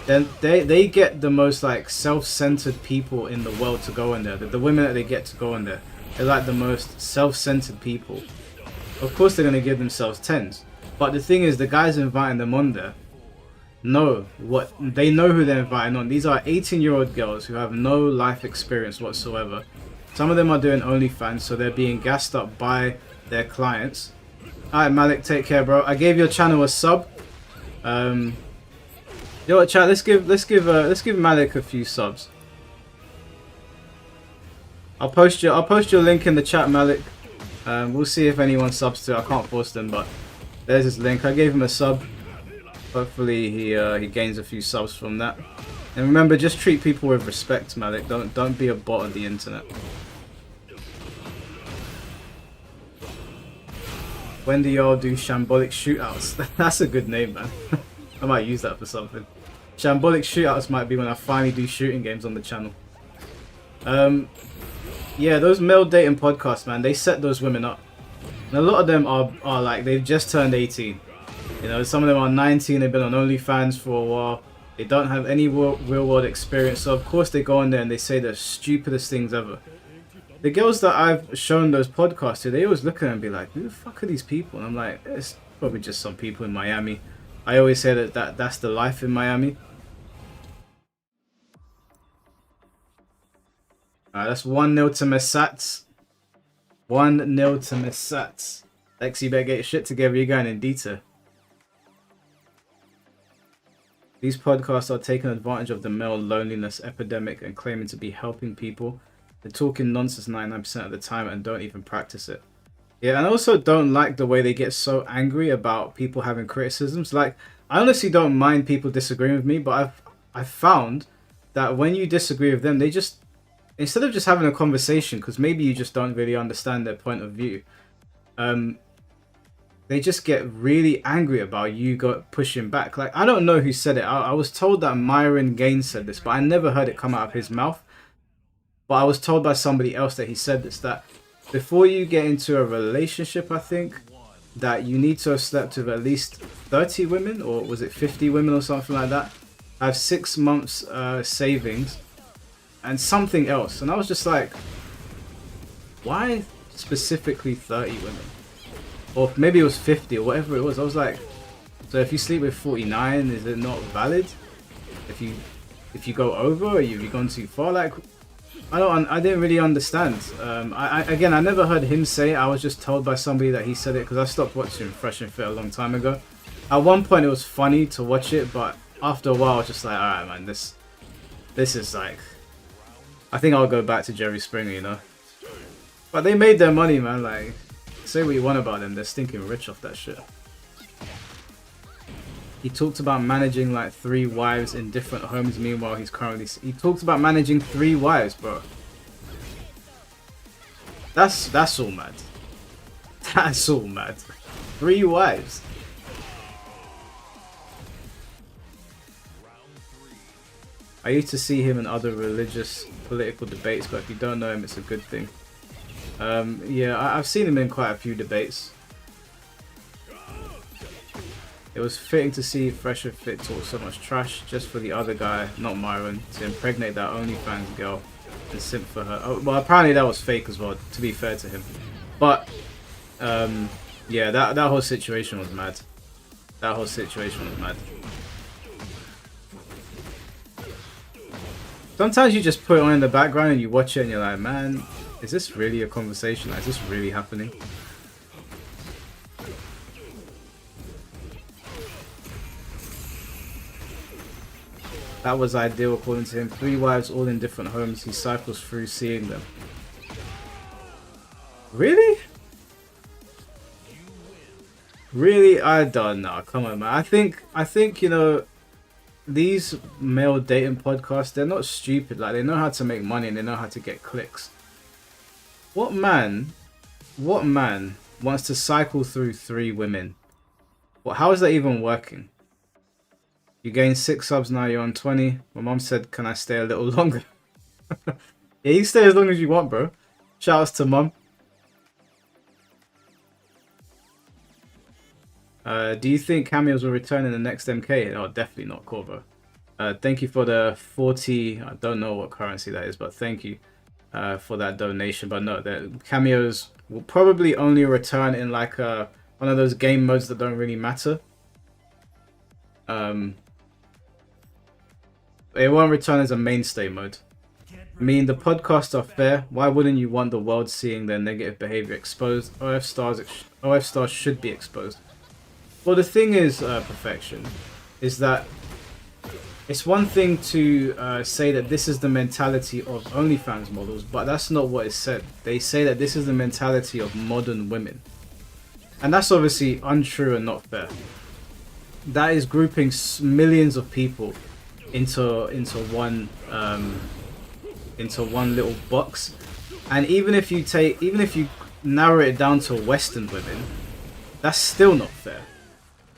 Then they get the most like self-centered people in the world to go in there. The women that they get to go in there, they're like the most self-centered people. Of course, they're gonna give themselves 10s. But the thing is, the guys inviting them on there know what they know who they're inviting on. These are 18-year-old girls who have no life experience whatsoever. Some of them are doing OnlyFans, so they're being gassed up by their clients. Alright, Malik, take care, bro. I gave your channel a sub. Yo, what, chat? Let's give Malik a few subs. I'll post your link in the chat, Malik. We'll see if anyone subs to it. I can't force them, but there's his link. I gave him a sub. Hopefully he gains a few subs from that. And remember, just treat people with respect, Malik. Don't be a bot on the internet. When do y'all do Shambolic Shootouts? That's a good name, man. I might use that for something. Shambolic Shootouts might be when I finally do shooting games on the channel. Yeah, those male dating podcasts, man, they set those women up. And a lot of them are like, they've just turned 18. You know, some of them are 19, they've been on OnlyFans for a while. They don't have any real world experience, so of course they go on there and they say the stupidest things ever. The girls that I've shown those podcasts to, they always look at them and be like, who the fuck are these people? And I'm like, it's probably just some people in Miami. I always say that's the life in Miami. Alright, that's 1-0 to Mesats. 1-0 to Mesats. Lex, you better get your shit together, you're going in detail. These podcasts are taking advantage of the male loneliness epidemic and claiming to be helping people. They're talking nonsense 99% of the time and don't even practice it. Yeah, and I also don't like the way they get so angry about people having criticisms. Like, I honestly don't mind people disagreeing with me, but I've found that when you disagree with them, they just, instead of just having a conversation, because maybe you just don't really understand their point of view, they just get really angry about you pushing back. Like, I don't know who said it. I was told that Myron Gaines said this, but I never heard it come out of his mouth. But I was told by somebody else that he said this, that before you get into a relationship, I think, that you need to have slept with at least 30 women, or was it 50 women or something like that, have 6 months savings, and something else. And I was just like, why specifically 30 women? Or maybe it was 50 or whatever it was. I was like, so if you sleep with 49, is it not valid? If you go over, or you've gone too far? Like, I didn't really understand. Again, I never heard him say it. I was just told by somebody that he said it, because I stopped watching Fresh and Fit a long time ago. At one point it was funny to watch it, but after a while I was just like, alright man, this is like, I think I'll go back to Jerry Springer, you know. But they made their money, man. Like, say what you want about them, they're stinking rich off that shit. He talked about managing like 3 wives in different homes. Meanwhile, he talked about managing 3 wives, bro. That's all mad. That's all mad. 3 wives. I used to see him in other religious political debates, but if you don't know him, it's a good thing. Yeah, I've seen him in quite a few debates. It was fitting to see Fresh and Fit talk so much trash just for the other guy, not Myron, to impregnate that OnlyFans girl and simp for her. Oh, well, apparently that was fake as well, to be fair to him. But, yeah, that whole situation was mad. That whole situation was mad. Sometimes you just put it on in the background and you watch it and you're like, man, is this really a conversation? Like, is this really happening? That was ideal according to him. 3 wives all in different homes. He cycles through seeing them. Really? Really? I don't know. Come on, man. I think, you know, these male dating podcasts, they're not stupid. Like, they know how to make money and they know how to get clicks. What man wants to cycle through 3 women? Well, how is that even working? You gain 6 subs now, you're on 20. My mom said, can I stay a little longer? Yeah, you can stay as long as you want, bro. Shoutouts to mom. Do you think cameos will return in the next MK? Oh, definitely not, Corvo. Thank you for the 40, I don't know what currency that is, but thank you for that donation. But no, the cameos will probably only return in like one of those game modes that don't really matter. It won't return as a mainstay mode. I mean, the podcasts are fair. Why wouldn't you want the world seeing their negative behavior exposed? OF stars should be exposed. Well, the thing is, Perfection, is that it's one thing to say that this is the mentality of OnlyFans models, but that's not what is said. They say that this is the mentality of modern women. And that's obviously untrue and not fair. That is grouping millions of people into one little box. And even if you narrow it down to Western women, That's still not fair.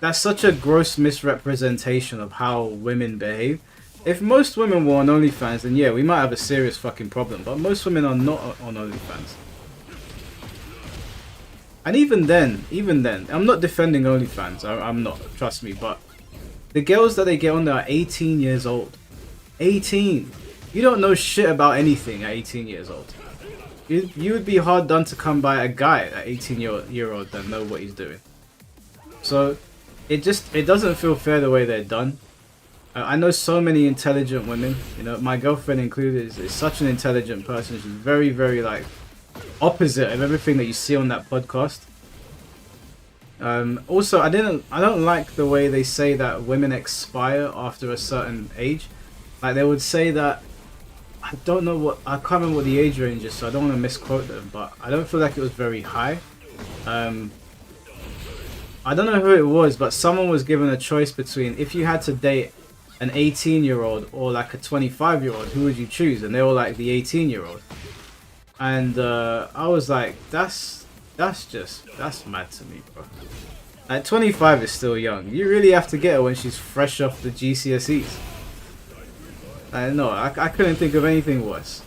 That's such a gross misrepresentation of how women behave. If most women were on OnlyFans, then yeah, we might have a serious fucking problem. But most women are not on OnlyFans. And even then, I'm not defending OnlyFans. I'm not, trust me. But the girls that they get on there are 18 years old. 18. You don't know shit about anything at 18 years old. You would be hard done to come by a guy at 18-year-old that know what he's doing. So it doesn't feel fair the way they're done. I know so many intelligent women. You know, my girlfriend included is such an intelligent person. She's very, very like opposite of everything that you see on that podcast. Also, I don't like the way they say that women expire after a certain age. Like they would say that, I can't remember what the age range is, so I don't want to misquote them, but I don't feel like it was very high. I don't know who it was, but someone was given a choice between if you had to date an 18-year-old or like a 25-year-old, who would you choose? And they were like the 18-year-old. And I was like, that's mad to me, bro. Like 25 is still young. You really have to get her when she's fresh off the GCSEs. No, I couldn't think of anything worse.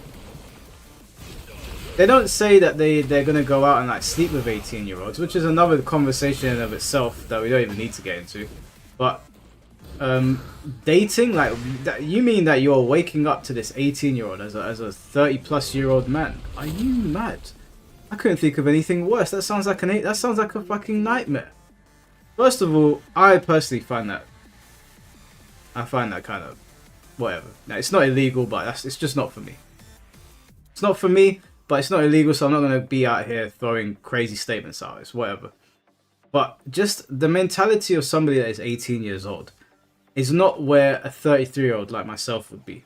They don't say that they're gonna go out and like sleep with 18-year-olds, which is another conversation in of itself that we don't even need to get into. But dating, like you mean that you're waking up to this 18-year-old as a 30-plus-year-old man? Are you mad? I couldn't think of anything worse. That sounds like a fucking nightmare. First of all, I personally find that kind of whatever. Now, it's not illegal, but it's just not for me. It's not for me, but it's not illegal, so I'm not going to be out here throwing crazy statements out. It's whatever. But just the mentality of somebody that is 18 years old is not where a 33-year-old like myself would be.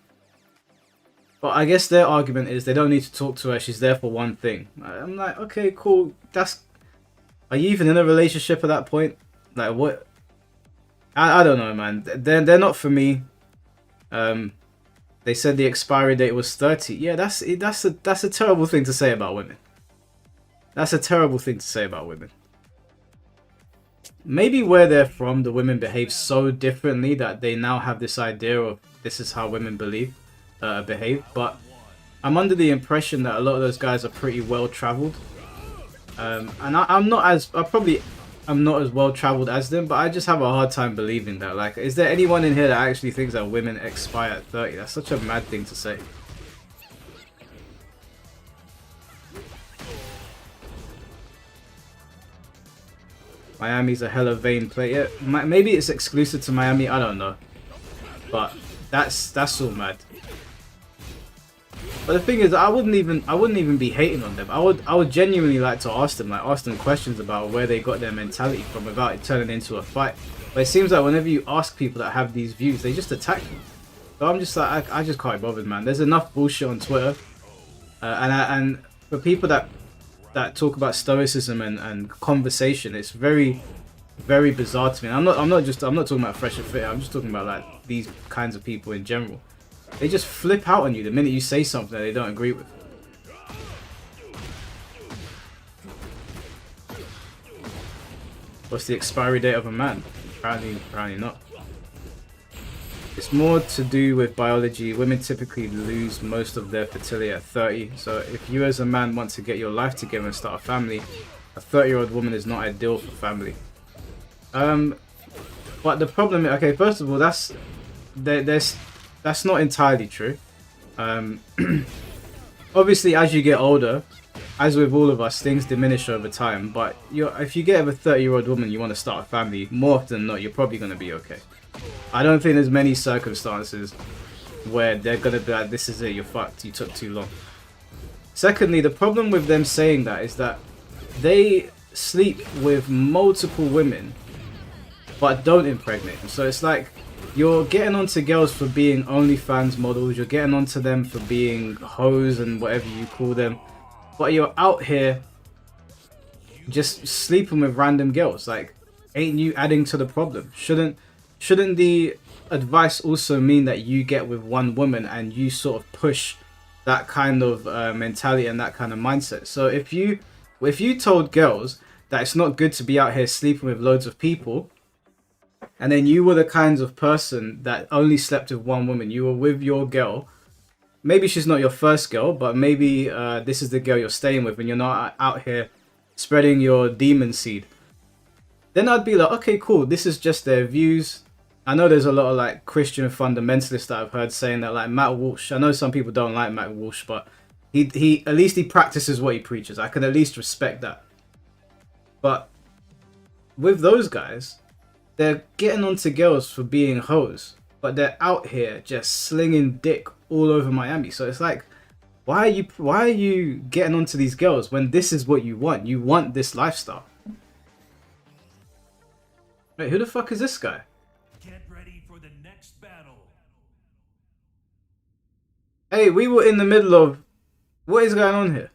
But I guess their argument is they don't need to talk to her. She's there for one thing. I'm like, okay, cool. Are you even in a relationship at that point? Like, what? I don't know, man. They're not for me. They said the expiry date was 30. Yeah, that's a terrible thing to say about women. That's a terrible thing to say about women. Maybe where they're from, the women behave so differently that they now have this idea of this is how women behave. But I'm under the impression that a lot of those guys are pretty well traveled. And I'm not as well traveled as them, but I just have a hard time believing that. Like, is there anyone in here that actually thinks that women expire at 30? That's such a mad thing to say. Miami's a hella vain player. Maybe it's exclusive to Miami. I don't know, but that's all mad. But the thing is, I wouldn't even be hating on them. I would genuinely like to ask them questions about where they got their mentality from without it turning into a fight. But it seems like whenever you ask people that have these views, they just attack you. So I'm just like, I just can't be bothered, man. There's enough bullshit on Twitter, and for people that talk about stoicism and conversation, it's very, very bizarre to me. And I'm not talking about Fresh and Fit. I'm just talking about like these kinds of people in general. They just flip out on you the minute you say something that they don't agree with. What's the expiry date of a man? Apparently not. It's more to do with biology. Women typically lose most of their fertility at 30. So if you as a man want to get your life together and start a family, a 30-year-old woman is not ideal for family. But the problem, okay, first of all, that's not entirely true. Obviously, as you get older, as with all of us, things diminish over time. But if you get with a 30-year-old woman, you want to start a family, more often than not, you're probably going to be okay. I don't think there's many circumstances where they're going to be like, this is it, you're fucked, you took too long. Secondly, the problem with them saying that is that they sleep with multiple women, but don't impregnate them. So it's like, you're getting onto girls for being OnlyFans models, you're getting onto them for being hoes and whatever you call them, but you're out here just sleeping with random girls. Like, ain't you adding to the problem? Shouldn't the advice also mean that you get with one woman and you sort of push that kind of mentality and that kind of mindset? So if you told girls that it's not good to be out here sleeping with loads of people. And then you were the kinds of person that only slept with one woman. You were with your girl. Maybe she's not your first girl, but maybe this is the girl you're staying with and you're not out here spreading your demon seed. Then I'd be like, okay, cool. This is just their views. I know there's a lot of like Christian fundamentalists that I've heard saying that, like Matt Walsh. I know some people don't like Matt Walsh, but he at least he practices what he preaches. I can at least respect that. But with those guys, they're getting onto girls for being hoes, but they're out here just slinging dick all over Miami. So it's like, why are you getting onto these girls when this is what you want? You want this lifestyle. Wait, who the fuck is this guy? Get ready for the next battle. Hey, we were in the middle of... What is going on here?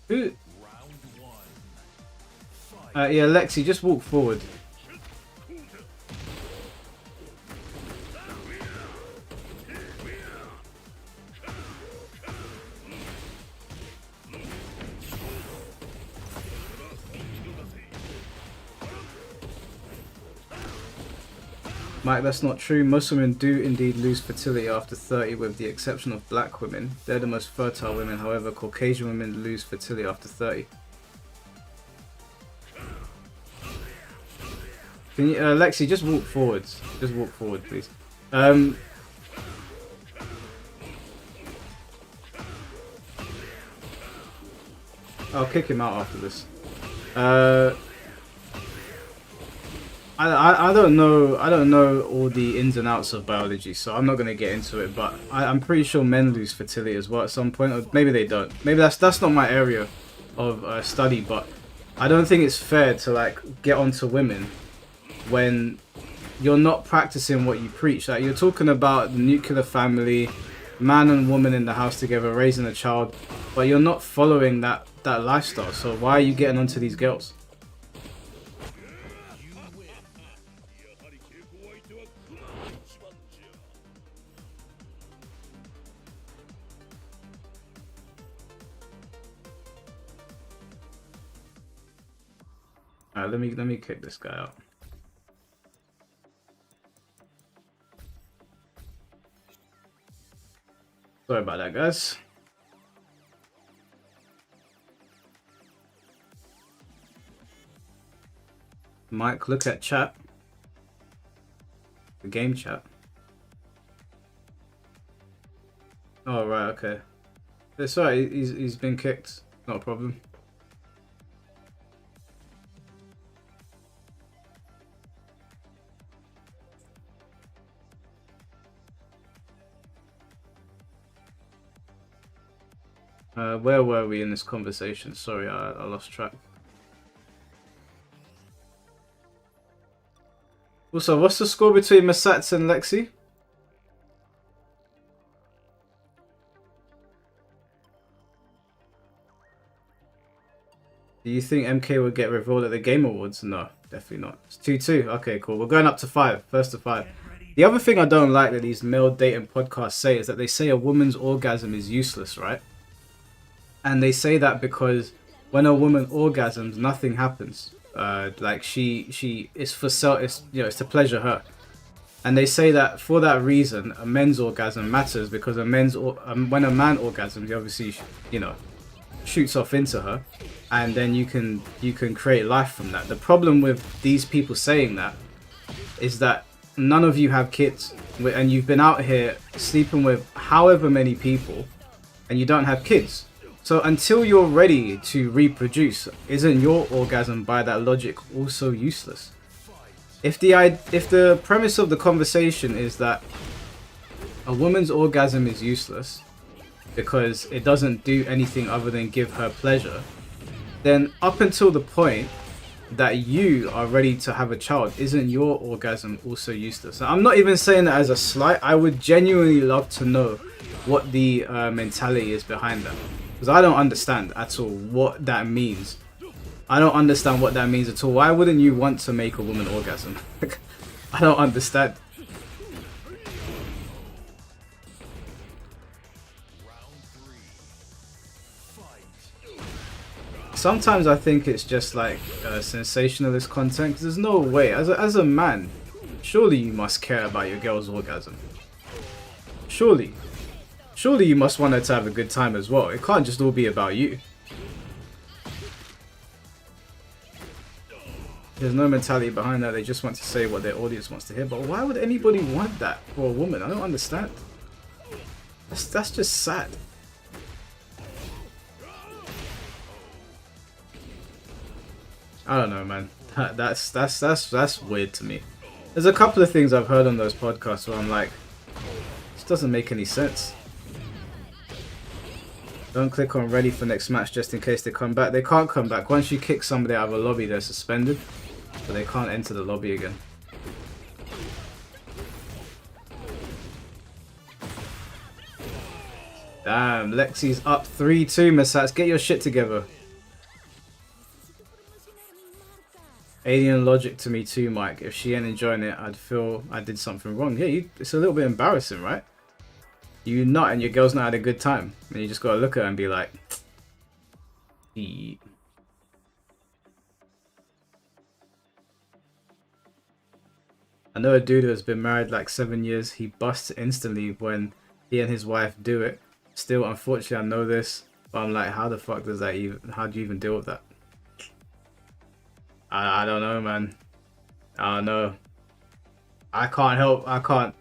Who? Round one. Yeah, Lexi, just walk forward. Mike, that's not true. Most women do indeed lose fertility after 30, with the exception of black women. They're the most fertile women. However, Caucasian women lose fertility after 30. Can you, Lexi, just walk forwards. Just walk forward, please. I'll kick him out after this. I don't know all the ins and outs of biology, so I'm not gonna get into it. But I'm pretty sure men lose fertility as well at some point, or maybe they don't. Maybe that's not my area of study. But I don't think it's fair to like get onto women when you're not practicing what you preach. Like, you're talking about the nuclear family, man and woman in the house together, raising a child, but you're not following that lifestyle. So why are you getting onto these girls? Alright, let me kick this guy out. Sorry about that, guys. Mike, look at chat. The game chat. Oh, right, okay. It's alright, he's been kicked. Not a problem. Where were we in this conversation? Sorry, I lost track. Also, what's the score between Masats and Lexi? Do you think MK would get revealed at the Game Awards? No, definitely not. It's 2-2. Okay, cool. We're going up to 5. First to 5. The other thing I don't like that these male dating podcasts say is that they say a woman's orgasm is useless, right? And they say that because when a woman orgasms, nothing happens. Like she it's for it's it's to pleasure her. And they say that for that reason, a men's orgasm matters, because when a man orgasms, he obviously shoots off into her, and then you can create life from that. The problem with these people saying that is that none of you have kids, and you've been out here sleeping with however many people, and you don't have kids. So until you're ready to reproduce, isn't your orgasm by that logic also useless? If the premise of the conversation is that a woman's orgasm is useless because it doesn't do anything other than give her pleasure, then up until the point that you are ready to have a child, isn't your orgasm also useless? And I'm not even saying that as a slight. I would genuinely love to know what the mentality is behind that. Because I don't understand at all what that means. I don't understand what that means at all. Why wouldn't you want to make a woman orgasm? I don't understand. sometimes I think it's just like sensationalist content. 'Cause there's no way, as a man, surely you must care about your girl's orgasm. Surely you must want her to have a good time as well. It can't just all be about you. There's no mentality behind that. They just want to say what their audience wants to hear. But why would anybody want that for a woman? I don't understand. That's just sad. I don't know, man. That's weird to me. There's a couple of things I've heard on those podcasts where I'm like, this doesn't make any sense. Don't click on ready for next match just in case they come back. They can't come back. Once you kick somebody out of a lobby, they're suspended. So they can't enter the lobby again. Damn, Lexi's up 3-2, Masats. Get your shit together. Alien logic to me too, Mike. If she ain't enjoying it, I'd feel I did something wrong. Yeah, it's a little bit embarrassing, right? You nut and your girl's not had a good time. And you just gotta look at her and be like... Eee. I know a dude who has been married like 7 years. He busts instantly when he and his wife do it. Still, unfortunately, I know this. But I'm like, how the fuck does that even... How do you even deal with that? I don't know, man. I don't know. I can't help. I can't.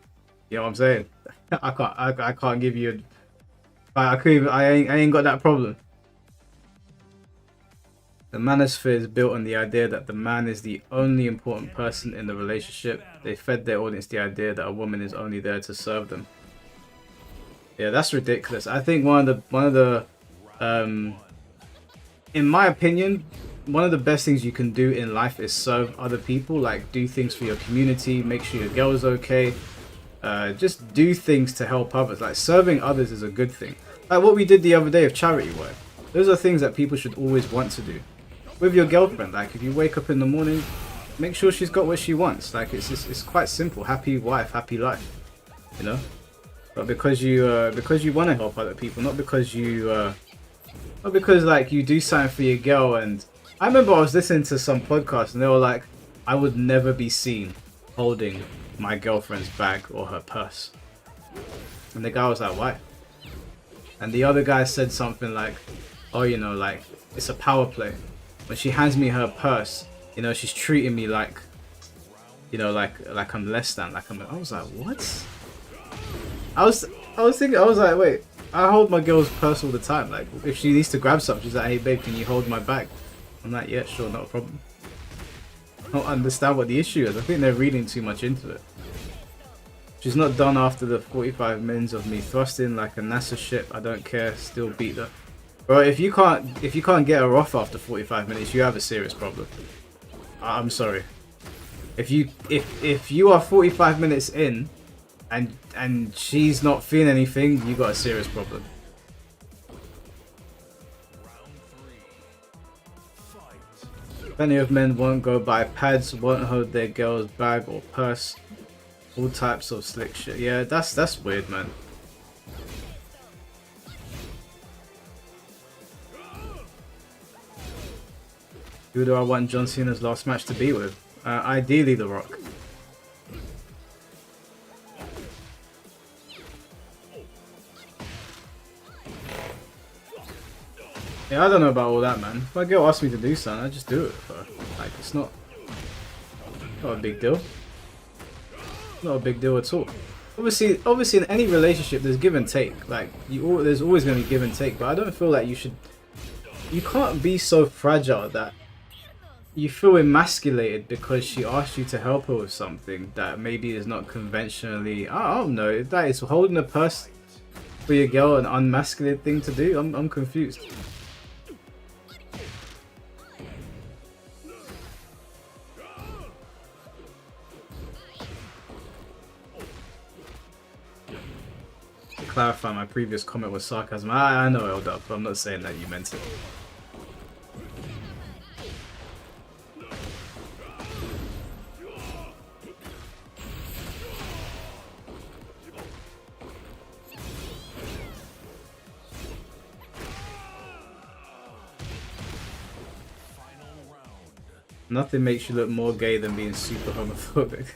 You know what I'm saying? I can't give you. I ain't got that problem. The manosphere is built on the idea that the man is the only important person in the relationship. They fed their audience the idea that a woman is only there to serve them. Yeah, that's ridiculous. I think one of the in my opinion, one of the best things you can do in life is serve other people. Like, do things for your community, make sure your girl is okay. Just do things to help others. Like, serving others is a good thing. Like what we did the other day of charity work. Those are things that people should always want to do. With your girlfriend, like if you wake up in the morning, make sure she's got what she wants. Like it's quite simple. Happy wife, happy life. You know. But because you want to help other people, not because like you do something for your girl. And I remember I was listening to some podcast and they were like, I would never be seen holding my girlfriend's bag or her purse. And the guy was like, why? And the other guy said something like, oh, you know, like it's a power play. When she hands me her purse, you know, she's treating me like, you know, like I'm less than, like I was like, what? I was thinking, I was like, wait, I hold my girl's purse all the time. Like if she needs to grab something, she's like, hey babe, can you hold my bag? I'm like, yeah, sure, not a problem. I don't understand what the issue is. I think they're reading too much into it. She's not done after the 45 minutes of me thrusting like a NASA ship. I don't care, still beat her. Bro, if you can't get her off after 45 minutes, you have a serious problem. I'm sorry. If you are 45 minutes in and she's not feeling anything, you got a serious problem. Plenty of men won't go buy pads, won't hold their girl's bag or purse. All types of slick shit. Yeah, that's weird, man. Who do I want John Cena's last match to be with? Ideally, The Rock. Yeah, I don't know about all that, man. If my girl asks me to do something, I just do it for her. Like, it's not a big deal. Not a big deal at all. Obviously, in any relationship, there's give and take. Like, there's always going to be give and take. But I don't feel like you can't be so fragile that you feel emasculated because she asked you to help her with something that maybe is not conventionally. I don't know. That is holding a purse for your girl an unmasculine thing to do. I'm confused. To clarify, my previous comment was sarcasm. I know, held up. I'm not saying that you meant it. Nothing makes you look more gay than being super homophobic.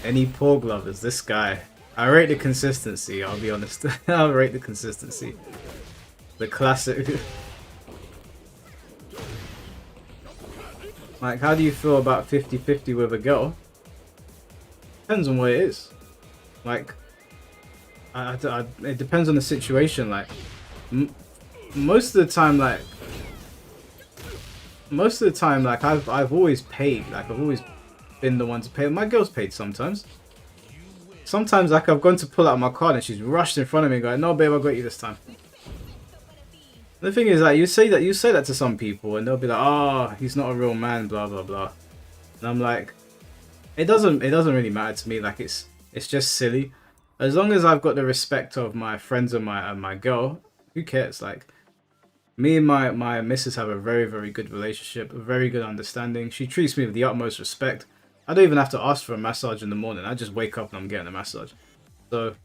Any pork lovers? This guy. I rate the consistency, I'll be honest. I'll rate the consistency. The classic. Like, how do you feel about 50-50 with a girl? Depends on what it is. Like, it depends on the situation. Like, most of the time, I've always paid. Like, I've always been the one to pay. My girl's paid sometimes. Sometimes, like, I've gone to pull out my card and she's rushed in front of me going, "No, babe, I got you this time." The thing is, like, you say that to some people and they'll be like, "Oh, he's not a real man," blah blah blah. And I'm like, it doesn't really matter to me. Like, it's just silly. As long as I've got the respect of my friends and my girl, who cares? Like, me and my missus have a very, very good relationship, a very good understanding. She treats me with the utmost respect. I don't even have to ask for a massage in the morning. I just wake up and I'm getting a massage. So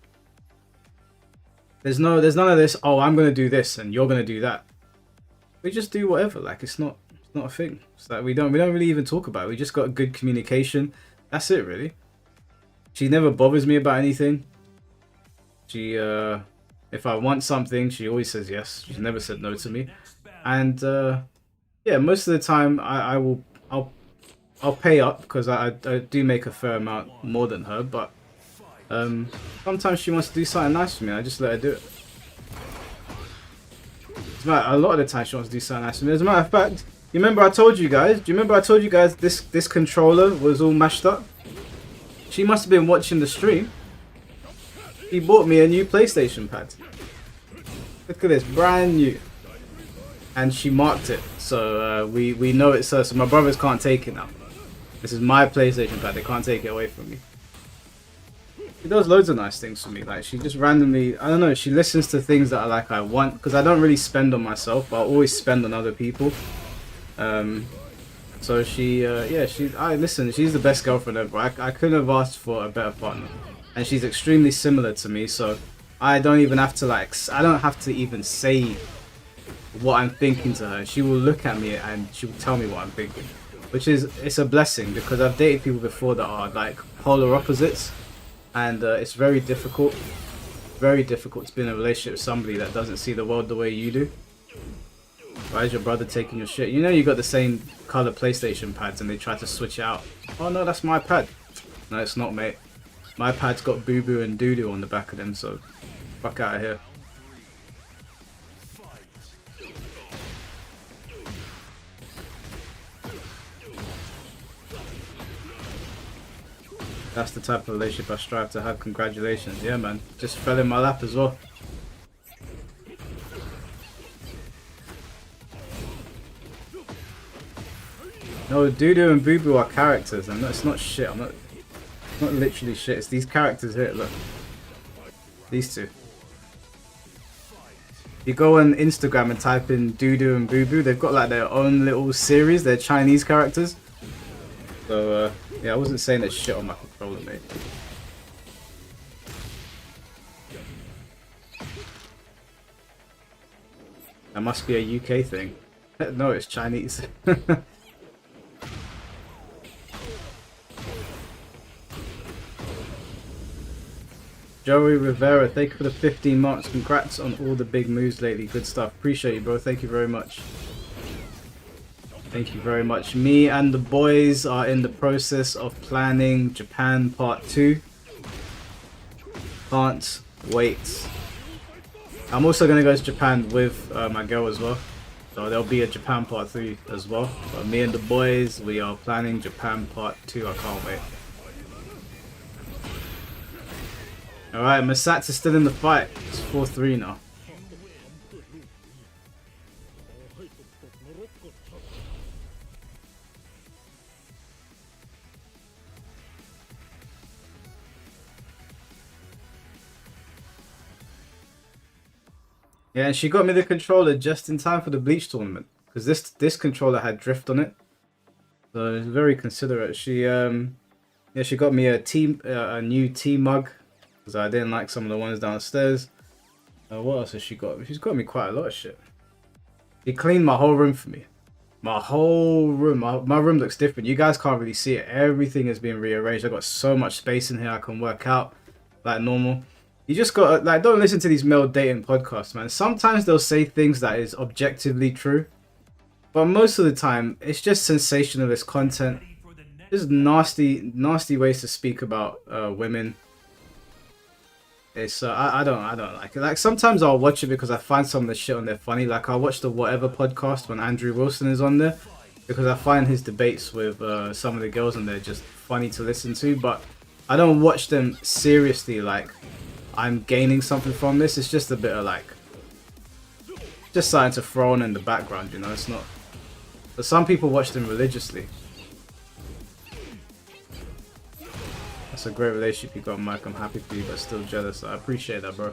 there's none of this, "Oh, I'm gonna do this and you're gonna do that." We just do whatever. Like, it's not a thing. It's like we don't really even talk about it. We just got good communication. That's it, really. She never bothers me about anything. She if I want something, she always says yes. She's never said no to me. And yeah, most of the time I'll pay up because I do make a fair amount more than her, but sometimes she wants to do something nice for me. I just let her do it. A lot of the time she wants to do something nice for me. As a matter of fact, you remember I told you guys? Do you remember I told you guys this controller was all mashed up? She must have been watching the stream. He bought me a new PlayStation pad. Look at this, brand new. And she marked it, so we know it's her. So my brothers can't take it now. This is my PlayStation pad. They can't take it away from me. She does loads of nice things for me. Like, she just randomly, I don't know, she listens to things that I want, because I don't really spend on myself, but I always spend on other people. So she, yeah, listen, she's the best girlfriend ever. I couldn't have asked for a better partner. And she's extremely similar to me, so I don't even have to, like, I don't have to even say what I'm thinking to her. She will look at me and she will tell me what I'm thinking. Which is, it's a blessing, because I've dated people before that are, like, polar opposites. And it's very difficult to be in a relationship with somebody that doesn't see the world the way you do. Why is your brother taking your shit? You know you got the same color PlayStation pads and they try to switch it out. "Oh no, that's my pad." No, it's not, mate. My pad's got boo boo and doo doo on the back of them, so fuck out of here. That's the type of relationship I strive to have. Congratulations. Yeah, man. Just fell in my lap as well. No, Doodoo and Boo Boo are characters, and it's not shit. It's not literally shit. It's these characters here. Look, these two. You go on Instagram and type in Doodoo and Boo Boo. They've got like their own little series. They're Chinese characters. So yeah, I wasn't saying that shit on my controller, mate. That must be a UK thing. No, it's Chinese. Joey Rivera, thank you for the 15 months. Congrats on all the big moves lately. Good stuff. Appreciate you, bro. Thank you very much. Thank you very much. Me and the boys are in the process of planning Japan Part 2. Can't wait. I'm also going to go to Japan with my girl as well. So there'll be a Japan Part 3 as well. But me and the boys, we are planning Japan Part 2. I can't wait. Alright, Masats is still in the fight. It's 4-3 now. Yeah, and she got me the controller just in time for the Bleach tournament. Because this controller had drift on it. So it's very considerate. She yeah, she got me a new tea mug. Because I didn't like some of the ones downstairs. What else has she got? She's got me quite a lot of shit. He cleaned my whole room for me. My whole room. My room looks different. You guys can't really see it. Everything has been rearranged. I got so much space in here. I can work out like normal. You just got like, don't listen to these male dating podcasts, man. Sometimes they'll say things that is objectively true, but most of the time it's just sensationalist content. Just nasty ways to speak about women. It's I don't like it. Like sometimes I'll watch it because I find some of the shit on there funny. Like I'll watch the Whatever podcast when Andrew Wilson is on there because I find his debates with some of the girls on there just funny to listen to. But I don't watch them seriously like I'm gaining something from this. It's just a bit of like just something to throw on in the background, you know. It's not. But some people watch them religiously. That's a great relationship you got, Mike. I'm happy for you, but still jealous. I appreciate that, bro.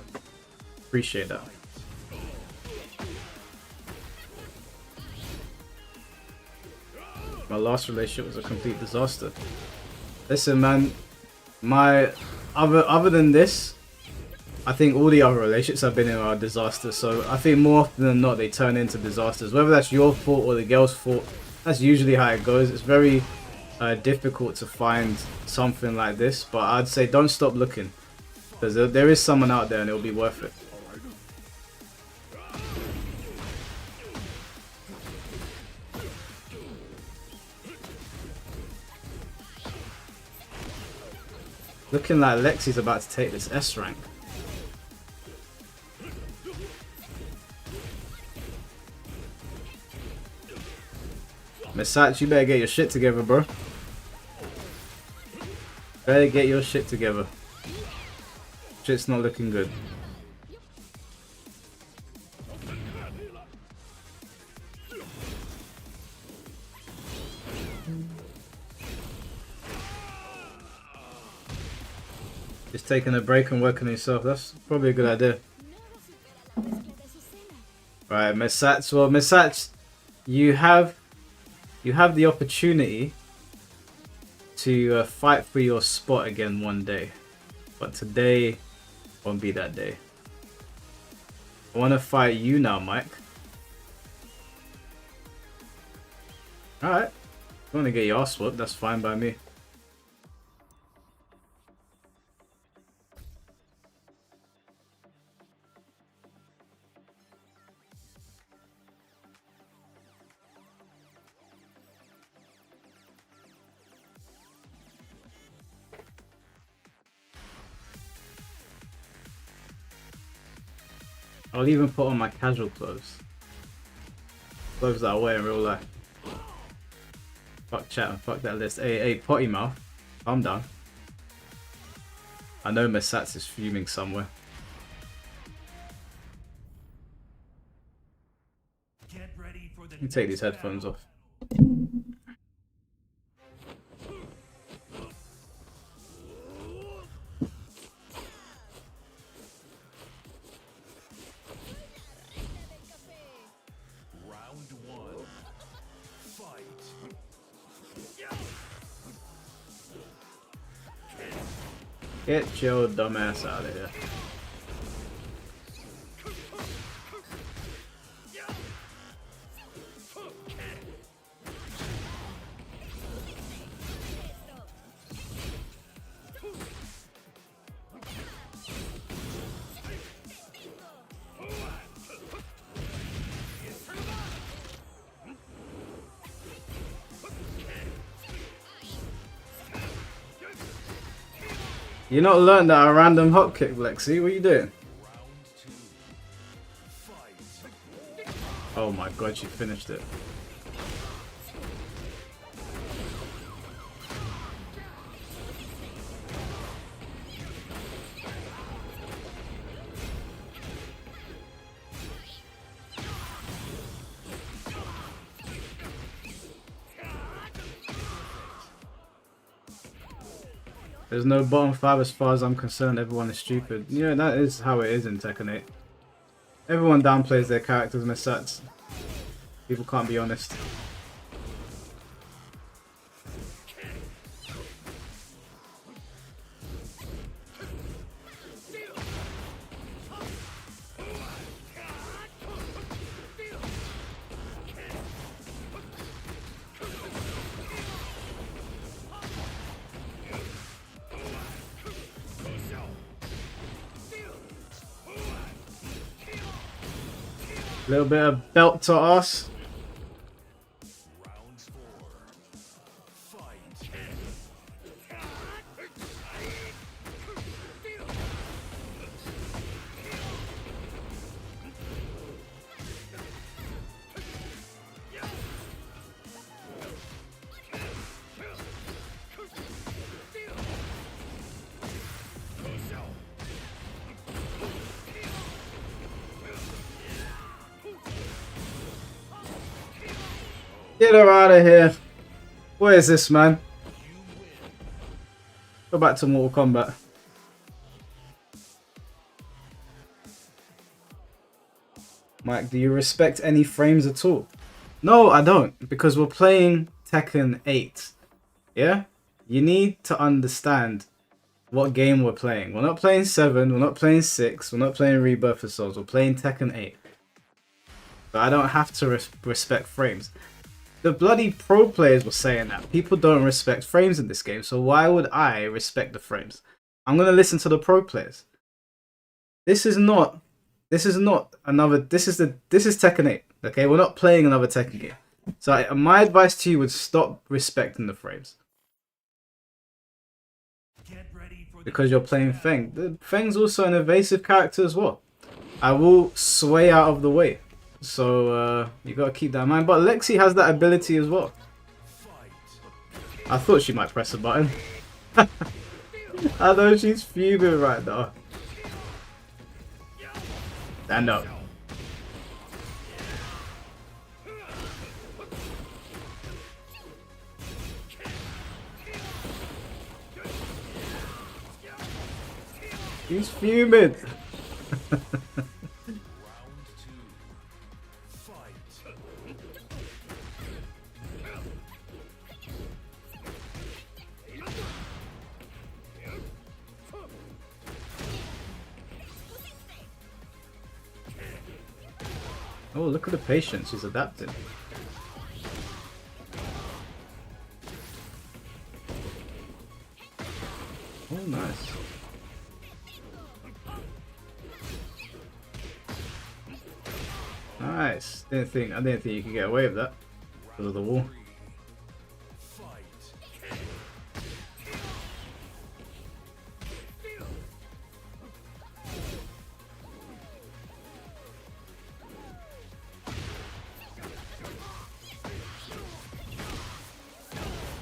Appreciate that. My last relationship was a complete disaster. Listen, man. My other than this, I think all the other relationships I've been in are disasters. So I think more often than not, they turn into disasters. Whether that's your fault or the girl's fault, that's usually how it goes. It's very difficult to find something like this, but I'd say don't stop looking because there is someone out there and it'll be worth it. Looking like Lexi's about to take this S rank. Misach, you better get your shit together, bro. Better get your shit together. Shit's not looking good. Just taking a break and working on yourself. That's probably a good idea. Right, Misach. Well, Misach, you have the opportunity to fight for your spot again one day, but today won't be that day. I want to fight you now, Mike. Alright, if you want to get your ass whooped, that's fine by me. I'll even put on my casual clothes. Clothes that I wear in real life. Fuck chat and fuck that list. Hey, potty mouth. Calm down. I know Mesats is fuming somewhere. Get ready for the Let me take these headphones off. Get your dumb ass out of here. You not learned that a random hop kick, Lexi? What are you doing? Oh my god, she finished it. There's no bottom 5 as far as I'm concerned. Everyone is stupid. Yeah, that is how it is in Tekken 8. Everyone downplays their characters and their sets. People can't be honest. Little bit of belt to us. Get her out of here. Where is this, man? Go back to Mortal Kombat. Mike, do you respect any frames at all? No, I don't. Because we're playing Tekken 8. Yeah? You need to understand what game we're playing. We're not playing 7. We're not playing 6. We're not playing Rebirth of Souls. We're playing Tekken 8. But I don't have to respect frames. The bloody pro players were saying that people don't respect frames in this game, so why would I respect the frames? I'm gonna listen to the pro players. This is another. This is Tekken 8. Okay, we're not playing another Tekken game. So my advice to you would stop respecting the frames Get ready for the because you're playing Feng. Feng's also an evasive character as well. I will sway out of the way. So you gotta keep that in mind. But Lexi has that ability as well. I thought she might press a button. I know she's fuming right now. Stand up. She's fuming. Oh, look at the patience. She's adapting. Oh, nice. Nice. I didn't think you could get away with that because of the wall.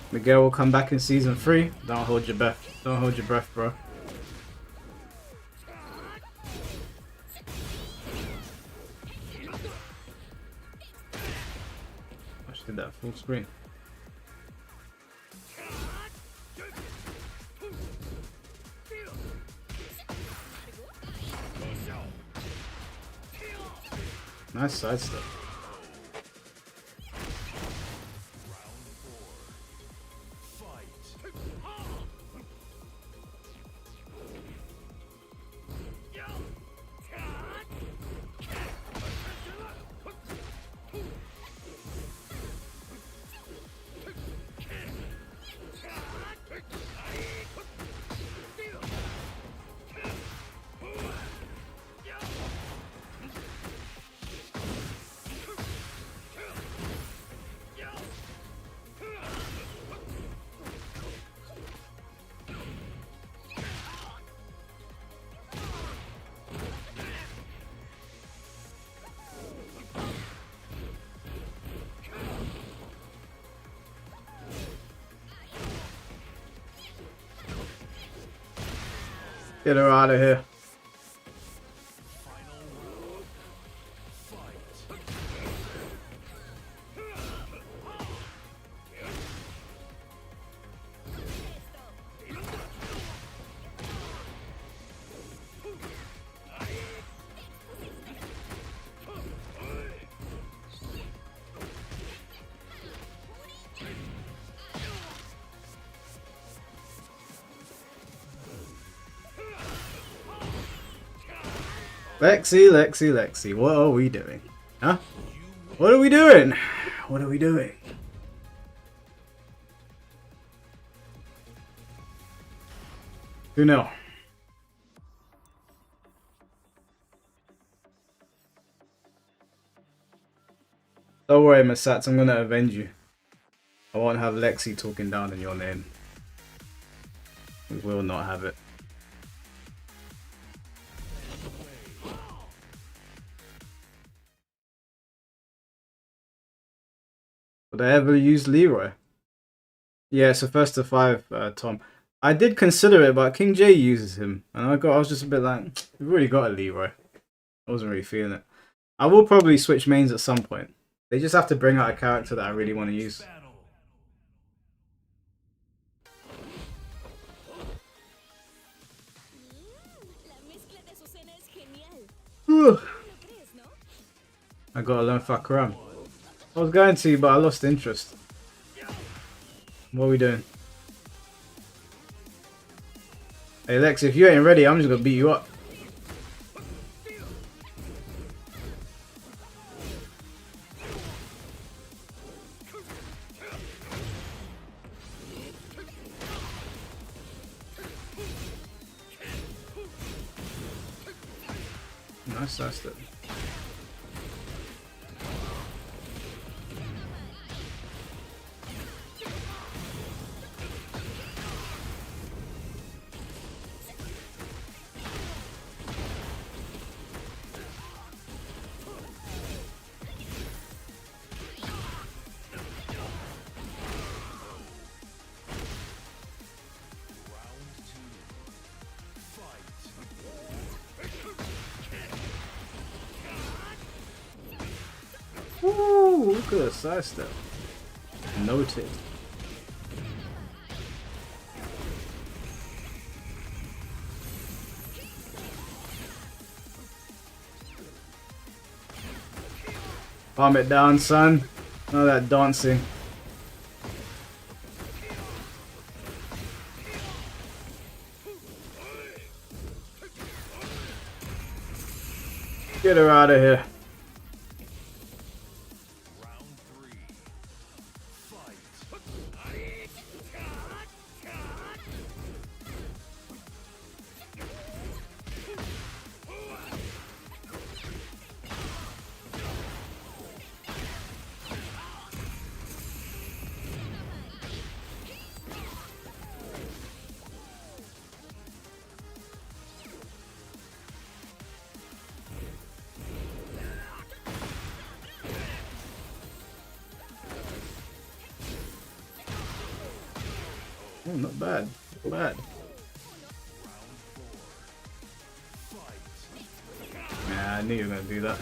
Miguel will come back in season 3. Don't hold your breath. Don't hold your breath, bro. I should did that full screen. Nice side step. Get her out of here. Lexi, what are we doing? Huh? What are we doing? What are we doing? Who knows? Don't worry, Masats, I'm gonna avenge you. I won't have Lexi talking down in your name. We will not have it. Would I ever use Leroy? Yeah, it's a first to 5, Tom. I did consider it, but King J uses him, and I was just a bit like, we've already got a Leroy. I wasn't really feeling it. I will probably switch mains at some point. They just have to bring out a character that I really want to use. I gotta learn Fakram. I was going to, but I lost interest. What are we doing? Hey Lex, if you ain't ready, I'm just gonna beat you up. Nice, that's it. Ooh, look at the sidestep. Noted. Calm it down, son. None of that dancing. Get her out of here. Oh, not bad. Not bad. Yeah, I knew you were going to do that.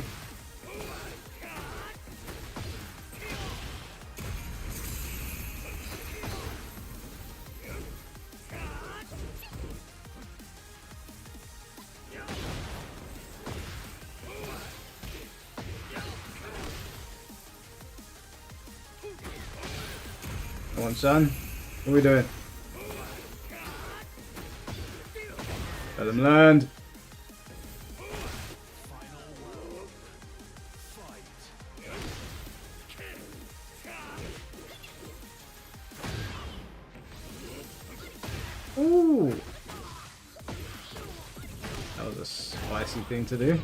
Come on, son. What are we doing? Let him land. Ooh. That was a spicy thing to do.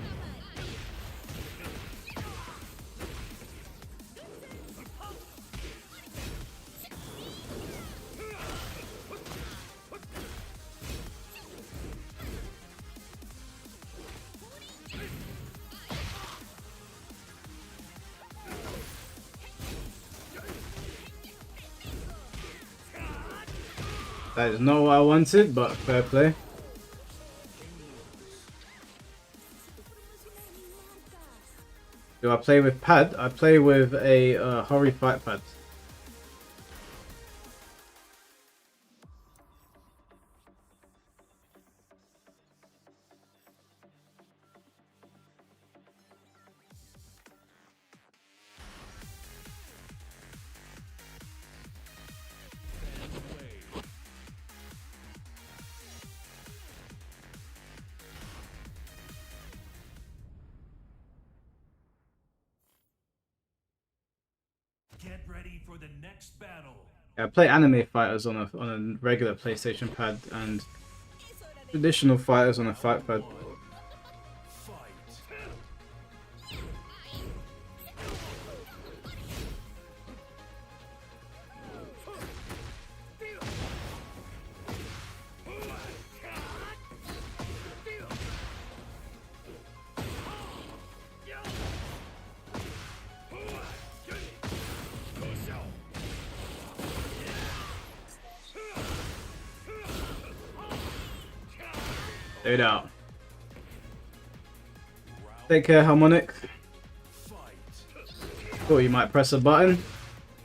That is not what I wanted, but fair play. Do I play with pad? I play with a Hori fight pad. Get ready for the next battle. Yeah, I play anime fighters on a regular PlayStation pad and traditional fighters on a fight pad. Stayed out. Take care, Harmonic. Thought you might press a button.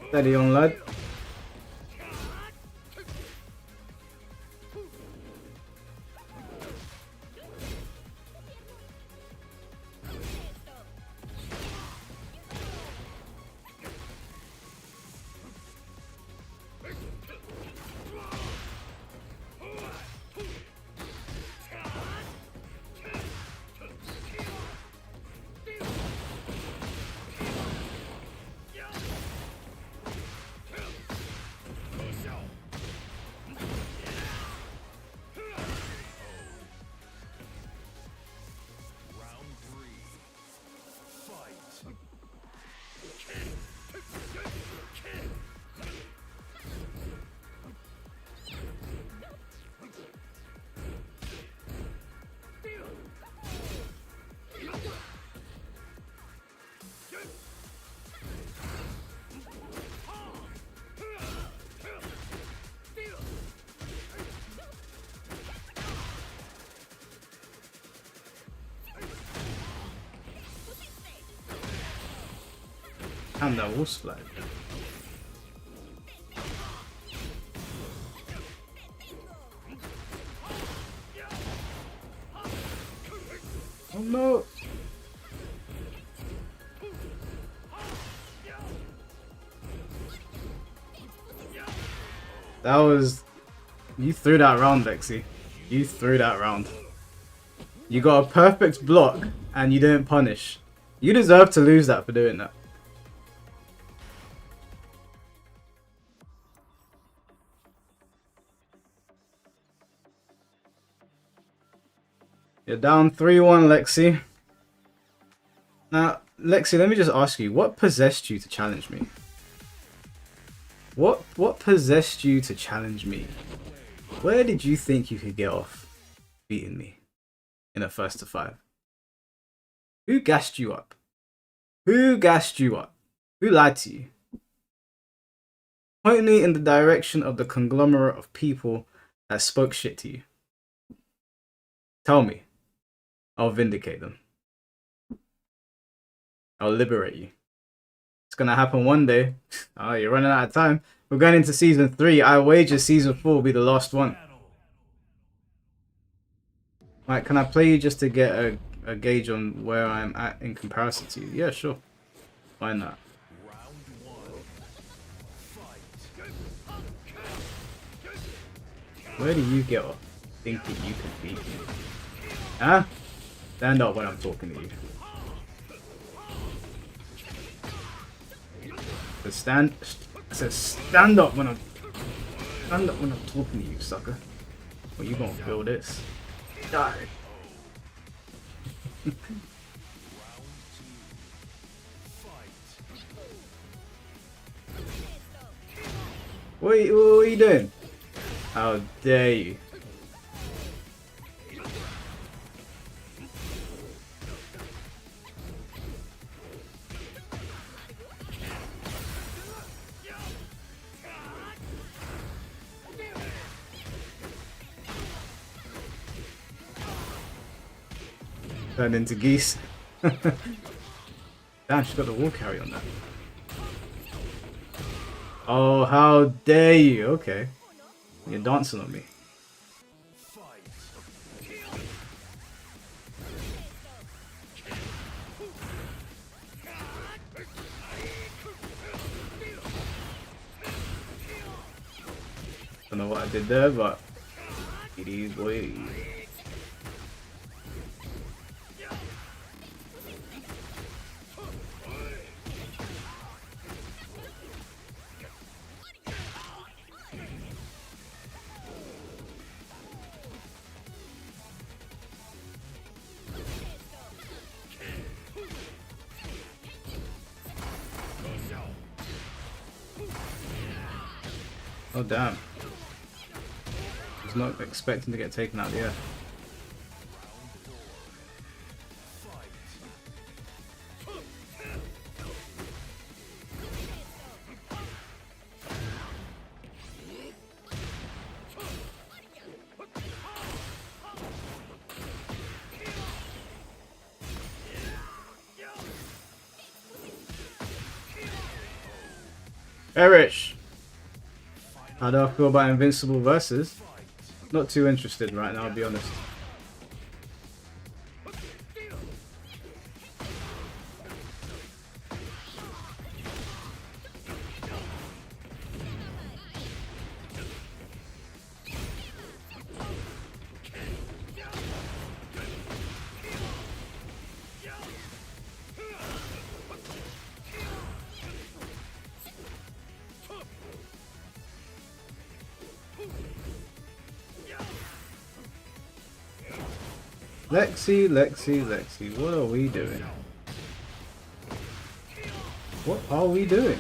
Steady on, lad. And that was flag. Oh no! That was... You threw that round, Lexi. You threw that round. You got a perfect block and you didn't punish. You deserve to lose that for doing that. You're down 3-1, Lexi. Now, Lexi, let me just ask you, what possessed you to challenge me? What possessed you to challenge me? Where did you think you could get off beating me in a 1-to-5? Who gassed you up? Who gassed you up? Who lied to you? Point me in the direction of the conglomerate of people that spoke shit to you. Tell me. I'll vindicate them. I'll liberate you. It's gonna happen one day. Oh, you're running out of time. We're going into season 3. I wager season 4 will be the last one. Right, can I play you just to get a gauge on where I'm at in comparison to you? Yeah, sure. Why not? Where do you get off thinking you could beat me? Huh? Stand up when I'm talking to you. I said stand up when I'm talking to you, sucker. Well, you gonna feel this. Die. What are you doing? How dare you? Turned into geese. Damn, she's got the wall carry on that. Oh, how dare you? Okay. You're dancing on me. Don't know what I did there, but it is what it is. Oh damn. I was not expecting to get taken out of the air. Perish! How do I feel about Invincible versus? Not too interested right now, I'll be honest. Lexi, what are we doing? What are we doing?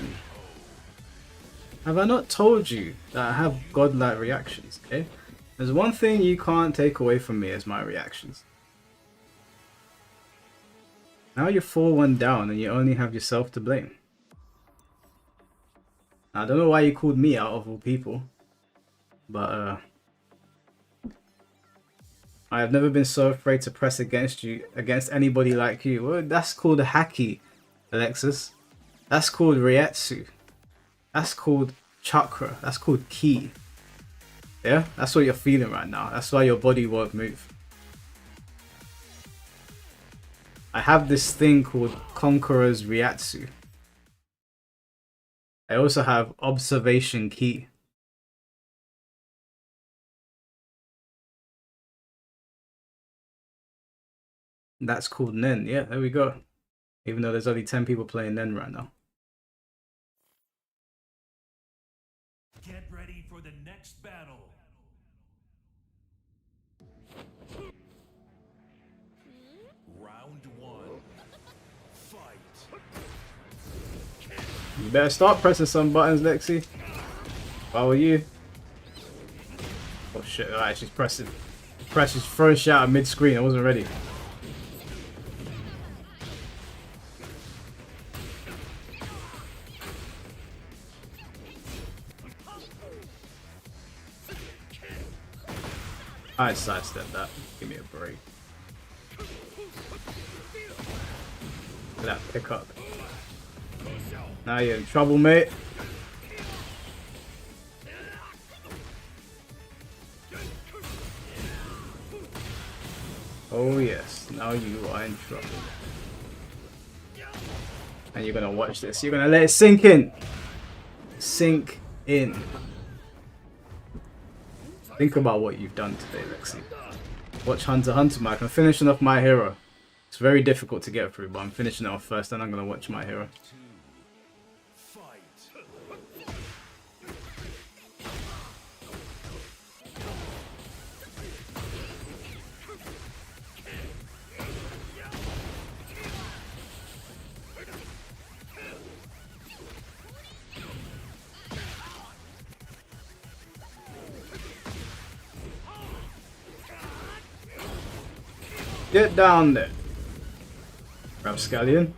Have I not told you that I have godlike reactions, okay? There's one thing you can't take away from me as my reactions. Now you're 4-1 down and you only have yourself to blame. Now, I don't know why you called me out of all people, but I have never been so afraid to press against you, against anybody like you. Well, that's called a haki, Alexis. That's called Ryetsu. That's called chakra. That's called ki. Yeah, that's what you're feeling right now. That's why your body won't move. I have this thing called Conqueror's Ryetsu. I also have Observation Ki. That's called Nen. Yeah, there we go. Even though there's only 10 people playing Nen right now. Get ready for the next battle. Round 1. Fight. You better start pressing some buttons, Lexi. If I were you. Oh shit, alright, she's pressing. She's throwing shit out mid-screen. I wasn't ready. I sidestepped that. Give me a break. Look at that pickup. Now you're in trouble, mate. Oh yes, now you are in trouble. And you're gonna watch this. You're gonna let it sink in. Sink in. Think about what you've done today, Lexi. Watch Hunter x Hunter, Mike. I'm finishing off My Hero. It's very difficult to get through, but I'm finishing it off first, then I'm gonna watch My Hero. Get down there. Rapscallion.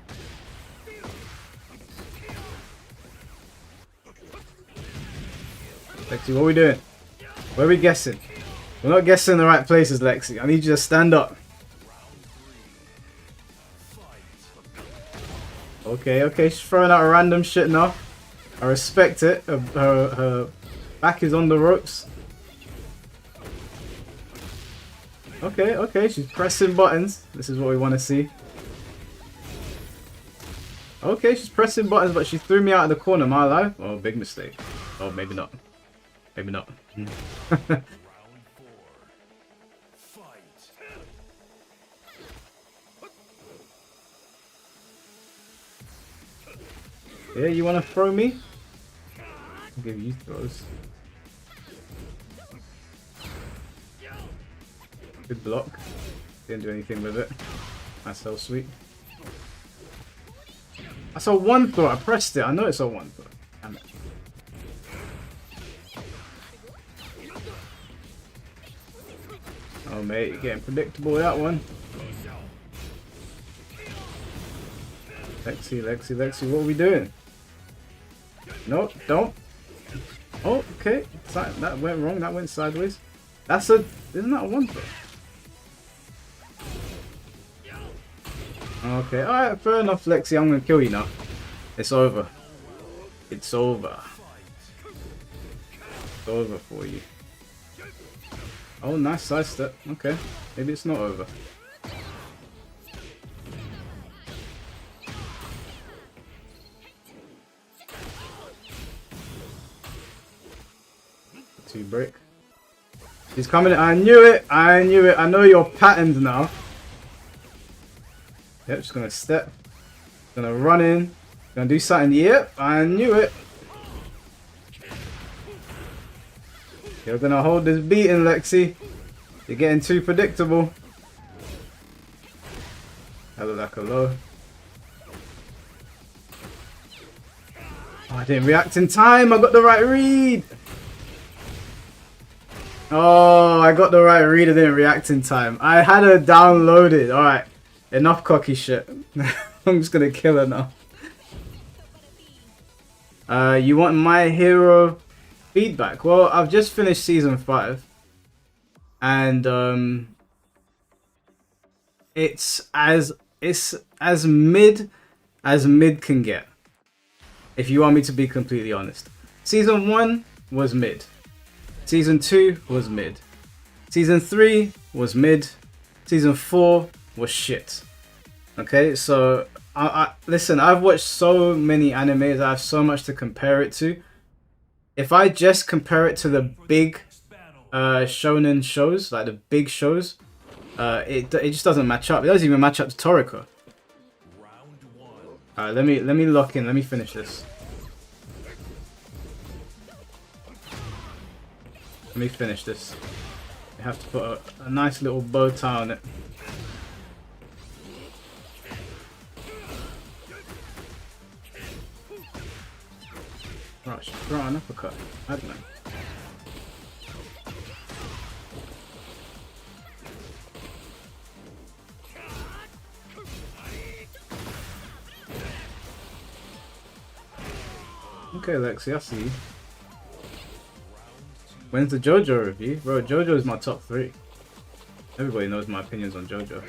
Lexi, what are we doing? Where are we guessing? We're not guessing the right places, Lexi. I need you to stand up. Okay, she's throwing out random shit now. I respect it. Her back is on the ropes. Okay, she's pressing buttons. This is what we want to see. Okay, she's pressing buttons, but she threw me out of the corner. Am I alive? Oh, big mistake. Oh, maybe not. Maybe not. Yeah, you want to throw me? I'll give you throws. Good block. Didn't do anything with it. That's so sweet. I saw one throw. I pressed it. I know it's a one throw. Damn it. Oh mate, you're getting predictable with that one. Lexi, what are we doing? No, don't. Oh, okay. That went wrong. That went sideways. That's a... Isn't that a one throw? Okay, alright, fair enough, Lexi. I'm gonna kill you now. It's over. It's over. It's over for you. Oh, nice sidestep. Okay, maybe it's not over. Two break. He's coming. I knew it. I knew it. I know your patterns now. Yep, just gonna step. Gonna run in. Gonna do something. Yep, I knew it. You're gonna hold this beating, Lexi. You're getting too predictable. I look like a low. Oh, I didn't react in time. I got the right read. Oh, I got the right read. I didn't react in time. I had her downloaded. Alright. Enough cocky shit. I'm just gonna kill her now. You want My Hero feedback? Well, I've just finished season 5. And it's as mid as mid can get. If you want me to be completely honest. Season 1 was mid. Season 2 was mid. Season 3 was mid. Season 4 was shit. Okay, so listen, I've watched so many animes, I have so much to compare it to. If I just compare it to the big shonen shows, like the big shows, it just doesn't match up. It doesn't even match up to Toriko. Alright, let me lock in, let me finish this. Let me finish this. You have to put a nice little bow tie on it. Right, she's throwing an uppercut. I don't know. Okay, Lexi, I see you. When's the JoJo review? Bro, JoJo is my top 3. Everybody knows my opinions on JoJo.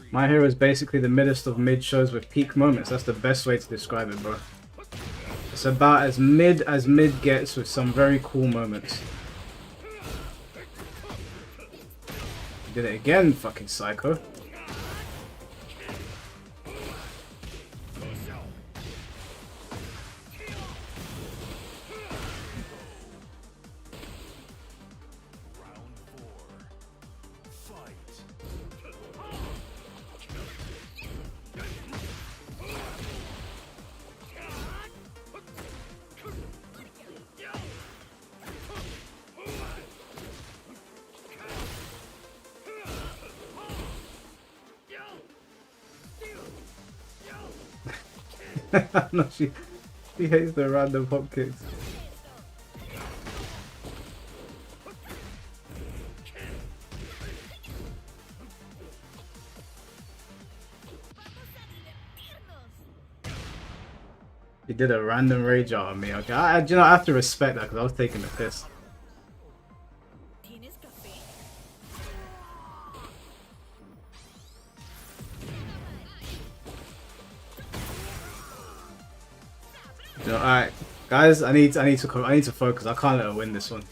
My Hero is basically the middest of mid shows with peak moments. That's the best way to describe it, bro. It's about as mid gets with some very cool moments. Did it again, fucking psycho. No, she hates the random hop kicks. He did a random rage out on me. Okay, you know, I have to respect that because I was taking the piss. You know, alright, guys, I need to focus. I can't let her win this one.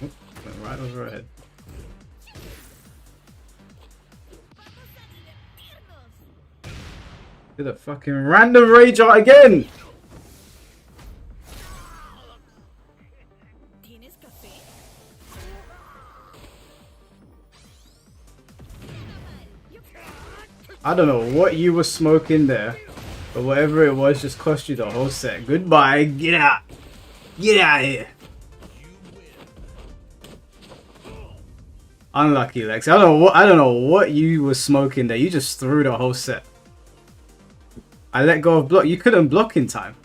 Oop, went right over her head. Did a fucking random rage out again! I don't know what you were smoking there, but whatever it was just cost you the whole set. Goodbye. Get out. Get out of here. Unlucky, Lex. I don't know what you were smoking there. You just threw the whole set. I let go of block. You couldn't block in time.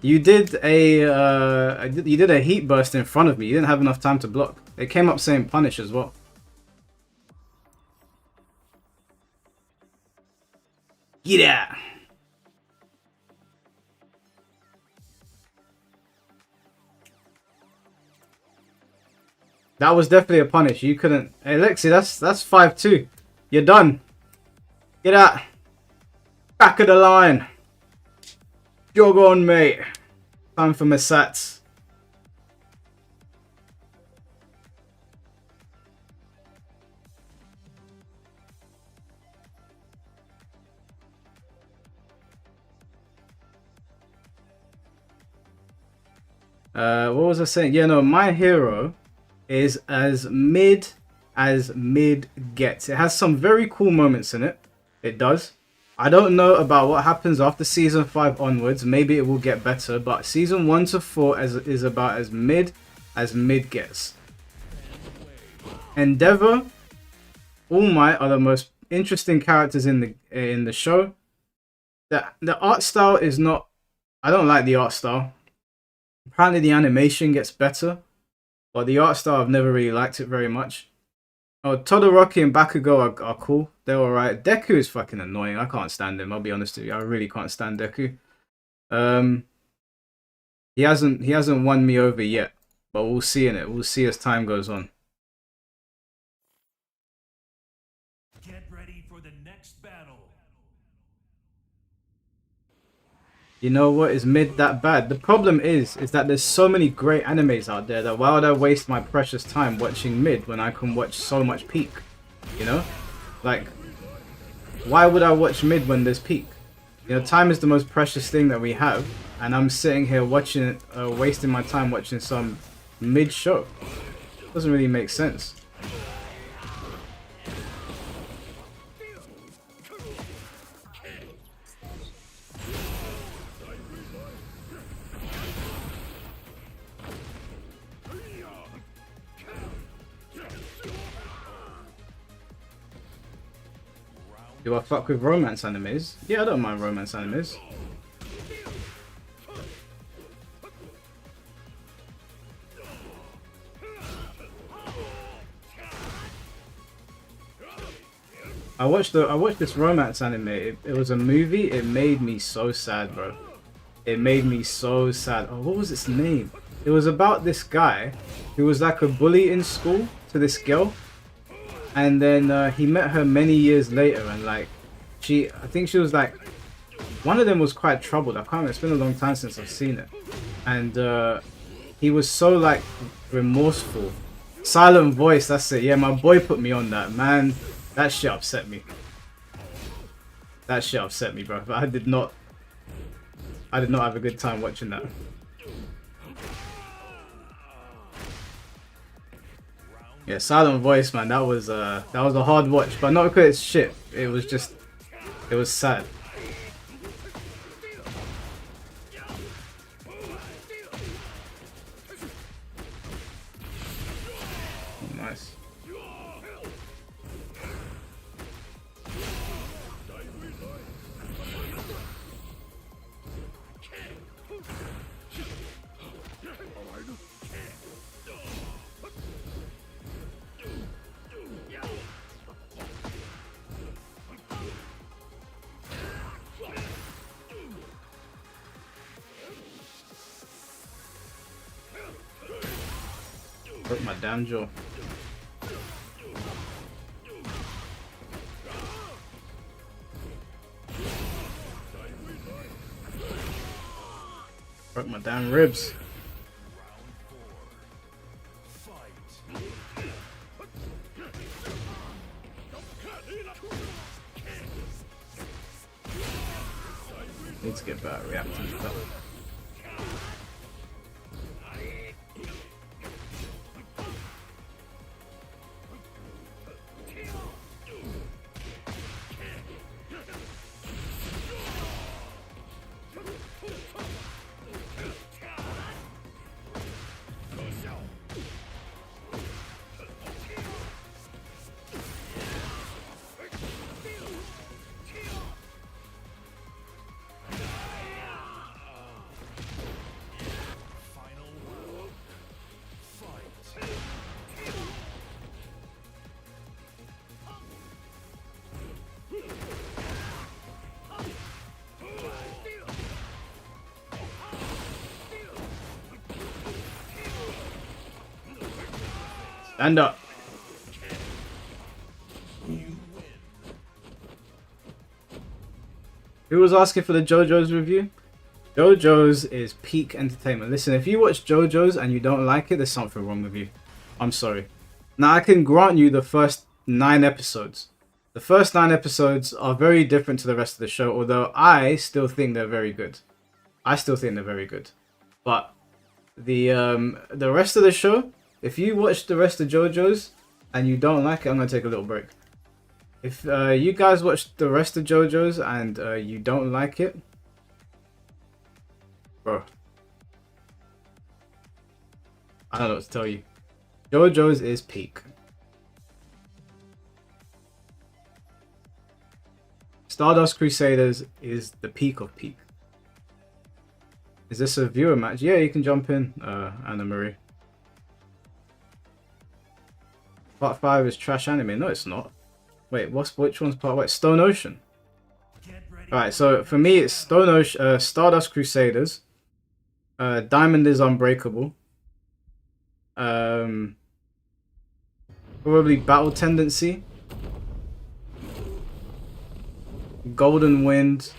You did a heat burst in front of me. You didn't have enough time to block. It came up saying punish as well. Get out. That was definitely a punish. You couldn't. Hey, Lexi, that's 5-2. You're done. Get out. Back of the line. Jog on, mate. Time for my sats. What was I saying? Yeah, no, my hero is as mid gets. It has some very cool moments in it. It does. I don't know about what happens after season 5 onwards. Maybe it will get better, but season 1 to 4 is about as mid gets. Endeavor, All Might are the most interesting characters in the show. The art style is not. I don't like the art style. Apparently the animation gets better, but the art style I've never really liked it very much. Oh, Todoroki and Bakugo are cool. They're alright. Deku is fucking annoying. I can't stand him. I'll be honest with you. I really can't stand Deku. He hasn't won me over yet, but we'll see in it. We'll see as time goes on. Get ready for the next battle. You know what? Is mid that bad? The problem is that there's so many great animes out there that why would I waste my precious time watching mid when I can watch so much peak? You know? Like, why would I watch mid when there's peak? You know, time is the most precious thing that we have, and I'm sitting here watching it, wasting my time watching some mid show. Doesn't really make sense. Do I fuck with romance animes? Yeah, I don't mind romance animes. I watched this romance anime. It was a movie. It made me so sad, bro. It made me so sad. Oh, what was its name? It was about this guy who was like a bully in school to this girl. And then he met her many years later, and like, I think she was like, one of them was quite troubled. I can't remember, it's been a long time since I've seen it. And he was so like remorseful. Silent Voice, that's it. Yeah, my boy put me on that, man. That shit upset me. That shit upset me, bro. But I did not have a good time watching that. Yeah, Silent Voice, man, that was a hard watch, but not because it's shit. It was just, it was sad. Nice. Broke my damn jaw. Broke my damn ribs. Need to get better reacting to that. Stand up. Who was asking for the JoJo's review? JoJo's is peak entertainment. Listen, if you watch JoJo's and you don't like it, there's something wrong with you. I'm sorry. Now, I can grant you the first 9 episodes. The first 9 episodes are very different to the rest of the show, although I still think they're very good. I still think they're very good. But the rest of the show, if you watch the rest of JoJo's and you don't like it, I'm going to take a little break. If you guys watch the rest of JoJo's and you don't like it, bro, I don't know what to tell you. JoJo's is peak. Stardust Crusaders is the peak of peak. Is this a viewer match? Yeah, you can jump in, Anna Marie. Part 5 is trash anime. No, it's not. Wait, which one's part? Wait, Stone Ocean. Alright, so for me it's Stone Ocean, Stardust Crusaders. Diamond is Unbreakable. Probably Battle Tendency. Golden Wind.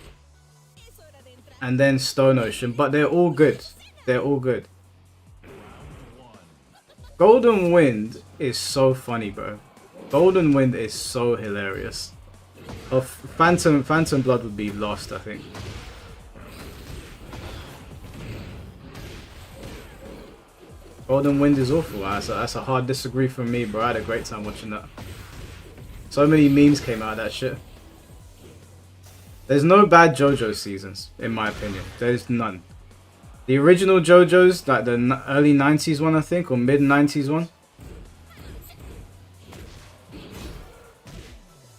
And then Stone Ocean. But they're all good. They're all good. Golden Wind is so funny, bro. Golden Wind is so hilarious. Oh, Phantom Blood would be lost, I think. Golden Wind is awful. That's a hard disagree from me, bro. I had a great time watching that. So many memes came out of that shit. There's no bad JoJo seasons, in my opinion. There's none. The original JoJo's, like the early 90s one, I think, or mid 90s one.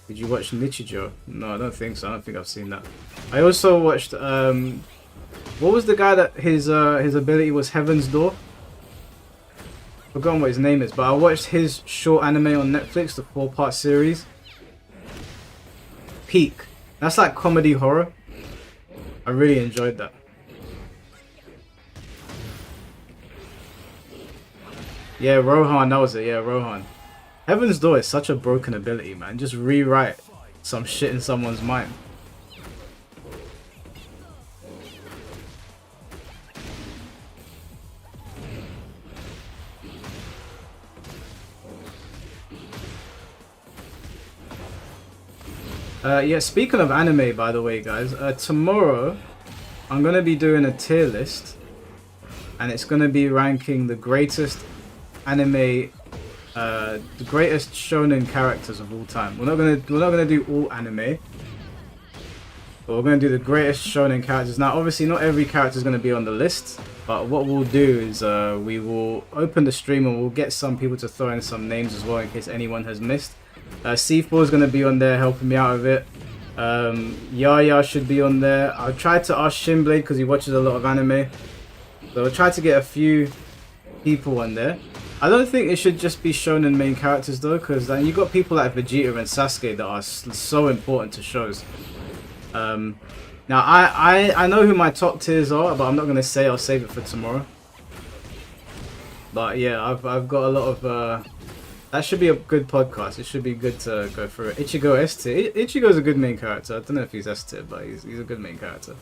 Did you watch Nichijou? No, I don't think so. I don't think I've seen that. I also watched, what was the guy that his ability was Heaven's Door? Forgotten what his name is, but I watched his short anime on Netflix, the 4-part series. Peak. That's like comedy horror. I really enjoyed that. Yeah, Rohan, that was it. Yeah, Rohan. Heaven's Door is such a broken ability, man. Just rewrite some shit in someone's mind. Yeah, speaking of anime, by the way, guys, tomorrow I'm going to be doing a tier list, and it's going to be ranking the greatest anime, the greatest shonen characters of all time. We're not gonna do all anime, but we're gonna do the greatest shonen characters. Now, obviously, not every character is gonna be on the list, but what we'll do is we will open the stream and we'll get some people to throw in some names as well in case anyone has missed. C4 is gonna be on there helping me out with it. Yaya should be on there. I'll try to ask Shinblade because he watches a lot of anime, so I'll try to get a few people on there. I don't think it should just be shonen main characters though, because you got people like Vegeta and Sasuke that are so important to shows. Now I know who my top tiers are, but I'm not gonna say. I'll save it for tomorrow. But yeah, I've got a lot of. That should be a good podcast. It should be good to go through it. Ichigo S tier. Ichigo's a good main character. I don't know if he's S tier, but he's a good main character.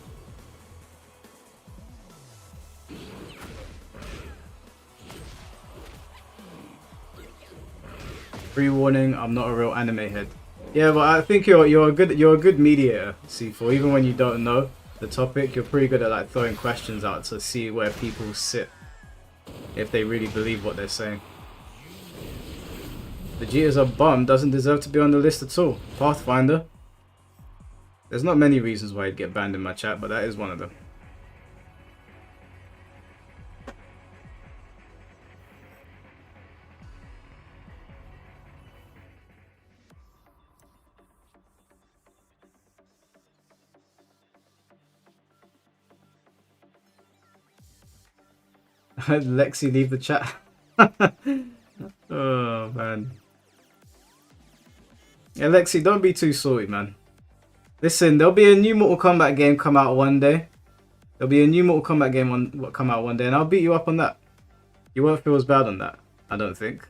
Pre-warning, I'm not a real anime head. Yeah, but I think you're a good mediator, C4. Even when you don't know the topic, you're pretty good at like throwing questions out to see where people sit, if they really believe what they're saying. Vegeta's a bum, doesn't deserve to be on the list at all. Pathfinder. There's not many reasons why he'd get banned in my chat, but that is one of them. Lexi, leave the chat. Oh man. Yeah, Lexi, don't be too salty, man. Listen, there'll be a new Mortal Kombat game come out one day. There'll be a new Mortal Kombat game come out one day, and I'll beat you up on that. You won't feel as bad on that, I don't think.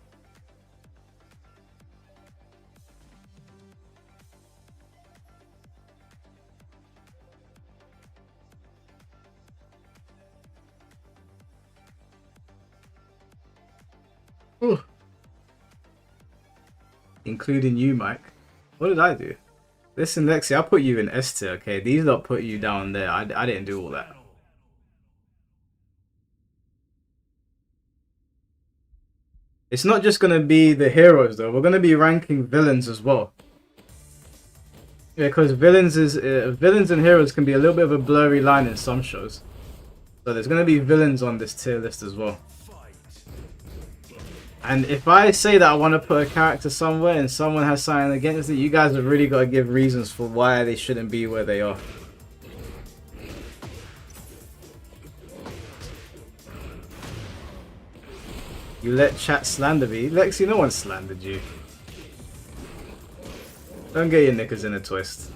Ooh. Including you, Mike. What did I do? Listen, Lexi, I put you in S tier, okay? These lot put you down there. I didn't do all that. It's not just going to be the heroes, though. We're going to be ranking villains as well. Yeah, because villains and heroes can be a little bit of a blurry line in some shows. So there's going to be villains on this tier list as well. And if I say that I want to put a character somewhere and someone has something against it, you guys have really got to give reasons for why they shouldn't be where they are. You let chat slander me? Lexi, no one slandered you. Don't get your knickers in a twist.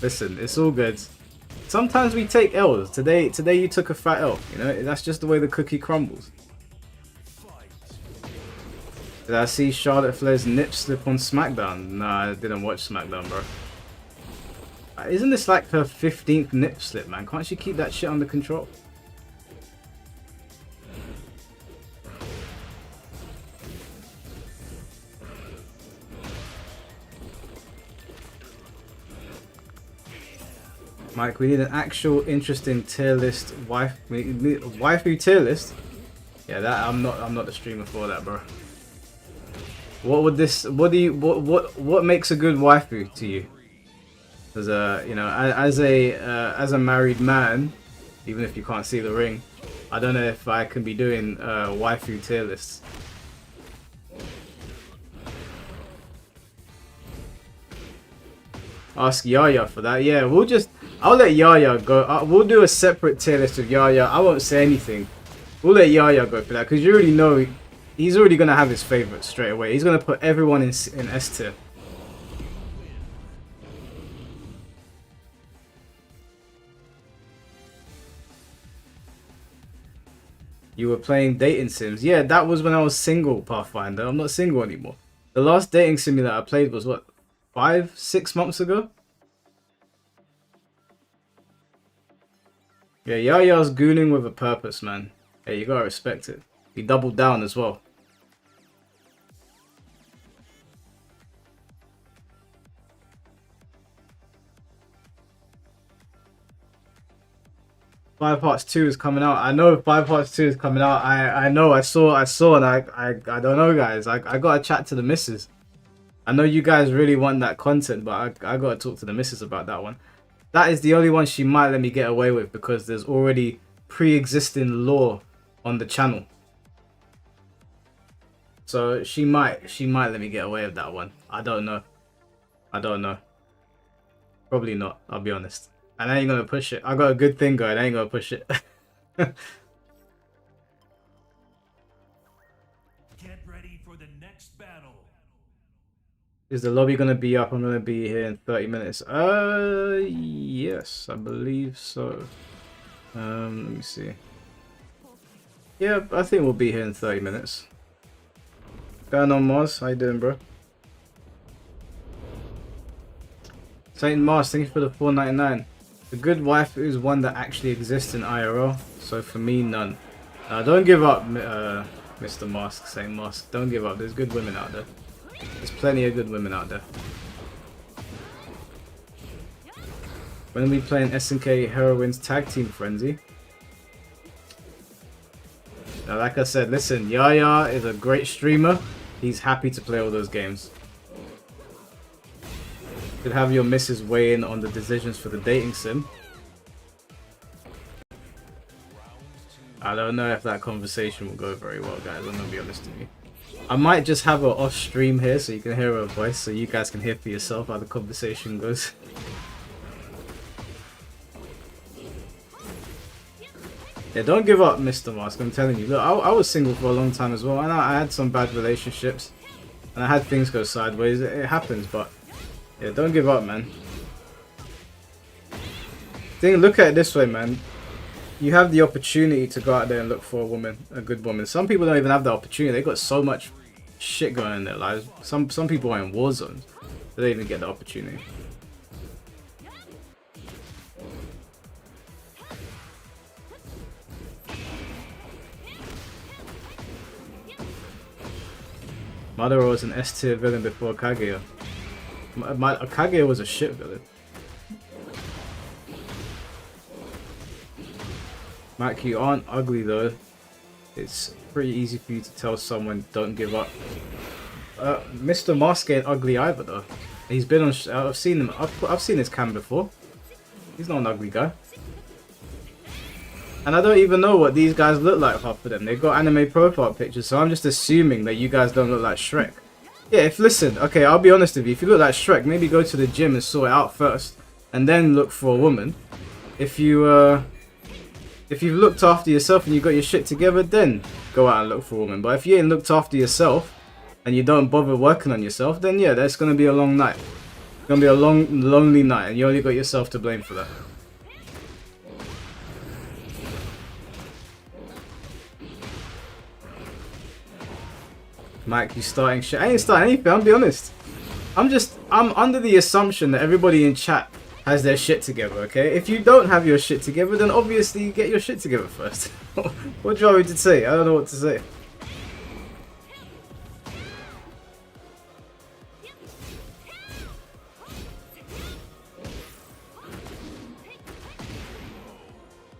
Listen, it's all good. Sometimes we take L's. Today you took a fat L. You know, that's just the way the cookie crumbles. Did I see Charlotte Flair's nip slip on SmackDown? Nah, I didn't watch SmackDown, bro. Isn't this like her 15th nip slip, man? Can't she keep that shit under control? Mike, we need an actual interesting tier list waifu tier list. Yeah, that I'm not the streamer for that, bro. What makes a good waifu to you? As a, you know, as a married man, even if you can't see the ring, I don't know if I can be doing waifu tier lists. Ask Yaya for that. Yeah, I'll let Yaya go. We'll do a separate tier list of Yaya. I won't say anything. We'll let Yaya go for that because you already know he's already gonna have his favorites straight away. He's gonna put everyone in S tier. You were playing dating sims. Yeah, that was when I was single, Pathfinder. I'm not single anymore. The last dating simulator I played was what, 5-6 months ago? Yeah, Yaya's gooning with a purpose, man. Hey, you gotta respect it. He doubled down as well. Five Parts 2 is coming out. I know 5 Parts 2 is coming out. I know. I saw, and I don't know, guys. I gotta chat to the missus. I know you guys really want that content, but I gotta talk to the missus about that one. That is the only one she might let me get away with because there's already pre-existing lore on the channel. So she might let me get away with that one. I don't know. Probably not, I'll be honest. And I ain't gonna push it. I got a good thing going, I ain't gonna push it. Get ready for the next battle. Is the lobby gonna be up? I'm gonna be here in 30 minutes. Yes, I believe so. Let me see. Yeah, I think we'll be here in 30 minutes. Going on, Mars? How you doing, bro? Saint Mars, thank you for the $4.99. The good waifu is one that actually exists in IRL. So for me, none. Don't give up, Mr. Mask, Saint Mask. Don't give up. There's good women out there. There's plenty of good women out there. When are we playing SNK Heroines Tag Team Frenzy? Now, like I said, listen, Yaya is a great streamer. He's happy to play all those games. You could have your missus weigh in on the decisions for the dating sim. I don't know if that conversation will go very well, guys. I'm gonna be honest with you. I might just have her off stream here so you can hear her voice, so you guys can hear for yourself how the conversation goes. Yeah, don't give up, Mr. Mask. I'm telling you. Look, I was single for a long time as well, and I had some bad relationships, and I had things go sideways. It happens, but yeah, don't give up, man. Look at it this way, man. You have the opportunity to go out there and look for a woman, a good woman. Some people don't even have the opportunity. They got so much shit going on in their lives. Some people are in war zones. They don't even get the opportunity. Madara was an S tier villain before Kaguya. Kaguya was a shit villain. Mike, you aren't ugly though. It's pretty easy for you to tell someone don't give up. Mr. Mask ain't ugly either though. He's been on. I've seen him. I've seen his cam before. He's not an ugly guy. And I don't even know what these guys look like, half of them. They've got anime profile pictures, so I'm just assuming that you guys don't look like Shrek. Yeah, listen, okay, I'll be honest with you. If you look like Shrek, maybe go to the gym and sort it out first, and then look for a woman. If you've looked after yourself and you got your shit together, then go out and look for a woman. But if you ain't looked after yourself and you don't bother working on yourself, then yeah, that's gonna be a long night. It's gonna be a long, lonely night, and you only got yourself to blame for that. Mike, you starting shit? I ain't starting anything, I'll be honest. I'm under the assumption that everybody in chat has their shit together, okay? If you don't have your shit together, then obviously you get your shit together first. What do you want me to say? I don't know what to say.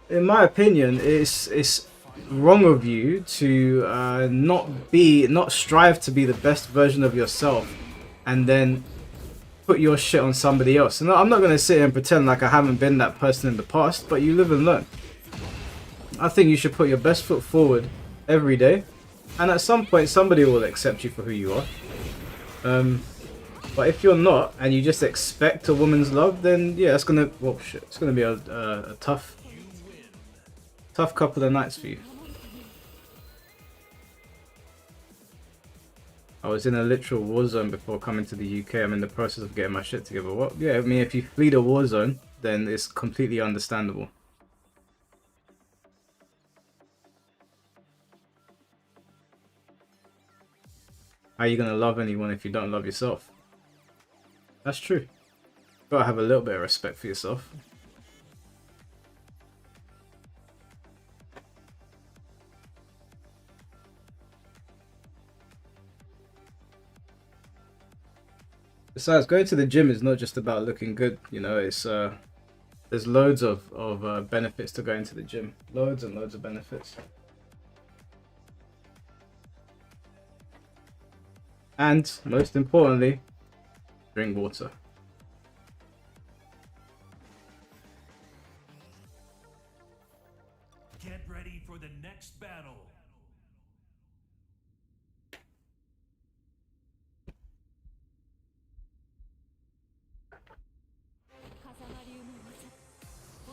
In my opinion, it's wrong of you to not strive to be the best version of yourself and then put your shit on somebody else. And I'm not going to sit here and pretend like I haven't been that person in the past, but you live and learn. I think you should put your best foot forward every day, and at some point somebody will accept you for who you are. But if you're not and you just expect a woman's love, then yeah, it's gonna be a tough couple of nights for you. I was in a literal war zone before coming to the UK. I'm in the process of getting my shit together. What? Yeah, I mean, if you flee the war zone, then it's completely understandable. How are you gonna love anyone if you don't love yourself? That's true. Gotta have a little bit of respect for yourself. Besides, going to the gym is not just about looking good, you know, it's there's loads of benefits to going to the gym. Loads and loads of benefits. And most importantly, drink water. Get ready for the next battle.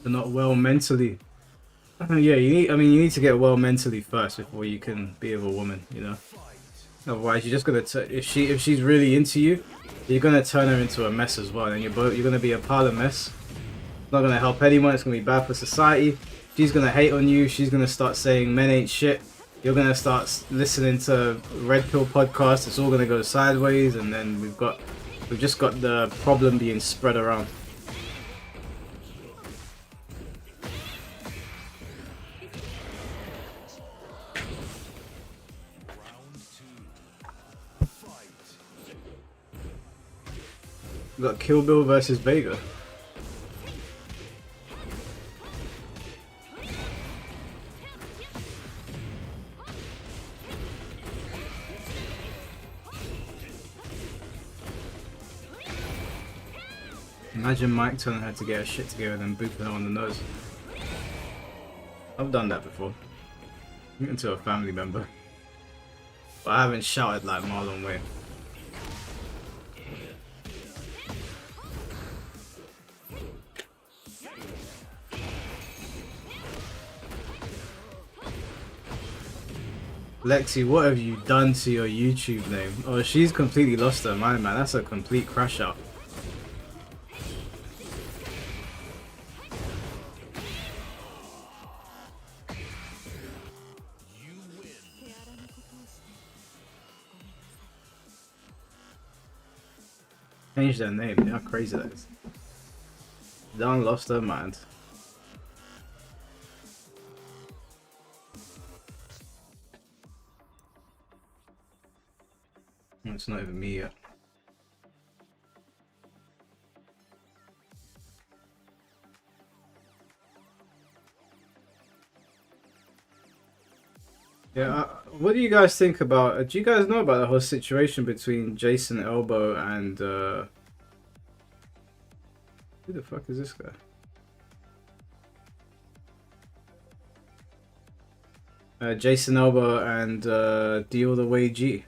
They're not well mentally. Yeah, you need to get well mentally first before you can be with a woman, you know. Otherwise, you're just gonna if she's really into you, you're gonna turn her into a mess as well, and you're gonna be a pile of mess. It's not gonna help anyone. It's gonna be bad for society. She's gonna hate on you. She's gonna start saying men ain't shit. You're gonna start listening to Red Pill podcasts. It's all gonna go sideways, and then we've just got the problem being spread around. We got Kill Bill versus Vega. Imagine Mike telling her to get her shit together and then booping her on the nose. I've done that before. Even to a family member. But I haven't shouted like Marlon Wayne. Lexi, what have you done to your YouTube name? Oh, she's completely lost her mind, man. That's a complete crash out. Change their name. Yeah, how crazy that is. Dawn lost her mind. It's not even me yet. Yeah, what do you guys think about? Do you guys know about the whole situation between Jason Elbow and who the fuck is this guy? Jason Elbow and Deal the Way G.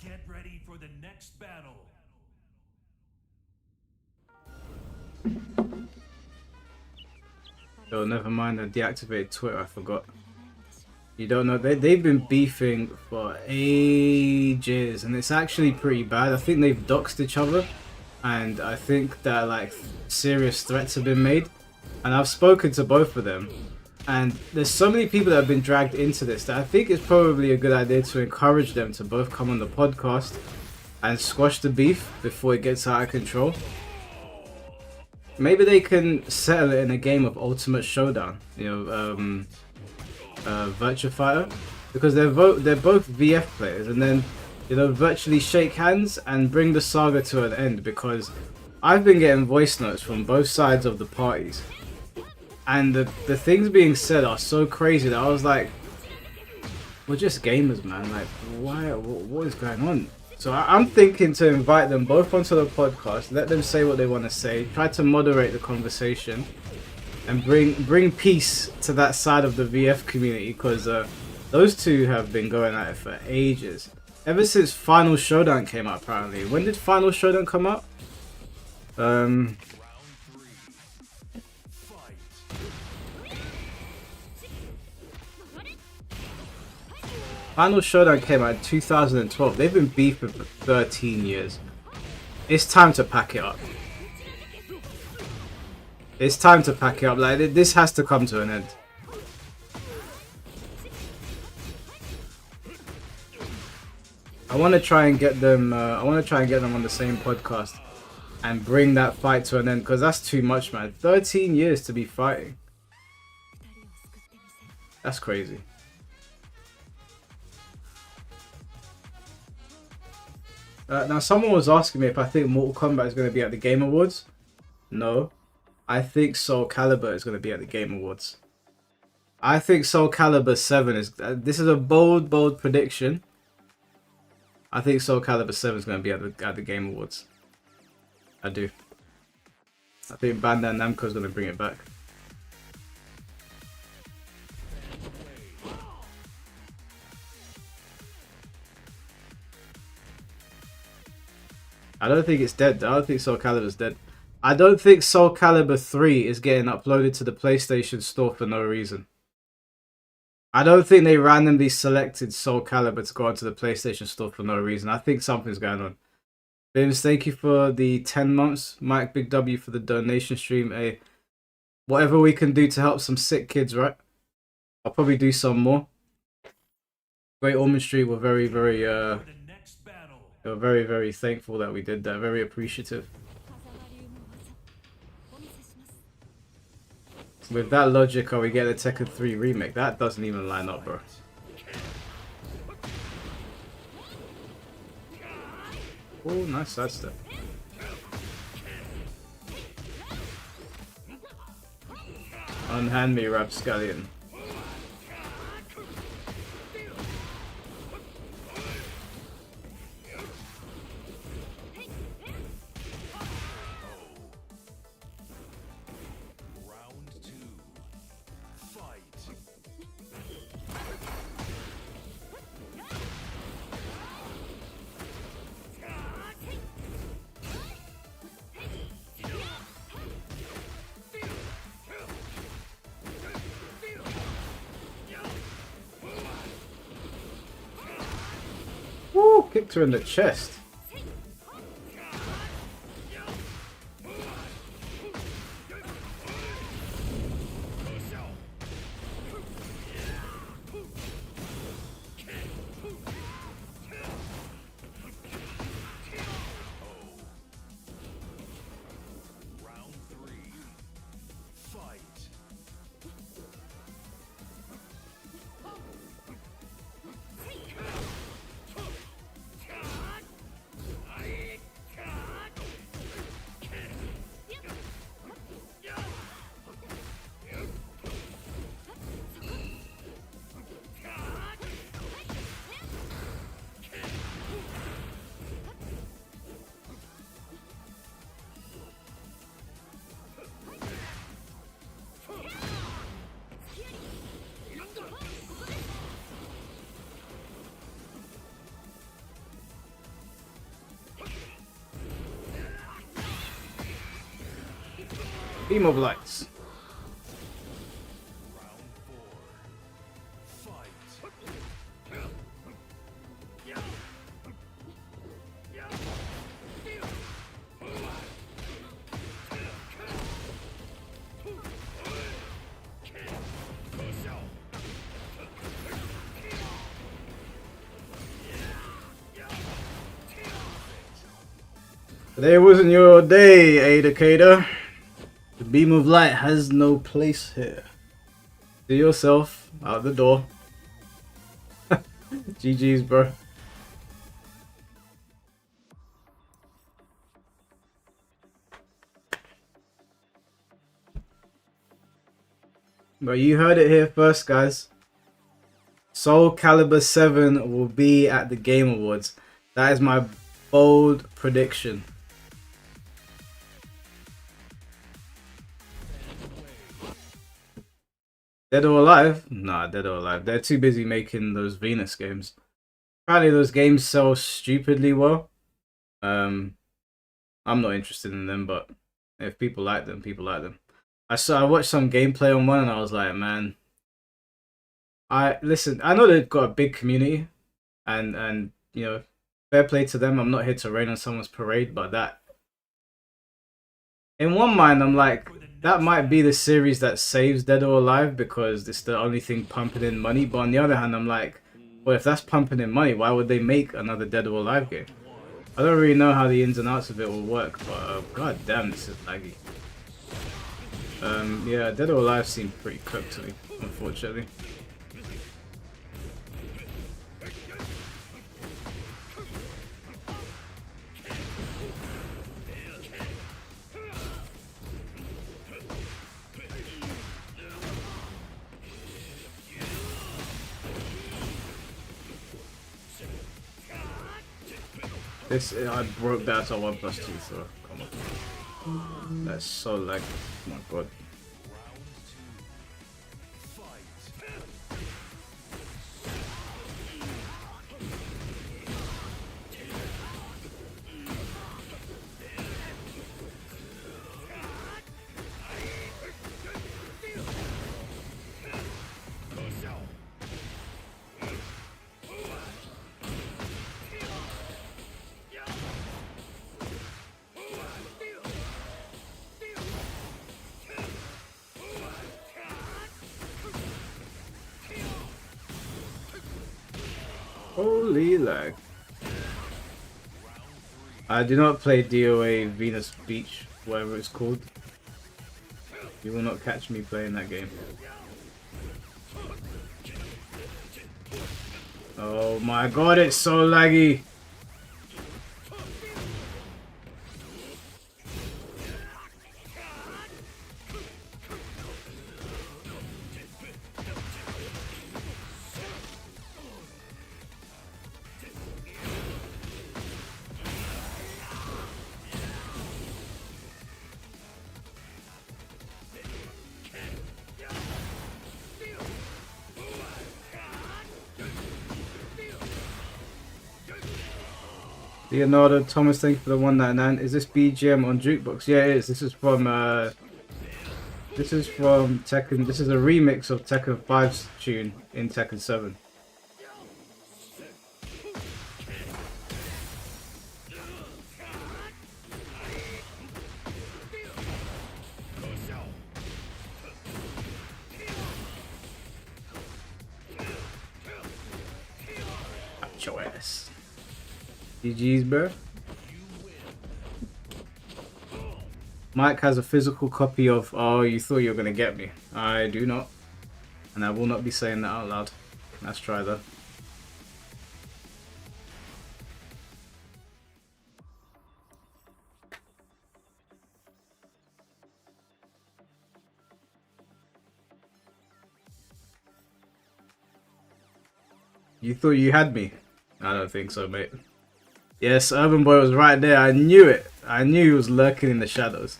Get ready for the next battle. Oh, never mind. I deactivated Twitter. I forgot. You don't know, they've been beefing for ages, and it's actually pretty bad. I think they've doxed each other, and I think that like serious threats have been made. And I've spoken to both of them, and there's so many people that have been dragged into this that I think it's probably a good idea to encourage them to both come on the podcast and squash the beef before it gets out of control. Maybe they can settle it in a game of Ultimate Showdown, you know, Virtua Fighter, because they're both VF players, and then, you know, virtually shake hands and bring the saga to an end, because I've been getting voice notes from both sides of the parties, and the things being said are so crazy that I was like, we're just gamers, man, like, what is going on? So I'm thinking to invite them both onto the podcast, let them say what they want to say, try to moderate the conversation, and bring peace to that side of the VF community, because those two have been going at it for ages. Ever since Final Showdown came out, apparently. When did Final Showdown come out? Final Showdown came out in 2012. They've been beefing for 13 years. It's time to pack it up. It's time to pack it up. Like, this has to come to an end. I want to try and get them. I want to try and get them on the same podcast and bring that fight to an end, because that's too much, man. 13 years to be fighting. That's crazy. Now, someone was asking me if I think Mortal Kombat is going to be at the Game Awards. No. I think Soul Calibur is going to be at the Game Awards. I think Soul Calibur 7 is... this is a bold prediction. I think Soul Calibur 7 is going to be at the Game Awards. I do. I think Bandai Namco is going to bring it back. I don't think it's dead. I don't think Soul Calibur is dead. I don't think Soul Calibur 3 is getting uploaded to the PlayStation Store for no reason. I don't think they randomly selected Soul Calibur to go onto the PlayStation Store for no reason. I think something's going on. Bims, thank you for the 10 months. Mike, big W for the donation stream. Hey, whatever we can do to help some sick kids, right? I'll probably do some more. Great Ormond Street were very, very thankful that we did that. Very appreciative. With that logic, are we get a Tekken 3 remake? That doesn't even line up, bro. Oh, nice sidestep. Unhand me, Rapscallion. Woo! Kicked her in the chest. Round 3. Fight. Beam of lights. Today wasn't your day, Ada Kader. The beam of light has no place here. See yourself out the door. GG's, bro. But you heard it here first, guys. Soul Calibur 7 will be at the Game Awards. That is my bold prediction. Dead or Alive? Nah, Dead or Alive. They're too busy making those Venus games. Apparently those games sell stupidly well. I'm not interested in them, but if people like them, people like them. I watched some gameplay on one and I was like, man, listen, I know they've got a big community and you know, fair play to them. I'm not here to rain on someone's parade, but that in one mind I'm like, that might be the series that saves Dead or Alive because it's the only thing pumping in money. But on the other hand, I'm like, well, if that's pumping in money, why would they make another Dead or Alive game? I don't really know how the ins and outs of it will work, but god damn, this is laggy. Yeah, Dead or Alive seemed pretty cooked to me, unfortunately. I broke that to 1+2, so come on. That's so laggy. Oh my god. Holy lag. I do not play DOA Venus Beach, whatever it's called. You will not catch me playing that game. Oh my god, it's so laggy. Leonardo Thomas, thank you for the 199. Is this BGM on Jukebox? Yeah, it is. This is from Tekken. This is a remix of Tekken 5's tune in Tekken 7. Out your ass. GG's, bro. Mike has a physical copy of Oh, You Thought You Were Gonna Get Me. I do not. And I will not be saying that out loud. Let's try that. You thought you had me? I don't think so, mate. Yes, Urban Boy was right there. I knew it. I knew he was lurking in the shadows.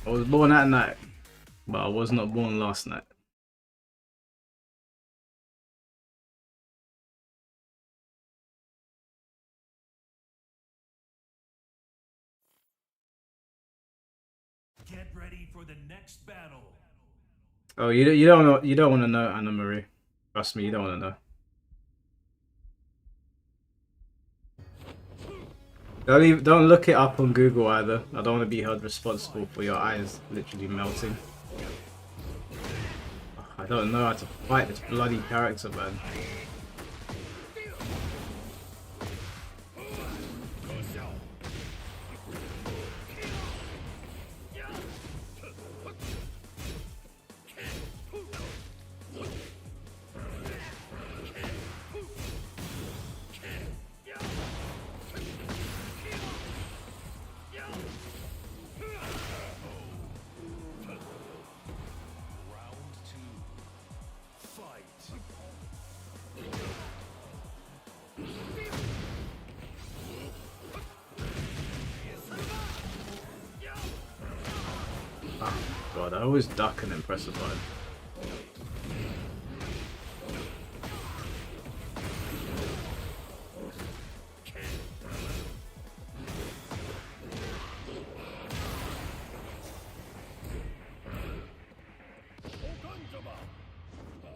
I was born that night, but I was not born last night. Get ready for the next battle. Oh, you don't know, you don't want to know, Anna Marie. Trust me, you don't want to know. Don't look it up on Google either. I don't want to be held responsible for your eyes literally melting. Oh, I don't know how to fight this bloody character, man. God, I always duck and then press a button.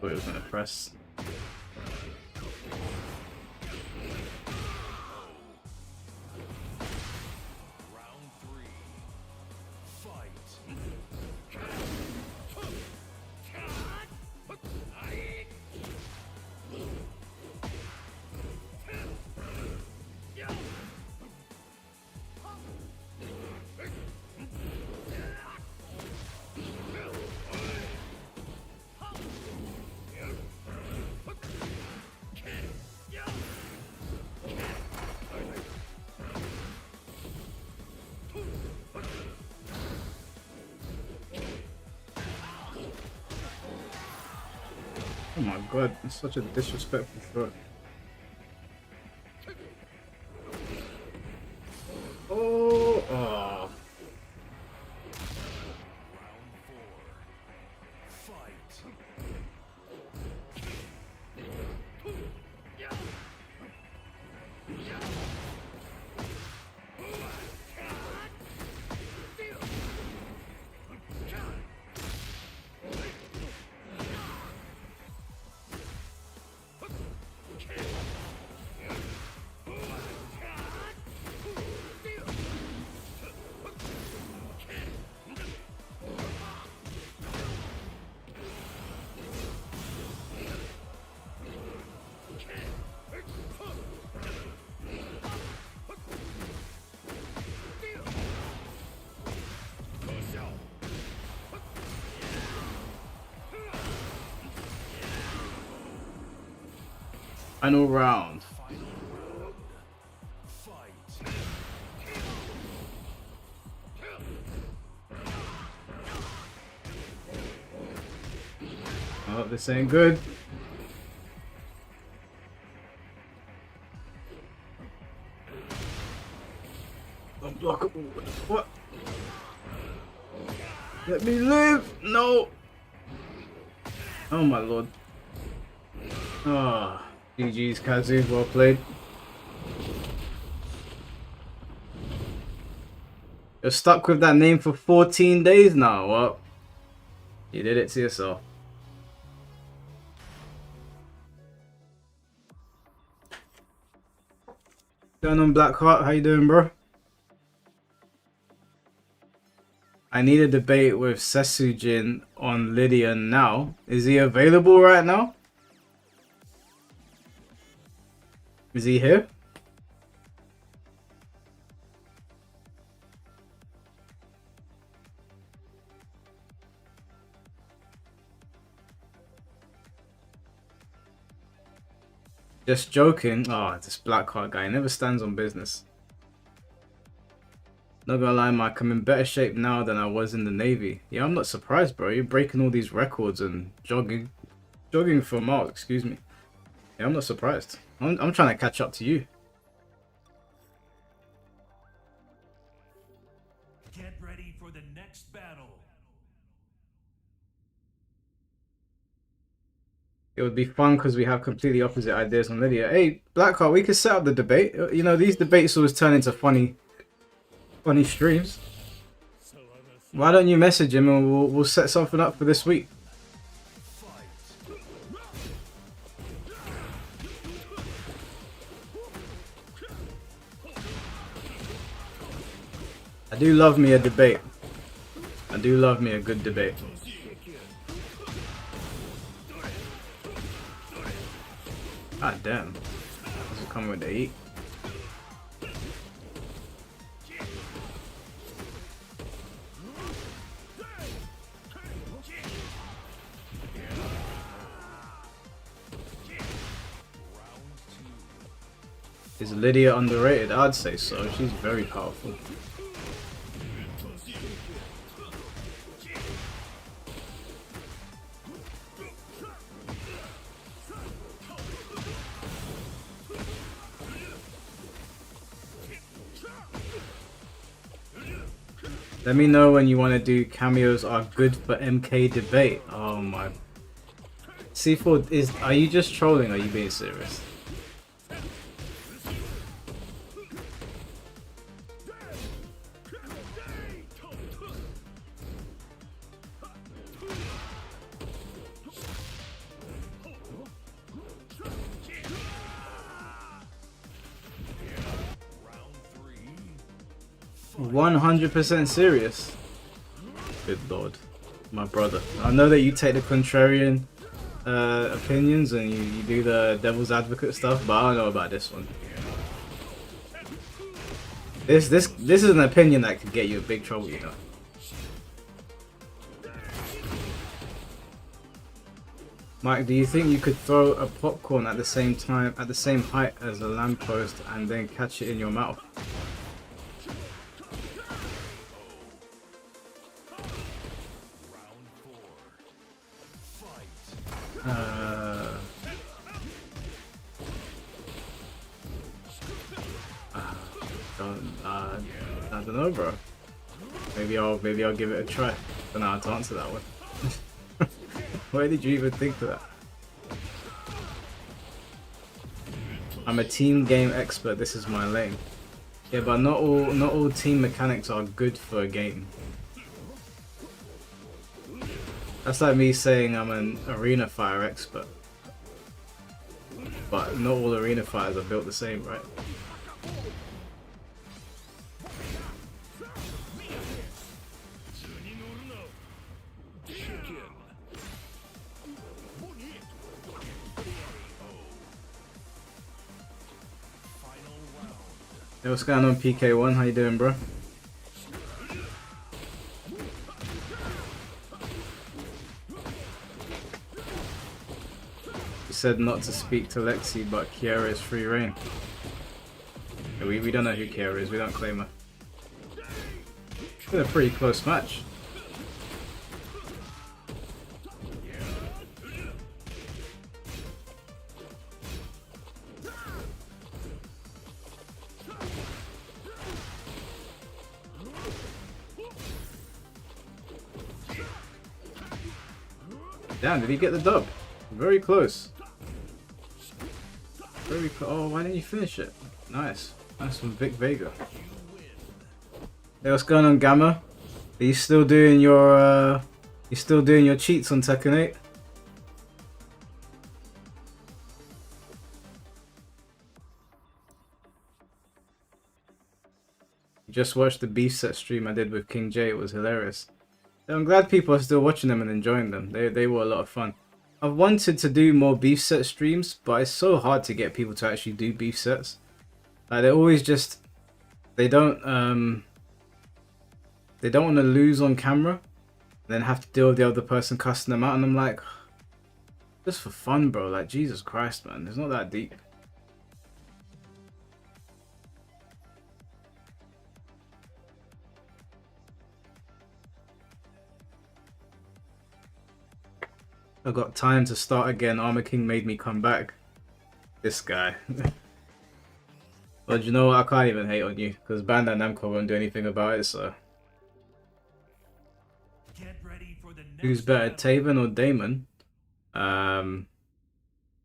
Thought it was gonna press. Oh my god, it's such a disrespectful throw. Oh, oh. Final round. Oh, this ain't good. Unblockable. What? Let me live! No! Oh my lord. Ah. GG's, Kazu, well played. You're stuck with that name for 14 days now, what? You did it to yourself. Going on, Blackheart, how you doing, bro? I need a debate with Sesujin on Lydia now. Is he available right now? Is he here? Just joking. Oh, this Blackheart guy never stands on business. Not gonna lie, Mike, I'm in better shape now than I was in the Navy. Yeah, I'm not surprised, bro. You're breaking all these records and jogging for miles, excuse me. Yeah, I'm not surprised. I'm trying to catch up to you. Get ready for the next battle. It would be fun because we have completely opposite ideas on Lydia. Hey, Blackheart, we could set up the debate. You know, these debates always turn into funny streams. Why don't you message him and we'll set something up for this week? I do love me a debate. I do love me a good debate. God damn. This is coming with the heat. Is Lydia underrated? I'd say so. She's very powerful. Let me know when you want to do cameos are good for MK debate. Oh my. C4 are you just trolling or are you being serious? Round 100% serious. Good lord, my brother. I know that you take the contrarian opinions and you do the devil's advocate stuff, but I don't know about this one. This is an opinion that could get you in big trouble, you know. Mike, do you think you could throw a popcorn at the same time, at the same height as a lamppost, and then catch it in your mouth? I don't know, bro. Maybe I'll give it a try. I don't know how to answer that one. Where did you even think of that? I'm a team game expert. This is my lane. Yeah, but not all team mechanics are good for a game. That's like me saying I'm an arena fire expert. But not all arena fires are built the same, right? Hey, what's going on, PK1? How you doing, bro? You said not to speak to Lexi, but Kiara is free reign. Yeah, we don't know who Kiara is. We don't claim her. It's been a pretty close match. Damn, did he get the dub? Very close. Very close. Oh, why didn't you finish it? Nice. Nice from Vic Vega. Hey, what's going on, Gamma? Are you still doing your cheats on Tekken 8? You just watched the beef set stream I did with King J. It was hilarious. I'm glad people are still watching them and enjoying them. They were a lot of fun. I've wanted to do more beef set streams, but it's so hard to get people to actually do beef sets. They're always just they don't want to lose on camera, then have to deal with the other person cussing them out, and I'm like, just for fun, bro. Like, Jesus Christ, man, it's not that deep. I got time to start again. Armor King made me come back. This guy. But you know what? I can't even hate on you because Bandai Namco won't do anything about it. So, Get ready for the next who's better, battle. Taven or Damon?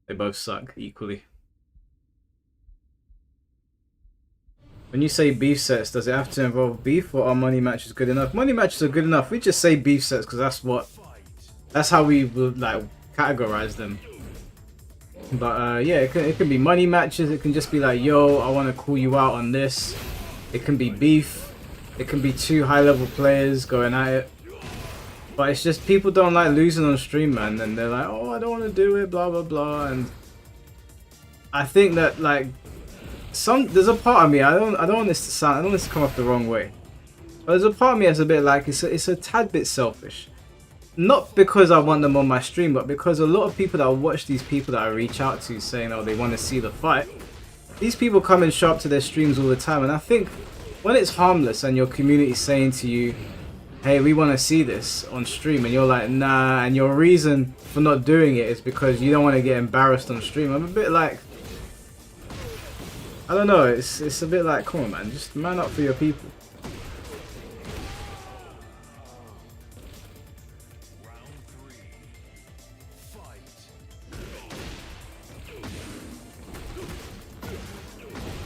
They both suck equally. When you say beef sets, does it have to involve beef, or are money matches good enough? Money matches are good enough. We just say beef sets because that's how we would like categorize them. But yeah, it can be money matches. It can just be like, yo, I want to call you out on this. It can be beef. It can be two high-level players going at it. But it's just people don't like losing on stream, man. And they're like, oh, I don't want to do it, blah blah blah. And I think that like there's a part of me. I don't want this to sound. I don't want this to come off the wrong way. But there's a part of me that's a bit like it's a tad bit selfish. Not because I want them on my stream, but because a lot of people that watch these people that I reach out to saying, oh, they want to see the fight. These people come and show up to their streams all the time, and I think when it's harmless and your community saying to you, hey, we want to see this on stream, and you're like, nah, and your reason for not doing it is because you don't want to get embarrassed on stream. I'm a bit like, I don't know, it's a bit like, come on, man, just man up for your people.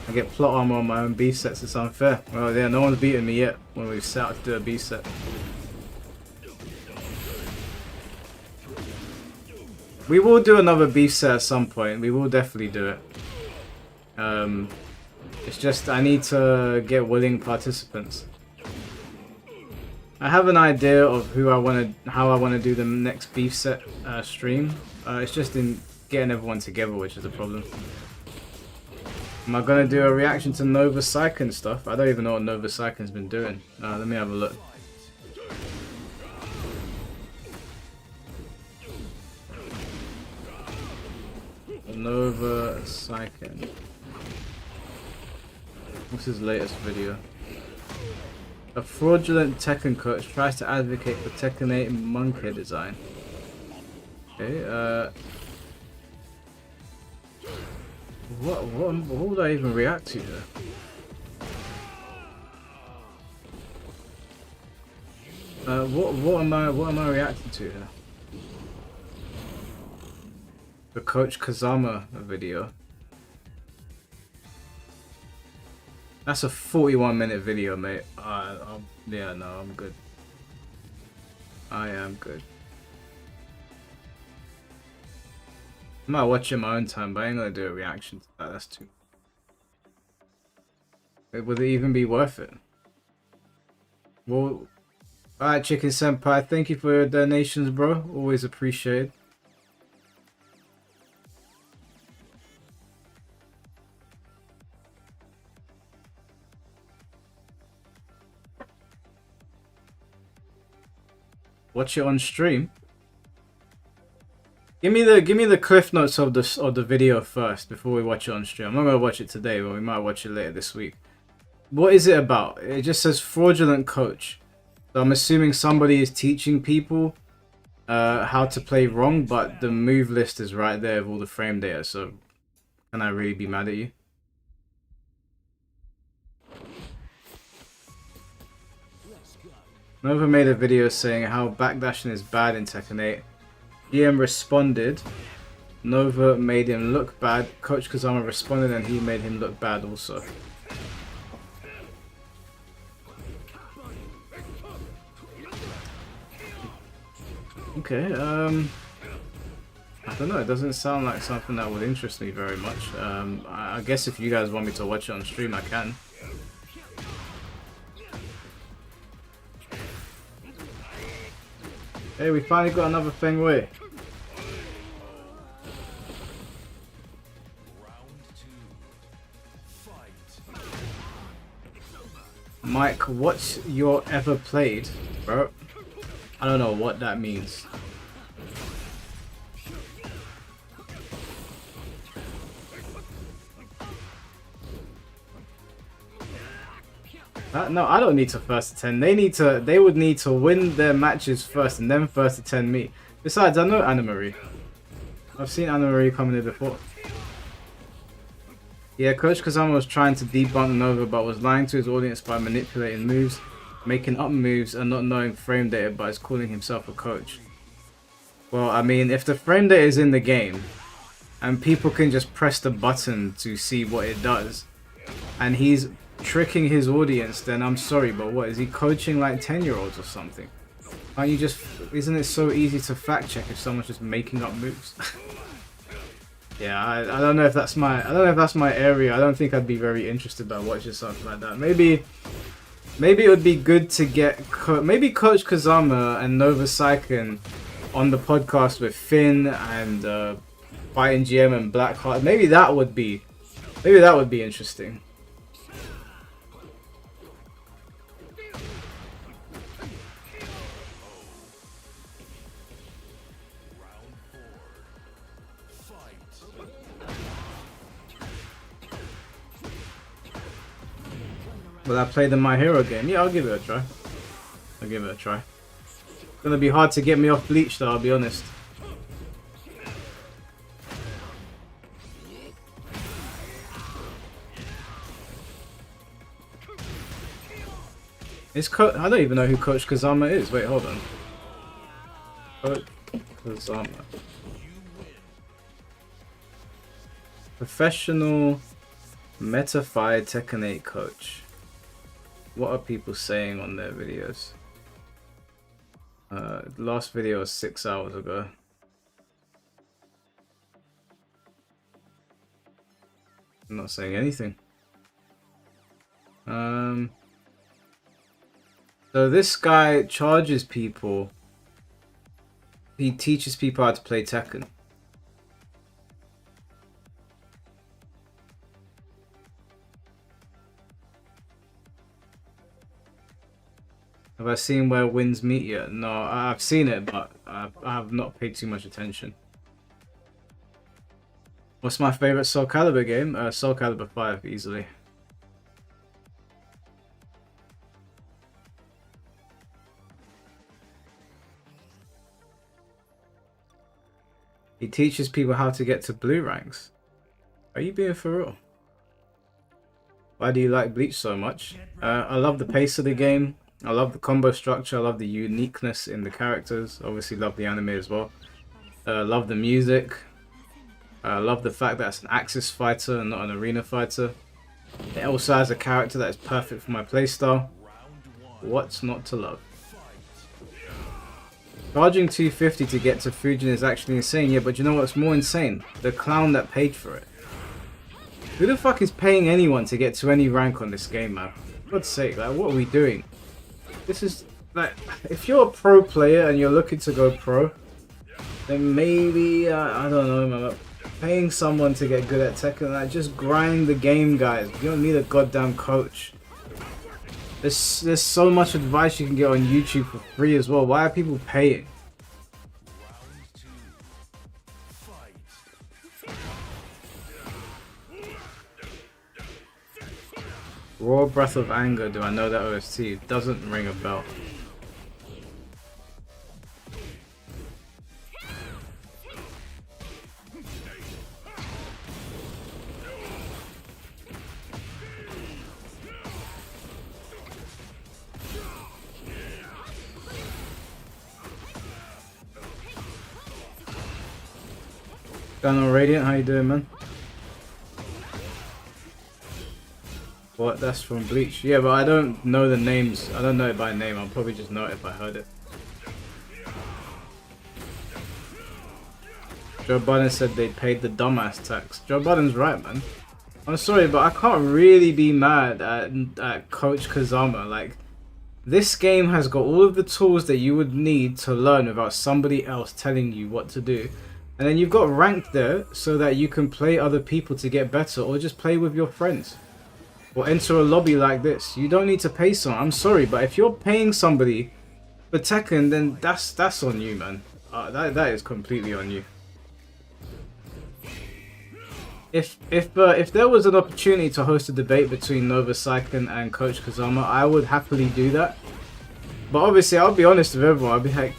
I get plot armor on my own beef sets, it's unfair. Well, yeah, no one's beaten me yet when we've set out to do a beef set. We will do another beef set at some point, we will definitely do it. It's just I need to get willing participants. I have an idea of how I want to do the next beef set stream. It's just in getting everyone together, which is a problem. Am I gonna do a reaction to Nova Saiken stuff? I don't even know what Nova Saiken's been doing. Let me have a look. Nova Saiken. What's his latest video? A fraudulent Tekken coach tries to advocate for Tekken 8 monkey design. Okay, what would I even react to there? What am I reacting to here? The Coach Kazama video. That's a 41-minute video, mate. Yeah, no, I'm good. I am good. I might watch it in my own time, but I ain't gonna do a reaction to that. That's too. Would it even be worth it? Well, alright, Chicken Senpai, thank you for your donations, bro. Always appreciated. Watch it on stream. Give me the cliff notes of the video first before we watch it on stream. I'm not gonna watch it today, but we might watch it later this week. What is it about? It just says fraudulent coach. So I'm assuming somebody is teaching people how to play wrong, but the move list is right there with all the frame data. So can I really be mad at you? Nova made a video saying how backdashing is bad in Tekken 8. GM responded. Nova made him look bad. Coach Kazama responded and he made him look bad also. Okay, I don't know, it doesn't sound like something that would interest me very much. I guess if you guys want me to watch it on stream, I can. Hey, we finally got another Feng Wei. Mike, what's your ever played, bro? I don't know what that means. No, I don't need to first attend. They would need to win their matches first and then first attend me. Besides, I know Anna Marie. I've seen Anna Marie coming here before. Yeah, Coach Kazama was trying to debunk Nova but was lying to his audience by manipulating moves, making up moves and not knowing frame data, but is calling himself a coach. Well, I mean, if the frame data is in the game and people can just press the button to see what it does, and he's tricking his audience, then I'm sorry, but what is he coaching like 10-year-olds or something? Can't you just? Isn't it so easy to fact check if someone's just making up moves? Yeah, I don't know if that's my area. I don't think I'd be very interested by watching something like that. Maybe it would be good to get maybe Coach Kazama and Nova Saiken on the podcast with Finn and Fighting GM and Blackheart. Maybe that would be interesting. Will I play the My Hero game? Yeah, I'll give it a try. It's gonna be hard to get me off Bleach though, I'll be honest. I don't even know who Coach Kazama is. Wait, hold on. Coach Kazama. Professional Metafied Tekken 8 coach. What are people saying on their videos? Last video was 6 hours ago. I'm not saying anything. So this guy charges people. He teaches people how to play Tekken. Have I seen Where Winds Meet yet? No, I've seen it, but I have not paid too much attention. What's my favorite Soul Calibur game? Soul Calibur 5, easily. He teaches people how to get to blue ranks. Are you being for real? Why do you like Bleach so much? I love the pace of the game. I love the combo structure. I love the uniqueness in the characters. Obviously love the anime as well. Love the music. I love the fact that it's an Axis fighter and not an arena fighter. It also has a character that is perfect for my playstyle. What's not to love? Charging $250 to get to Fujin is actually insane. Yeah, but you know what's more insane? The clown that paid for it. Who the fuck is paying anyone to get to any rank on this game, man? For God's sake, like, what are we doing? This is, like, if you're a pro player and you're looking to go pro, then maybe, I don't know, man, paying someone to get good at Tekken, like, just grind the game, guys. You don't need a goddamn coach. There's so much advice you can get on YouTube for free as well. Why are people paying? Raw Breath of Anger, do I know that OST? It doesn't ring a bell. Gun on Radiant, how you doing, man? What? That's from Bleach. Yeah, but I don't know the names. I don't know it by name. I'll probably just know it if I heard it. Joe Biden said they paid the dumbass tax. Joe Biden's right, man. I'm sorry, but I can't really be mad at Coach Kazama. Like, this game has got all of the tools that you would need to learn without somebody else telling you what to do. And then you've got ranked there so that you can play other people to get better, or just play with your friends. Or enter a lobby like this. You don't need to pay someone. I'm sorry, but if you're paying somebody for Tekken, then that's on you, man. That is completely on you. If there was an opportunity to host a debate between Nova Saiken and Coach Kazama, I would happily do that. But obviously, I'll be honest with everyone. I'll be like,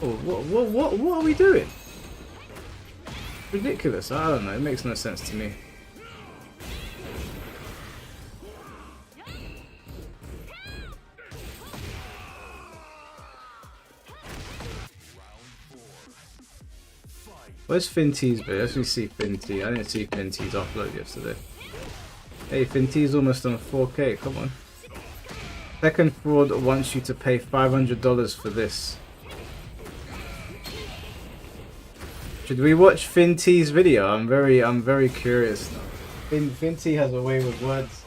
oh, what are we doing? Ridiculous. I don't know. It makes no sense to me. Where's Finty's bit? Let's see Finty. I didn't see Finty's upload yesterday. Hey, Finty's almost on 4K. Come on. Tekken Fraud wants you to pay $500 for this. Should we watch Finty's video? I'm very curious now. Finty has a way with words.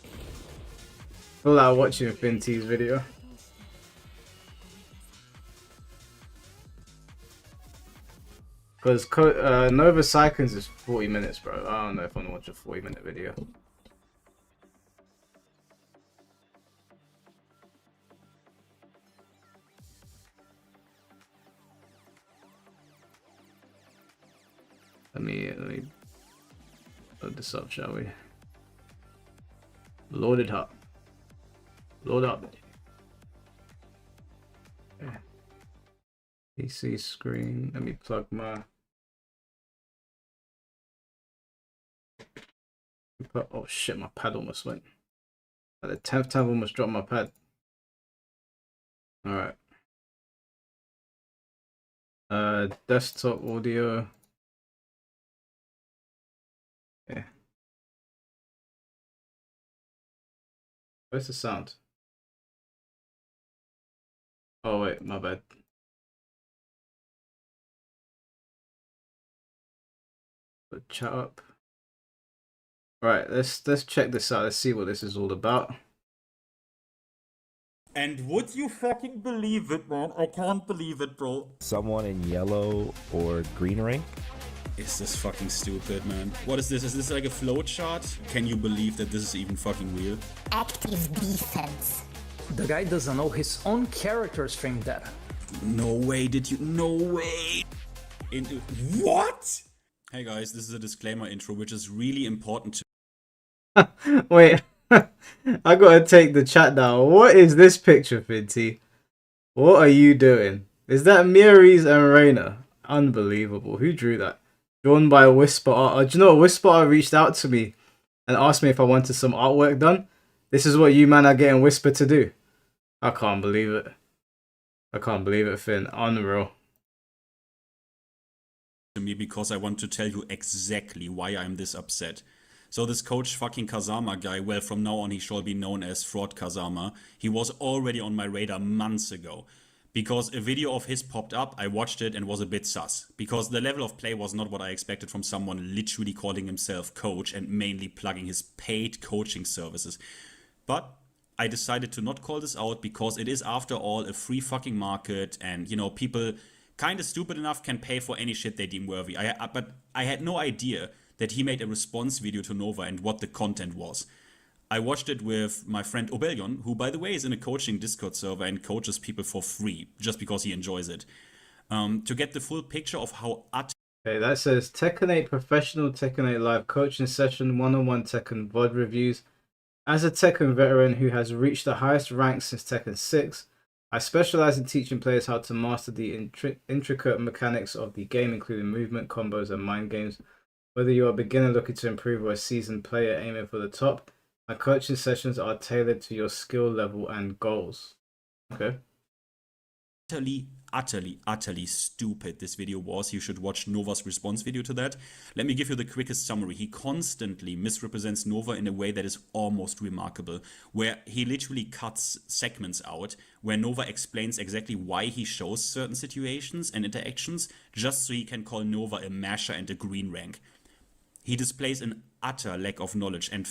I feel like watching Finty's video. Because Nova Cyclones is 40 minutes, bro. I don't know if I want to watch a 40-minute video. Let me load this up, shall we? Load it up. Load up. Okay. PC screen. Let me plug my. Oh shit! My pad almost went. At the 10th time, I almost dropped my pad. All right. Desktop audio. Okay. Where's the sound? Oh wait, my bad. Put chat up. Right, let's check this out. Let's see what this is all about. And would you fucking believe it, man? I can't believe it, bro. Someone in yellow or green rank? Is this fucking stupid, man? What is this? Is this like a flowchart? Can you believe that this is even fucking real? Active defense. The guy doesn't know his own character stream data. No way, did you? No way! Into what? Hey guys, this is a disclaimer intro, which is really important to. Wait, I gotta take the chat down. What is this picture, Finty? What are you doing? Is that Miris and Reina? Unbelievable. Who drew that? Drawn by Whisper Art. Do you know what? Whisper Art reached out to me and asked me if I wanted some artwork done. This is what you man are getting Whisper to do. I can't believe it. I can't believe it, Finn. Unreal. To me because I want to tell you exactly why I'm this upset. So this coach fucking Kazama guy, well, from now on he shall be known as Fraud Kazama. He was already on my radar months ago. Because a video of his popped up, I watched it and was a bit sus. Because the level of play was not what I expected from someone literally calling himself coach and mainly plugging his paid coaching services. But I decided to not call this out because it is after all a free fucking market and, you know, people kind of stupid enough can pay for any shit they deem worthy. But I had no idea that he made a response video to Nova and what the content was. I watched it with my friend Obelion, who by the way is in a coaching Discord server and coaches people for free, just because he enjoys it. To get the full picture of how Okay, that says Tekken 8 Professional Tekken 8 Live Coaching Session, one-on-one Tekken VOD reviews. As a Tekken veteran who has reached the highest rank since Tekken 6, I specialize in teaching players how to master the intricate mechanics of the game, including movement, combos, and mind games. Whether you are a beginner looking to improve or a seasoned player aiming for the top, my coaching sessions are tailored to your skill level and goals. Okay. utterly stupid this video was. You should watch Nova's response video to that. Let me give you the quickest summary. He constantly misrepresents Nova in a way that is almost remarkable, where he literally cuts segments out where Nova explains exactly why he shows certain situations and interactions just so he can call Nova a masher and a green rank. He displays an utter lack of knowledge and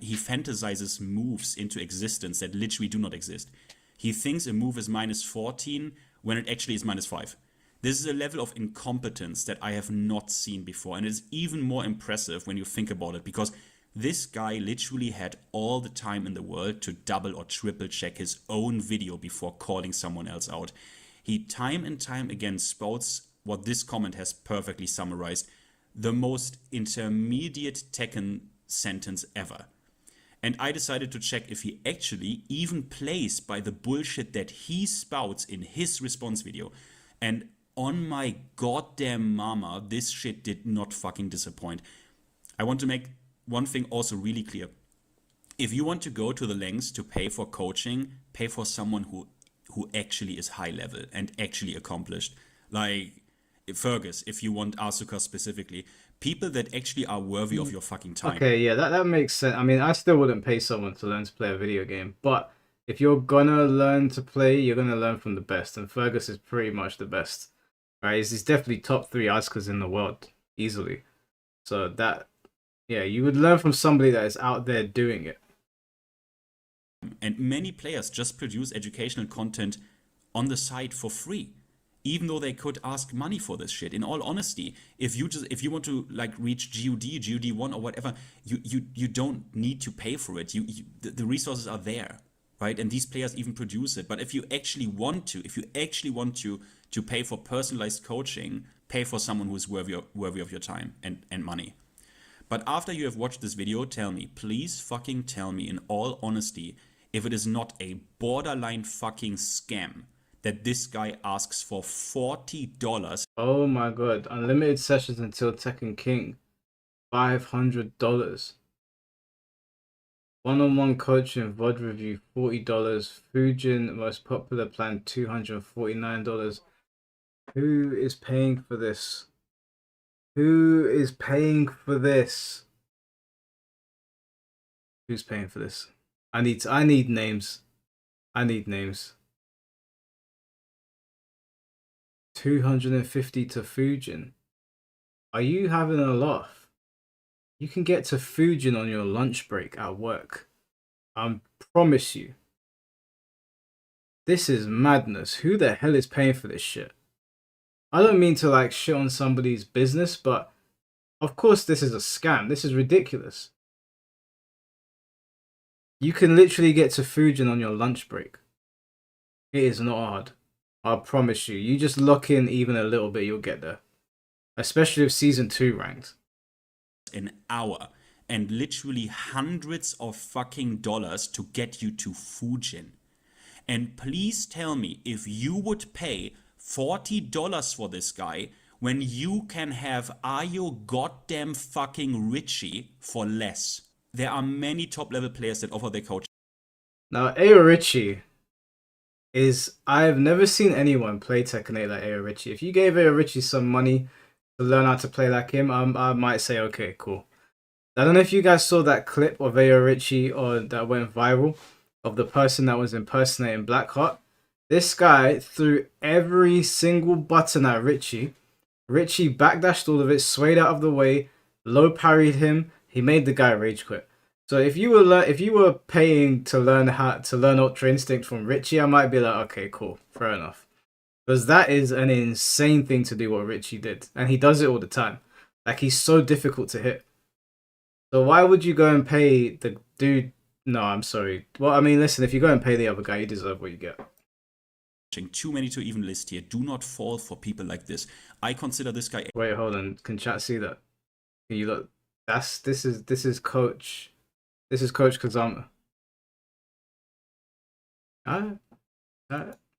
he fantasizes moves into existence that literally do not exist. He thinks a move is minus 14 when it actually is minus 5. This is a level of incompetence that I have not seen before, and it is even more impressive when you think about it, because this guy literally had all the time in the world to double or triple check his own video before calling someone else out. He time and time again spouts what this comment has perfectly summarized: the most intermediate Tekken sentence ever. And I decided to check if he actually even plays by the bullshit that he spouts in his response video. And on my goddamn mama, this shit did not fucking disappoint. I want to make one thing also really clear. If you want to go to the lengths to pay for coaching, pay for someone who actually is high level and actually accomplished. Like Fergus, if you want Asuka specifically. People that actually are worthy of your fucking time. Okay, yeah, that makes sense. I mean, I still wouldn't pay someone to learn to play a video game, but if you're gonna learn to play, you're gonna learn from the best, and Fergus is pretty much the best, right? He's definitely top 3 Asukas in the world, easily. So that, yeah, you would learn from somebody that is out there doing it. And many players just produce educational content on the side for free, even though they could ask money for this shit. In all honesty, if you want to like reach GOD 1 or whatever, you don't need to pay for it. The resources are there, right? And these players even produce it. But if you actually want to pay for personalized coaching, pay for someone who is worthy of your time and money. But after you have watched this video, tell me, please fucking tell me in all honesty, if it is not a borderline fucking scam that this guy asks for $40. Oh my god, unlimited sessions until Tekken King, $500. One-on-one coaching, VOD review, $40. Fujin, most popular plan, $249. Who is paying for this? Who is paying for this? Who's paying for this? I need names. I need names. 250 to Fujin. Are you having a laugh? You can get to Fujin on your lunch break at work. I promise you. This is madness. Who the hell is paying for this shit? I don't mean to like shit on somebody's business, but of course this is a scam. This is ridiculous. You can literally get to Fujin on your lunch break. It is not hard. I promise you. You just lock in even a little bit, you'll get there. Especially with Season 2 ranked. An hour and literally hundreds of fucking dollars to get you to Fujin. And please tell me if you would pay $40 for this guy when you can have Ayo goddamn fucking Richie for less. There are many top level players that offer their coaching. Now, Ayo Richie is... I've never seen anyone play Tekken 8 like Ayo Richie. If you gave Ayo Richie some money to learn how to play like him, I might say, okay, cool. I don't know if you guys saw that clip of Ayo Richie or that went viral of the person that was impersonating Blackheart. This guy threw every single button at Richie. Richie backdashed all of it, swayed out of the way, low parried him. He made the guy rage quit. So if you were paying to learn Ultra Instinct from Richie, I might be like, okay, cool, fair enough. Because that is an insane thing to do what Richie did. And he does it all the time. Like, he's so difficult to hit. So why would you go and pay the dude? No, I'm sorry. Well, I mean, listen, if you go and pay the other guy, you deserve what you get. Too many to even list here. Do not fall for people like this. I consider this guy... Wait, hold on. Can chat see that? Can you look? This is Coach Kazama. Alright.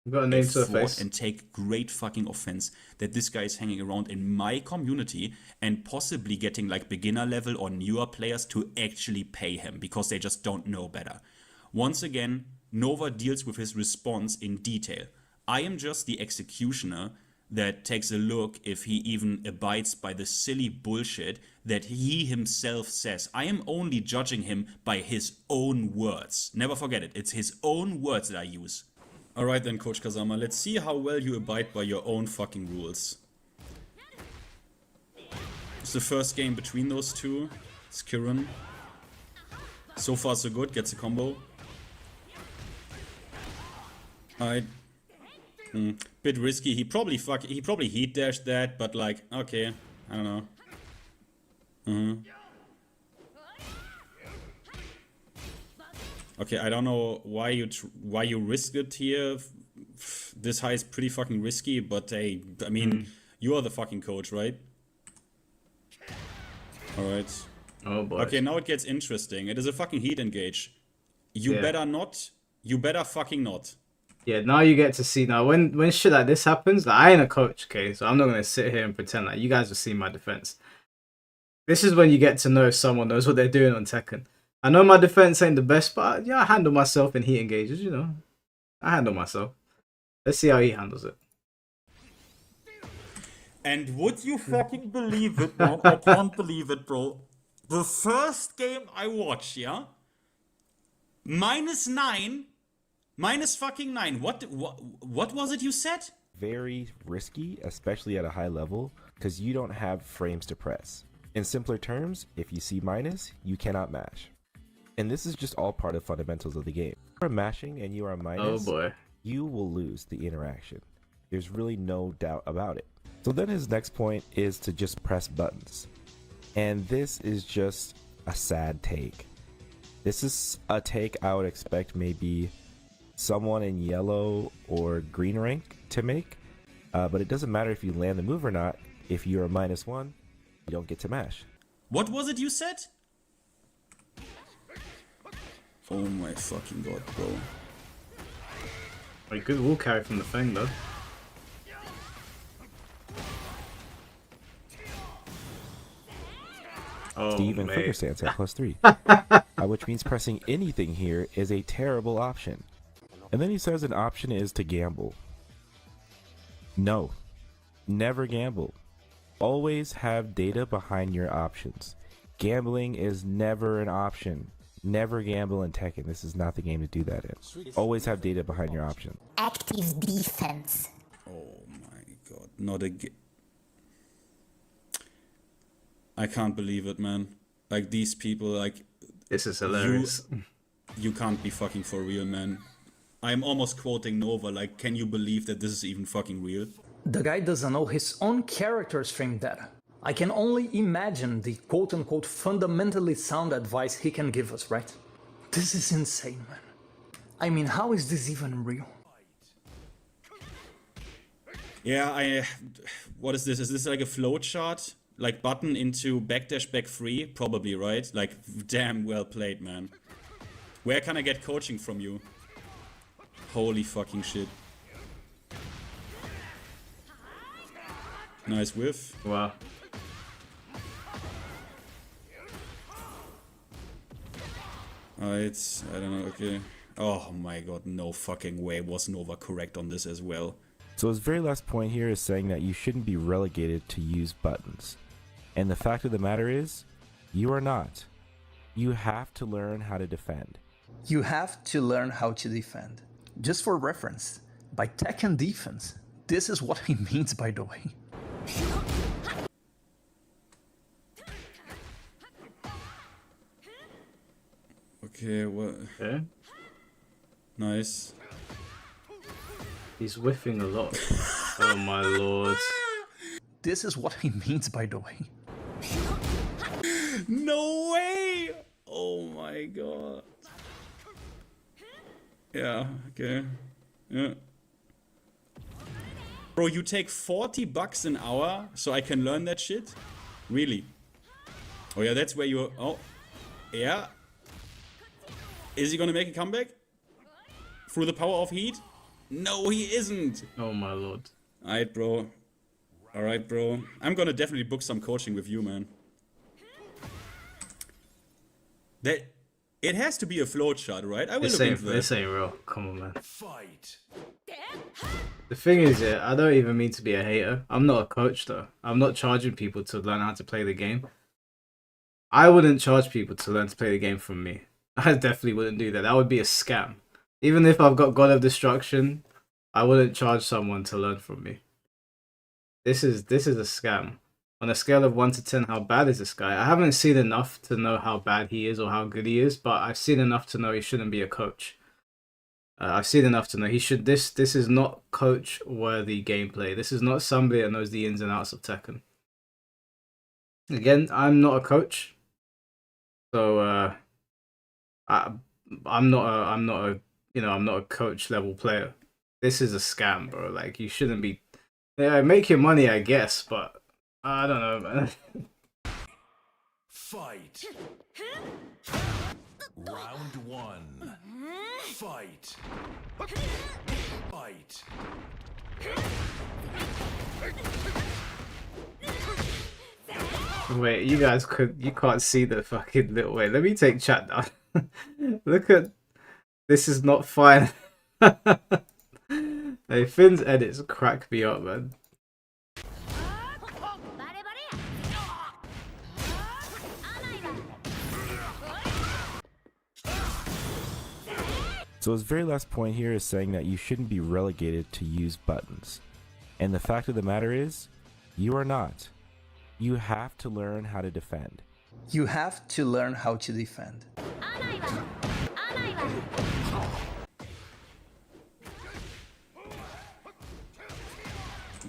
We've got a name to the face. And take great fucking offense that this guy is hanging around in my community and possibly getting like beginner level or newer players to actually pay him because they just don't know better. Once again, Nova deals with his response in detail. I am just the executioner that takes a look if he even abides by the silly bullshit that he himself says. I am only judging him by his own words. Never forget it. It's his own words that I use. Alright then, Coach Kazama, let's see how well you abide by your own fucking rules. It's the first game between those two. It's Kiran. So far so good, gets a combo. Alright. Bit risky. He probably heat dashed that, but like, okay, I don't know. Okay, I don't know why you risk it here. This high is pretty fucking risky, but hey, I mean, you are the fucking coach, right? Alright. Oh boy. Okay, now it gets interesting. It is a fucking heat engage. You better not. You better fucking not. Yeah, now you get to see. Now, when shit like this happens, like, I ain't a coach, okay? So I'm not going to sit here and pretend like you guys have seen my defense. This is when you get to know if someone knows what they're doing on Tekken. I know my defense ain't the best, but yeah, I handle myself in heat engages, you know. I handle myself. Let's see how he handles it. And would you fucking believe it, man? I can't believe it, bro. The first game I watched, yeah? -9. Minus fucking 9. What was it you said? Very risky, especially at a high level, because you don't have frames to press. In simpler terms, if you see minus, you cannot mash. And this is just all part of fundamentals of the game. If you are mashing and you are minus, Oh boy. you will lose the interaction. There's really no doubt about it. So then his next point is to just press buttons. And this is just a sad take. This is a take I would expect maybe someone in yellow or green rank to make. But it doesn't matter if you land the move or not. If you're a -1, you don't get to mash. What was it you said? Oh my fucking god, bro. A good wall carry from the Fang though. Oh, Steve and mate. Flicker stance at +3. Which means pressing anything here is a terrible option. And then he says an option is to gamble. No, never gamble. Always have data behind your options. Gambling is never an option. Never gamble in Tekken. This is not the game to do that in. Always have data behind your options. Active defense. Oh my god, not again. I can't believe it, man. Like, these people, like, This is hilarious. you can't be fucking for real, man. I'm almost quoting Nova, like, can you believe that this is even fucking real? The guy doesn't know his own character's frame data. I can only imagine the quote-unquote fundamentally sound advice he can give us, right? This is insane, man. I mean, how is this even real? Yeah, what is this? Is this like a float chart? Like button into backdash back 3? Probably, right? Like, damn well played, man. Where can I get coaching from you? Holy fucking shit. Nice whiff. Wow. Alright, I don't know, okay. Oh my god, no fucking way was Nova correct on this as well. So his very last point here is saying that you shouldn't be relegated to use buttons. And the fact of the matter is, you are not. You have to learn how to defend. You have to learn how to defend. Just for reference, by Tekken defense, this is what he means, by the way. Okay, what? Okay. Nice. He's whiffing a lot. Oh my lord. This is what he means, by the way. No way! Oh my god. Yeah, okay. Yeah. Bro, you take $40 an hour so I can learn that shit? Really? Oh yeah, that's where you... Oh. Yeah. Is he gonna make a comeback? Through the power of heat? No, he isn't! Oh my lord. Alright, bro. Alright, bro. I'm gonna definitely book some coaching with you, man. That... It has to be a float chart, right? I will look into that. This ain't real. Come on, man. Fight. The thing is, yeah, I don't even mean to be a hater. I'm not a coach, though. I'm not charging people to learn how to play the game. I wouldn't charge people to learn to play the game from me. I definitely wouldn't do that. That would be a scam. Even if I've got God of Destruction, I wouldn't charge someone to learn from me. This is a scam. On a scale of 1 to 10, how bad is this guy? I haven't seen enough to know how bad he is or how good he is, but I've seen enough to know he shouldn't be a coach. I've seen enough to know he should. This is not coach-worthy gameplay. This is not somebody that knows the ins and outs of Tekken. Again, I'm not a coach, so I'm not a coach level player. This is a scam, bro. Like, you shouldn't be. Yeah, make your money, I guess, but I don't know, man. Fight. Round 1. Fight. Fight. Wait, you can't see the fucking little. Wait, let me take chat down. Look at this. Is not fine. Hey, Finn's edits crack me up, man. So his very last point here is saying that you shouldn't be relegated to use buttons. And the fact of the matter is, you are not. You have to learn how to defend. You have to learn how to defend.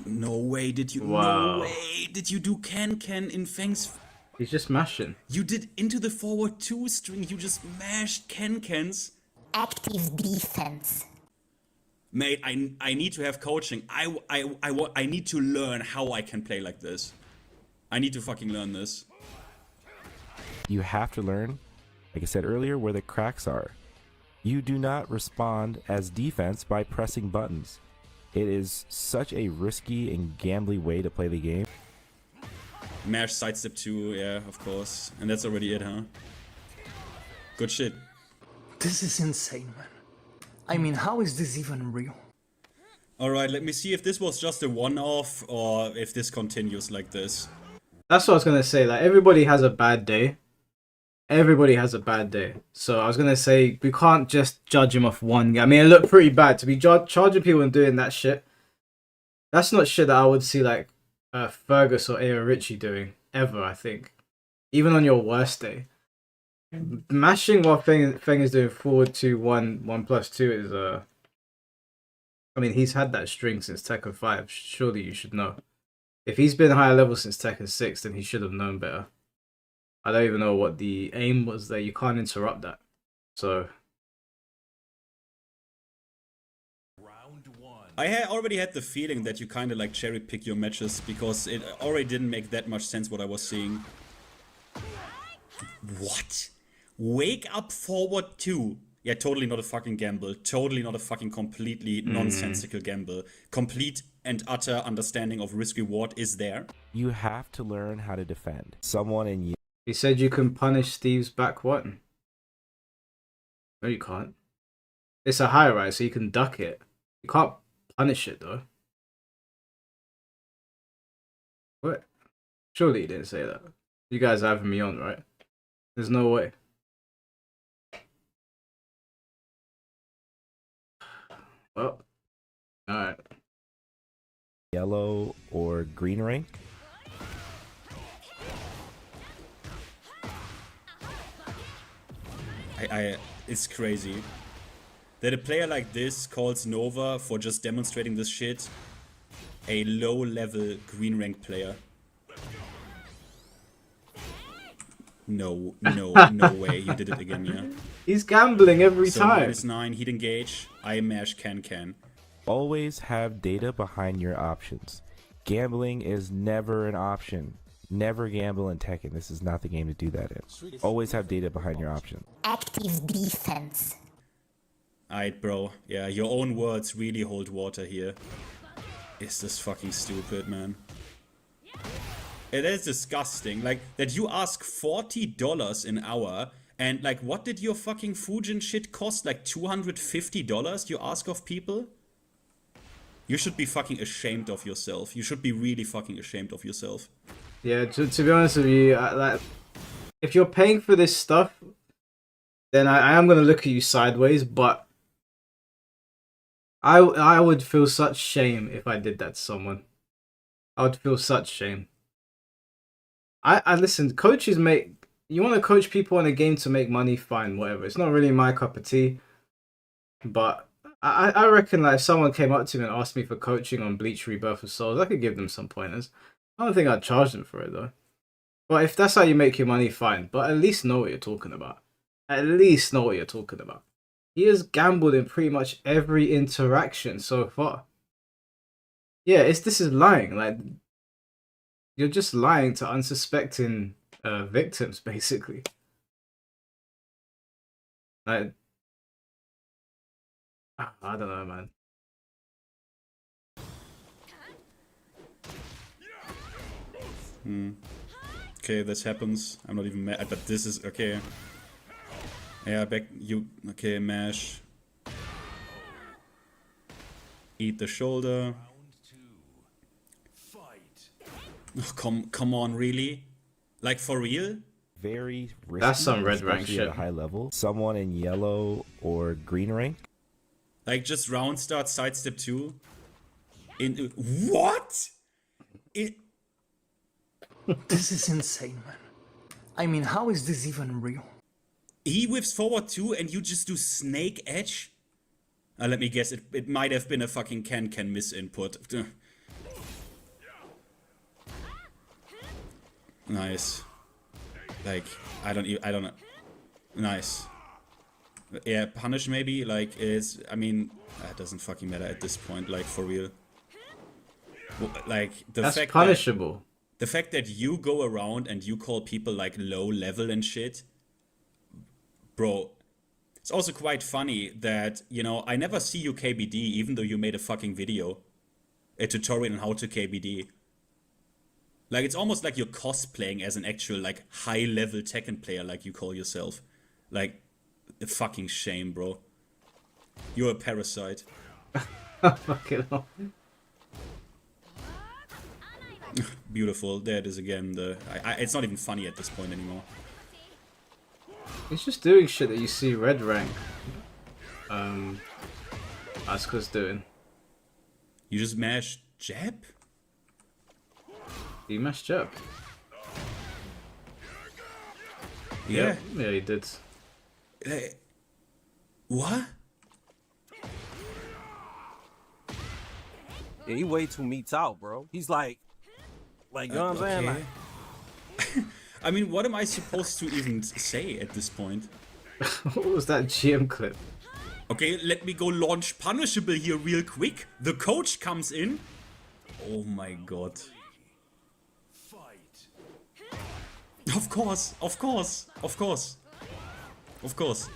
No way did you. Wow. No way did you do can in Feng's. He's just mashing. You did into the forward 2 string. You just mashed cans. Active defense. Mate, I need to have coaching. I need to learn how I can play like this. I need to fucking learn this. You have to learn, like I said earlier, where the cracks are. You do not respond as defense by pressing buttons. It is such a risky and gambly way to play the game. Mash sidestep 2, yeah, of course. And that's already it, huh? Good shit. This is insane, man. I mean, how is this even real? Alright, let me see if this was just a one-off or if this continues like this. That's what I was gonna say. Like, everybody has a bad day. Everybody has a bad day. So I was gonna say we can't just judge him off one game. I mean, it looked pretty bad to be charging people and doing that shit. That's not shit that I would see like Fergus or Aya Ritchie doing ever. I think, even on your worst day, mashing while Feng is doing forward 2 1+2 is I mean, he's had that string since Tekken 5. Surely you should know. If he's been higher level since Tekken 6, then he should have known better. I don't even know what the aim was there. You can't interrupt that. So Round 1. I already had the feeling that you kind of like cherry pick your matches because it already didn't make that much sense what I was seeing. What? Wake up forward 2. Yeah, totally not a fucking gamble. Totally not a fucking completely nonsensical gamble. Complete and utter understanding of risk reward is there. You have to learn how to defend. Someone in you. he said you can punish Steve's back button. No, you can't. It's a high rise, so you can duck it. You can't punish it though. What? Surely you didn't say that. You guys are having me on, right? There's no way. Well, alright. Yellow or green rank. It's crazy that a player like this calls Nova for just demonstrating this shit a low-level green rank player. No way, you did it again, yeah. He's gambling every So time. -9, he'd engage, I mash can. Always have data behind your options. Gambling is never an option. Never gamble in Tekken. This is not the game to do that in. Always have data behind your options. Active defense. Alright, bro. Yeah, your own words really hold water here. Is this fucking stupid, man? It is disgusting. Like, that you ask $40 an hour, and like, what did your fucking Fujin shit cost? Like $250 you ask of people? You should be fucking ashamed of yourself. You should be really fucking ashamed of yourself. Yeah, to be honest with you, like, if you're paying for this stuff, then I am gonna look at you sideways. But I would feel such shame if I did that to someone. I would feel such shame. I listen. Coaches make you want to coach people in a game to make money. Fine, whatever. It's not really my cup of tea. But I reckon like if someone came up to me and asked me for coaching on Bleach Rebirth of Souls, I could give them some pointers. I don't think I'd charge them for it though. But if that's how you make your money, fine. But at least know what you're talking about. At least know what you're talking about. He has gambled in pretty much every interaction so far. Yeah, this is lying. Like, you're just lying to unsuspecting victims, basically. Like, I don't know, man. Okay, this happens. I'm not even mad, but this is okay. Yeah, back you. Okay, mash. Eat the shoulder. Fight. Oh, come on, really? Like for real? very risky. That's some red rank especially at shit. a high level. Someone in yellow or green rank. Like just round start, sidestep 2. What? This is insane, man. I mean, how is this even real? He whips forward 2 and you just do snake edge? Let me guess, it might have been a fucking can miss input. Nice. Like, I don't know. Nice. Yeah, punish maybe, like, I mean, it doesn't fucking matter at this point, like, for real. Like, That's punishable. The fact that you go around and you call people, like, low level and shit, bro. It's also quite funny that, you know, I never see you KBD, even though you made a fucking video. A tutorial on how to KBD. Like, it's almost like you're cosplaying as an actual, like, high-level Tekken player, like you call yourself. Like, a fucking shame, bro. You're a parasite. Fucking hell. Beautiful. There it is again. It's not even funny at this point anymore. He's just doing shit that you see red rank. Asuka's doing. You just mash jab? He mashed jab. Yeah. Yeah, he did. What? Yeah, he way too meets out, bro. He's like, you know what I'm saying? Like, I mean, what am I supposed to even say at this point? What was that GM clip? Okay, let me go launch punishable here real quick. The coach comes in. Oh my god. Of course, of course, of course. Of course.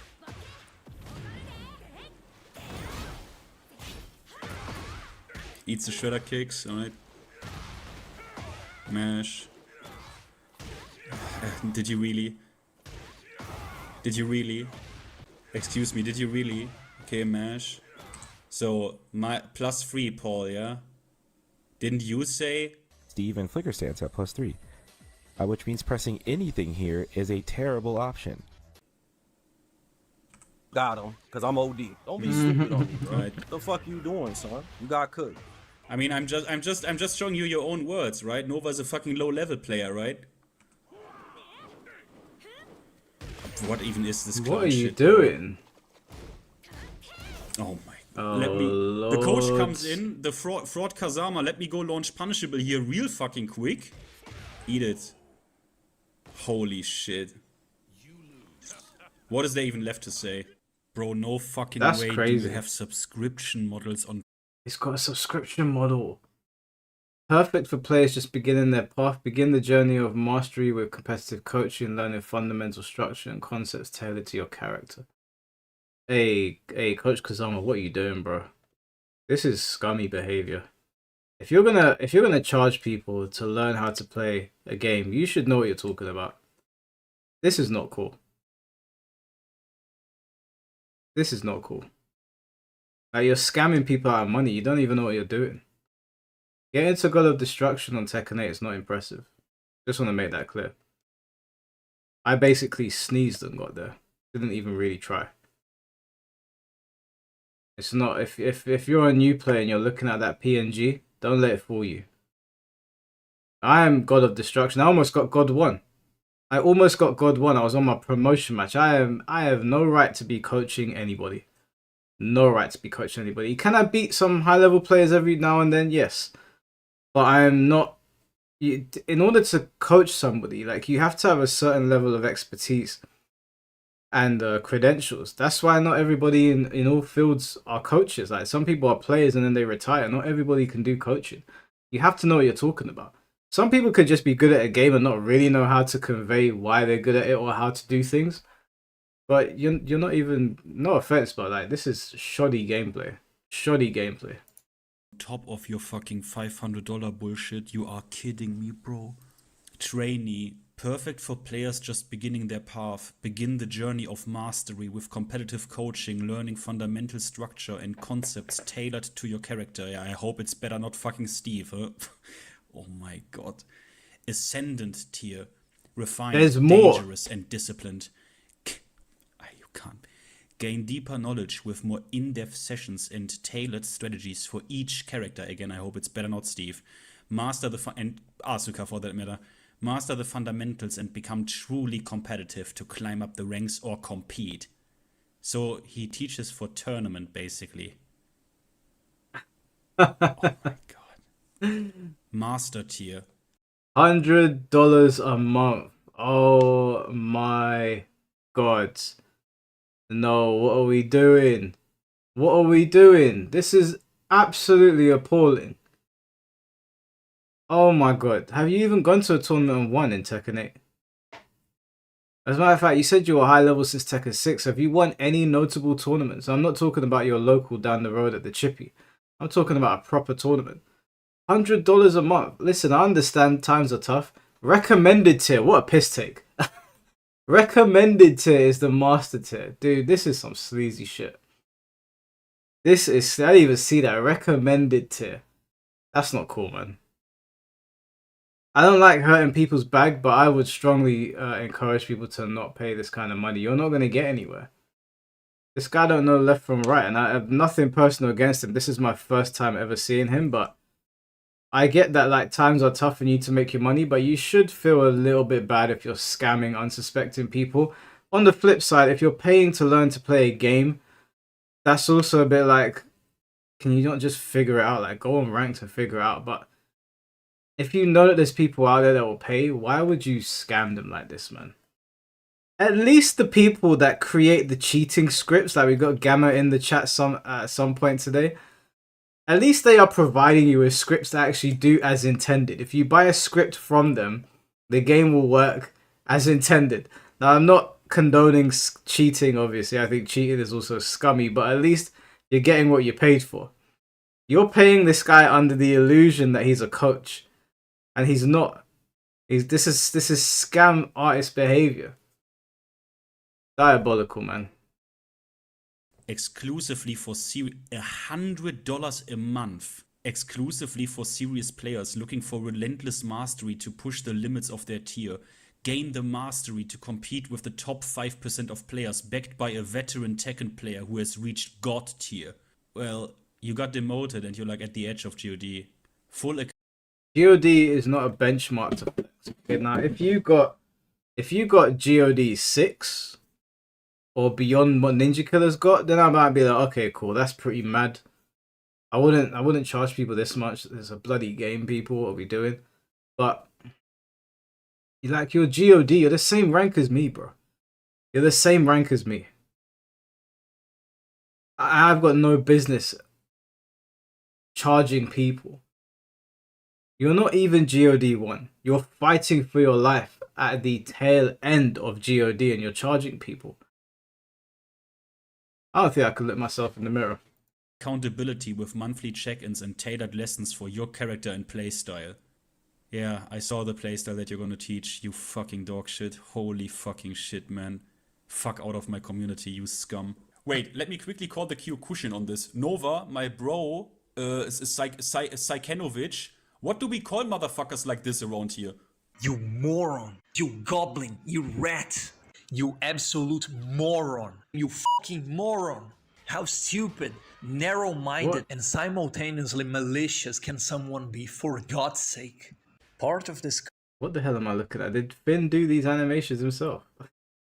Eats the shredder kicks, alright. Mash. Did you really? Did you really? Excuse me, did you really? Okay, mash. So, my +3, Paul, yeah? Didn't you say? Steve and Flicker stance at +3. Which means pressing anything here is a terrible option. got him, because I'm OD. Don't be stupid on me, bro. Right. What the fuck you doing, son? You got cooked. I mean, I'm just showing you your own words, right? Nova's a fucking low-level player, right? What even is this? What are you shit, doing? Oh my. Oh, The coach Lord. comes in, the fraud Kazama, let me go launch punishable here real fucking quick. Eat it. Holy shit. What is there even left to say? Bro, no fucking That's way do crazy. you have subscription models on. It's got a subscription model. Perfect for players just beginning their path. Begin the journey of mastery with competitive coaching, learning fundamental structure and concepts tailored to your character. Hey, Coach Kazama, what are you doing, bro? This is scummy behavior. If you're gonna charge people to learn how to play a game, you should know what you're talking about. This is not cool. This is not cool. Like, you're scamming people out of money. You don't even know what you're doing. Getting to God of Destruction on Tekken 8 is not impressive. Just want to make that clear. I basically sneezed and got there. Didn't even really try. It's not, if you're a new player and you're looking at that PNG, don't let it fool you. I am God of Destruction. I almost got God 1. I almost got God 1. I was on my promotion match. I have no right to be coaching anybody. No right to be coaching anybody. Can I beat some high level players every now and then? Yes. But I am not. In order to coach somebody, like, you have to have a certain level of expertise and credentials. That's why not everybody in all fields are coaches. Like, some people are players and then they retire. Not everybody can do coaching. You have to know what you're talking about. Some people could just be good at a game and not really know how to convey why they're good at it or how to do things. But you're not even, no offense, but like, this is shoddy gameplay. Shoddy gameplay. Top of your fucking $500 bullshit. You are kidding me, bro. Trainee. Perfect for players just beginning their path. Begin the journey of mastery with competitive coaching, learning fundamental structure and concepts tailored to your character. Yeah, I hope it's better not fucking Steve, huh? Oh my god. Ascendant tier. refined, There's more. dangerous, and disciplined. You can't. Gain deeper knowledge with more in-depth sessions and tailored strategies for each character. Again, I hope it's better not Steve. Master the and Asuka for that matter. Master the fundamentals and become truly competitive to climb up the ranks or compete. So he teaches for tournament, basically. Oh my god. Master tier. $100 a month. Oh my god. No, what are we doing? What are we doing? This is absolutely appalling. Oh my god. Have you even gone to a tournament and won in Tekken 8? As a matter of fact, you said you were high level since Tekken 6. Have you won any notable tournaments? I'm not talking about your local down the road at the Chippy. I'm talking about a proper tournament. $100 a month. Listen, I understand times are tough. Recommended tier. What a piss take. Recommended tier is the master tier. Dude, this is some sleazy shit. This is... I didn't even see that. Recommended tier. That's not cool, man. I don't like hurting people's bag, but I would strongly encourage people to not pay this kind of money. You're not going to get anywhere. This guy don't know left from right, and I have nothing personal against him. This is my first time ever seeing him, but I get that like times are tough and you need to make your money, but you should feel a little bit bad if you're scamming unsuspecting people. On the flip side, if you're paying to learn to play a game, that's also a bit like, can you not just figure it out? Like, go on ranked and figure it out, but if you know that there's people out there that will pay, why would you scam them like this, man? At least the people that create the cheating scripts, like we got Gamma in the chat at some point today, at least they are providing you with scripts that actually do as intended. If you buy a script from them, the game will work as intended. Now, I'm not condoning cheating, obviously. I think cheating is also scummy, but at least you're getting what you paid for. You're paying this guy under the illusion that he's a coach. And he's not. This is scam artist behavior. Diabolical, man. Exclusively for $100 a month. Exclusively for serious players looking for relentless mastery to push the limits of their tier. Gain the mastery to compete with the top 5% of players backed by a veteran Tekken player who has reached God tier. Well, you got demoted and you're like at the edge of GOD. Full GOD is not a benchmark to flex. Okay, now if you got GOD 6 or beyond what Ninja Killer's got, then I might be like, okay, cool, that's pretty mad. I wouldn't charge people this much. It's a bloody game, people. What are we doing? But you're GOD, you're the same rank as me, bro. You're the same rank as me. I've got no business charging people. You're not even GOD 1. You're fighting for your life at the tail end of GOD and you're charging people. I don't think I could look myself in the mirror. accountability with monthly check-ins and tailored lessons for your character and playstyle. Yeah, I saw the playstyle that you're gonna teach, you fucking dog shit. Holy fucking shit, man. Fuck out of my community, you scum. Wait, let me quickly call the Kyokushin on this. Nova, my bro, Psychenovich. What do we call motherfuckers like this around here? You moron. You goblin. You rat. You absolute moron. You fucking moron. How stupid, narrow-minded, and simultaneously malicious can someone be, for God's sake? Part of this What the hell am I looking at? Did Finn do these animations himself?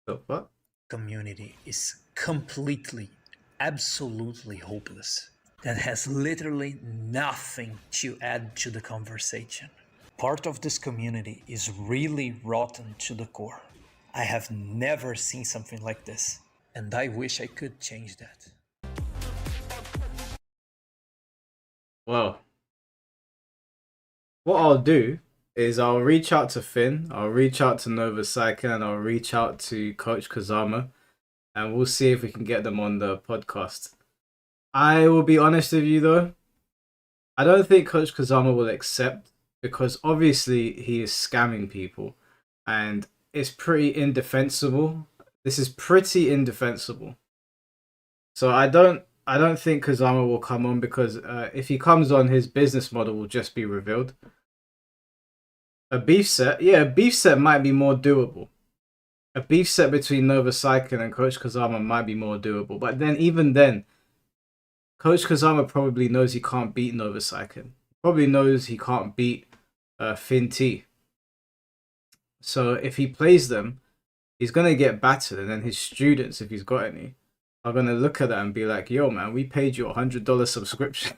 The fuck? community is completely, absolutely hopeless. That has literally nothing to add to the conversation. Part of this community is really rotten to the core. I have never seen something like this, and I wish I could change that. Well, what I'll do is I'll reach out to Finn, I'll reach out to Nova Psyche, and I'll reach out to Coach Kazama, and we'll see if we can get them on the podcast. I will be honest with you though, I don't think Coach Kazama will accept, because obviously he is scamming people, and it's pretty indefensible. This is pretty indefensible. So I don't think Kazama will come on, because if he comes on, his business model will just be revealed. A beef set? Yeah, a beef set might be more doable. A beef set between Nova Saiken and Coach Kazama might be more doable. But then, even then, Coach Kazama probably knows he can't beat Nova Saiken. Probably knows he can't beat Finn T. So if he plays them, he's going to get battered. And then his students, if he's got any, are going to look at that and be like, yo, man, we paid you $100 subscription.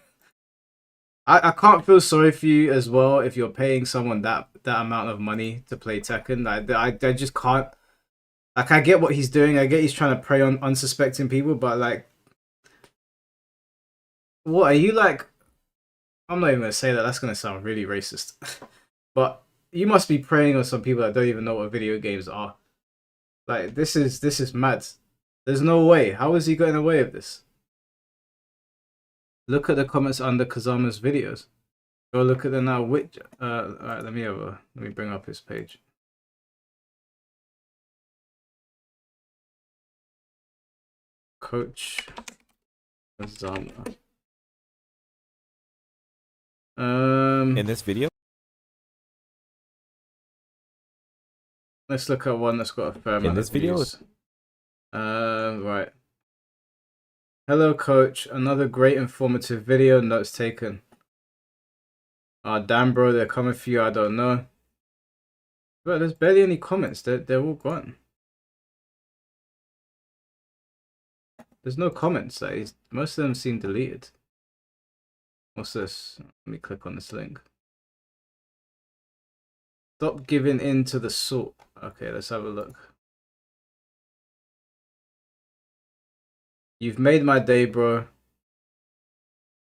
I can't feel sorry for you as well if you're paying someone that amount of money to play Tekken. I just can't. Like, I get what he's doing. I get he's trying to prey on unsuspecting people, but like, what are you like? I'm not even gonna say that. That's gonna sound really racist. But you must be preying on some people that don't even know what video games are. Like, this is mad. There's no way. How is he getting away with this? Look at the comments under Kazama's videos. Go look at them now. Which alright, let me bring up his page. Coach Kazama. In this video, let's look at one that's got a fair amount of views. Right. Hello, Coach. Another great informative video. Notes taken. Damn, bro, they're coming for you. I don't know. But there's barely any comments. They're all gone. There's no comments. Most of them seem deleted. What's this? Let me click on this link. Stop giving in to the salt. Okay, let's have a look. You've made my day, bro.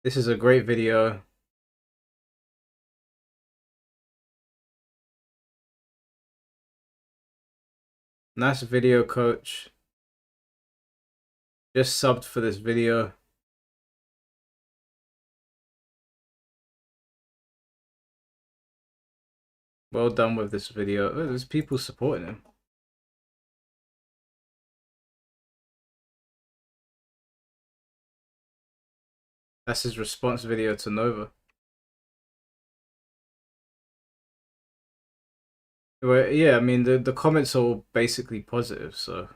This is a great video. Nice video, Coach. Just subbed for this video. Well done with this video. Oh, there's people supporting him. That's his response video to Nova. Well, yeah, I mean the comments are all basically positive, so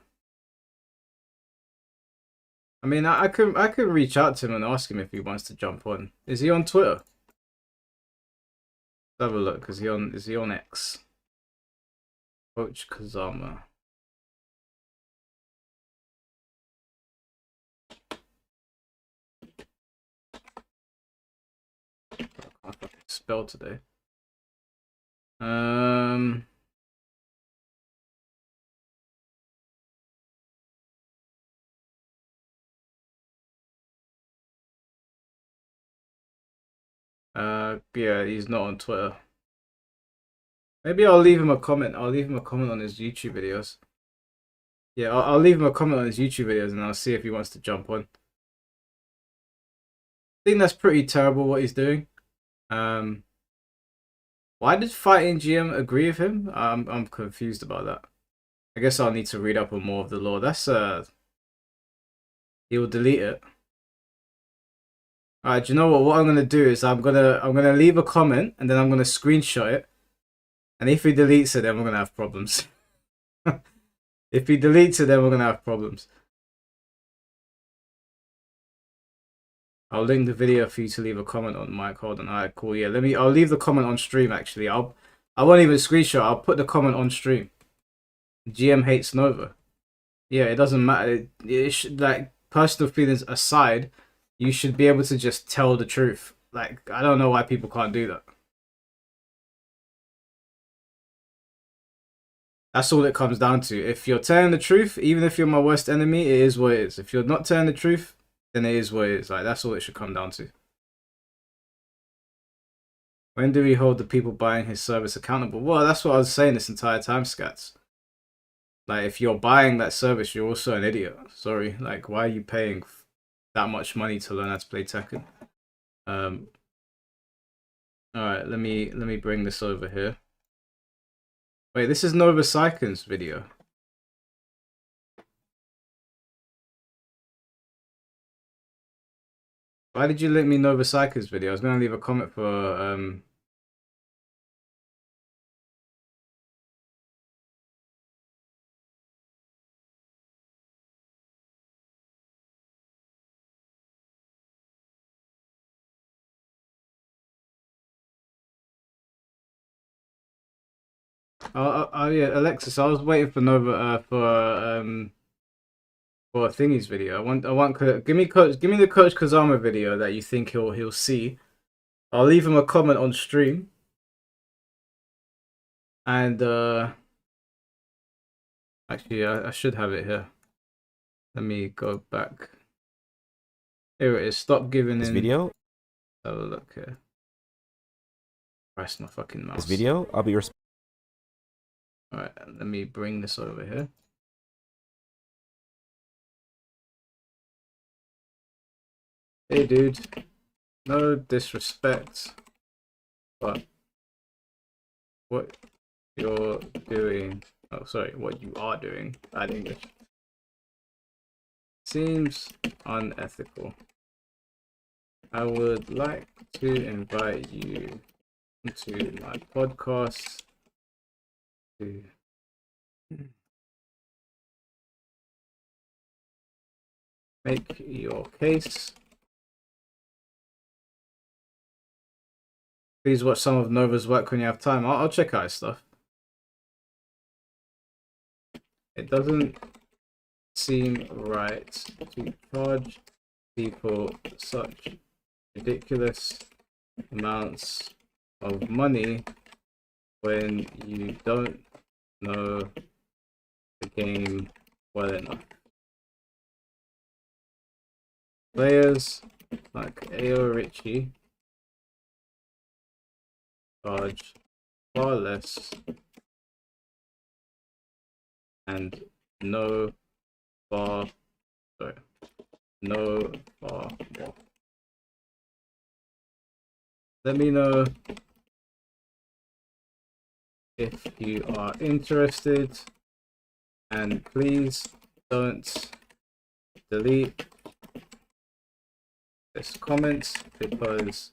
I mean I could reach out to him and ask him if he wants to jump on. Is he on Twitter? Let's have a look. Is he on X? Coach Kazama. I can't fucking spell today. Yeah, he's not on Twitter. Maybe I'll leave him a comment. I'll leave him a comment on his YouTube videos. Yeah, I'll leave him a comment on his YouTube videos and I'll see if he wants to jump on. I think that's pretty terrible what he's doing. Why did Fighting GM agree with him? I'm confused about that. I guess I'll need to read up on more of the law. That's he will delete it. Alright, do you know what? What I'm gonna do is I'm gonna leave a comment and then I'm gonna screenshot it. And if he deletes it, then we're gonna have problems. If he deletes it, then we're gonna have problems. I'll link the video for you to leave a comment on, Mike. Hold on. Alright, cool. Yeah, I'll leave the comment on stream actually. I won't even screenshot. I'll put the comment on stream. GM hates Nova. Yeah, it doesn't matter. It should, like, personal feelings aside, you should be able to just tell the truth. Like, I don't know why people can't do that. That's all it comes down to. If you're telling the truth, even if you're my worst enemy, it is what it is. If you're not telling the truth, then it is what it is. Like, that's all it should come down to. When do we hold the people buying his service accountable? Well, that's what I was saying this entire time, Scats. Like, if you're buying that service, you're also an idiot. Sorry. Like, why are you paying that much money to learn how to play Tekken? Alright, let me bring this over here. Wait, this is Nova Saiken's video. Why did you link me Nova Saiken's video? I was gonna leave a comment for Yeah, Alexis, I was waiting for Nova for a thingy's video. I want give me the Coach Kazama video that you think he'll see. I'll leave him a comment on stream. And actually, I should have it here. Let me go back. Here it is. Stop giving This in. video? Have a look here. Press my fucking mouse. This video, I'll be Alright, let me bring this over here. Hey dude, no disrespect, but what you're doing, oh sorry, what you are doing, bad English, seems unethical. I would like to invite you to my podcast to make your case. Please watch some of Nova's work when you have time. I'll check out his stuff. It doesn't seem right to charge people such ridiculous amounts of money when you don't know the game well enough. Players like Ao Richie charge far less and know far more. Let me know if you are interested, and please don't delete this comment because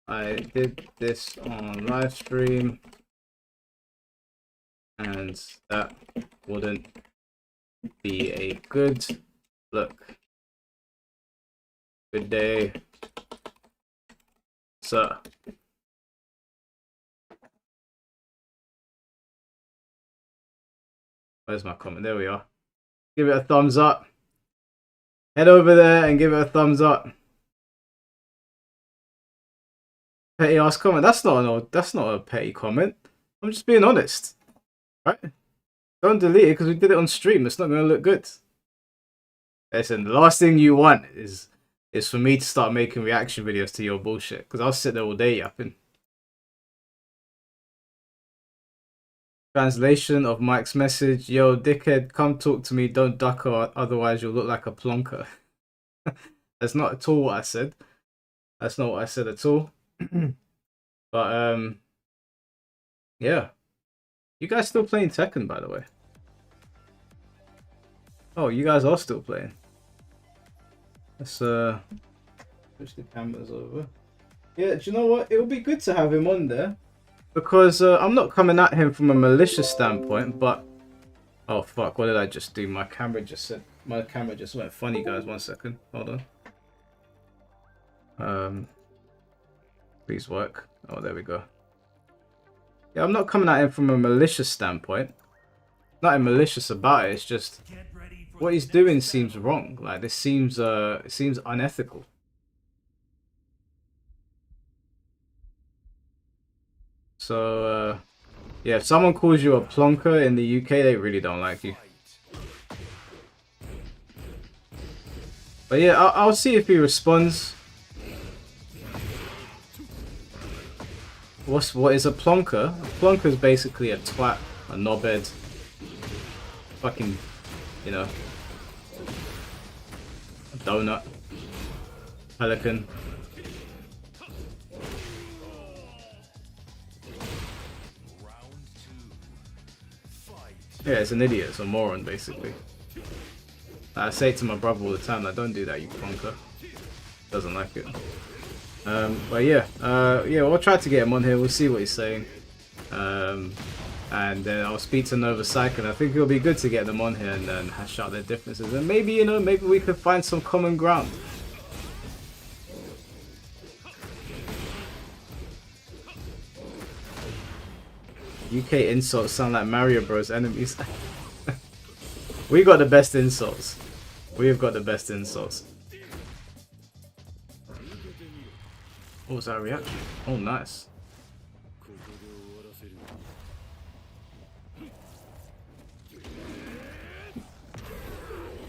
I did this on live stream and that wouldn't be a good look. Good day, sir. Where's my comment? There we are. Give it a thumbs up. Head over there and give it a thumbs up. Petty ass comment. That's not a petty comment. I'm just being honest. Right? Don't delete it because we did it on stream. It's not gonna look good. Listen, the last thing you want is for me to start making reaction videos to your bullshit. Because I'll sit there all day yapping. Translation of Mike's message. Yo, dickhead, come talk to me. Don't duck or otherwise you'll look like a plonker. That's not at all what I said. That's not what I said at all. But yeah. You guys still playing Tekken, by the way? Oh, you guys are still playing. Let's switch the cameras over. Yeah, do you know what? It would be good to have him on there. Because I'm not coming at him from a malicious standpoint, but oh fuck, what did I just do? My camera just went funny, guys. 1 second. Hold on. Please work. Oh, there we go. Yeah, I'm not coming at him from a malicious standpoint. Nothing malicious about it. It's just what he's doing seems wrong. Like this seems it seems unethical. So yeah, if someone calls you a plonker in the UK, they really don't like you. But yeah, I'll see if he responds. What is a plonker? A plonker is basically a twat, a knobhead, fucking, you know, a donut, pelican. Yeah, it's an idiot, it's a moron, basically. I say to my brother all the time, like, don't do that, you plonker. Doesn't like it. But yeah, yeah, we'll try to get him on here. We'll see what he's saying, and then I'll speak to Nova Psych, and I think it'll be good to get them on here and then hash out their differences, and maybe, you know, maybe we could find some common ground. UK insults sound like Mario Bros enemies. We got the best insults. We've got the best insults. What was that reaction? Oh, nice.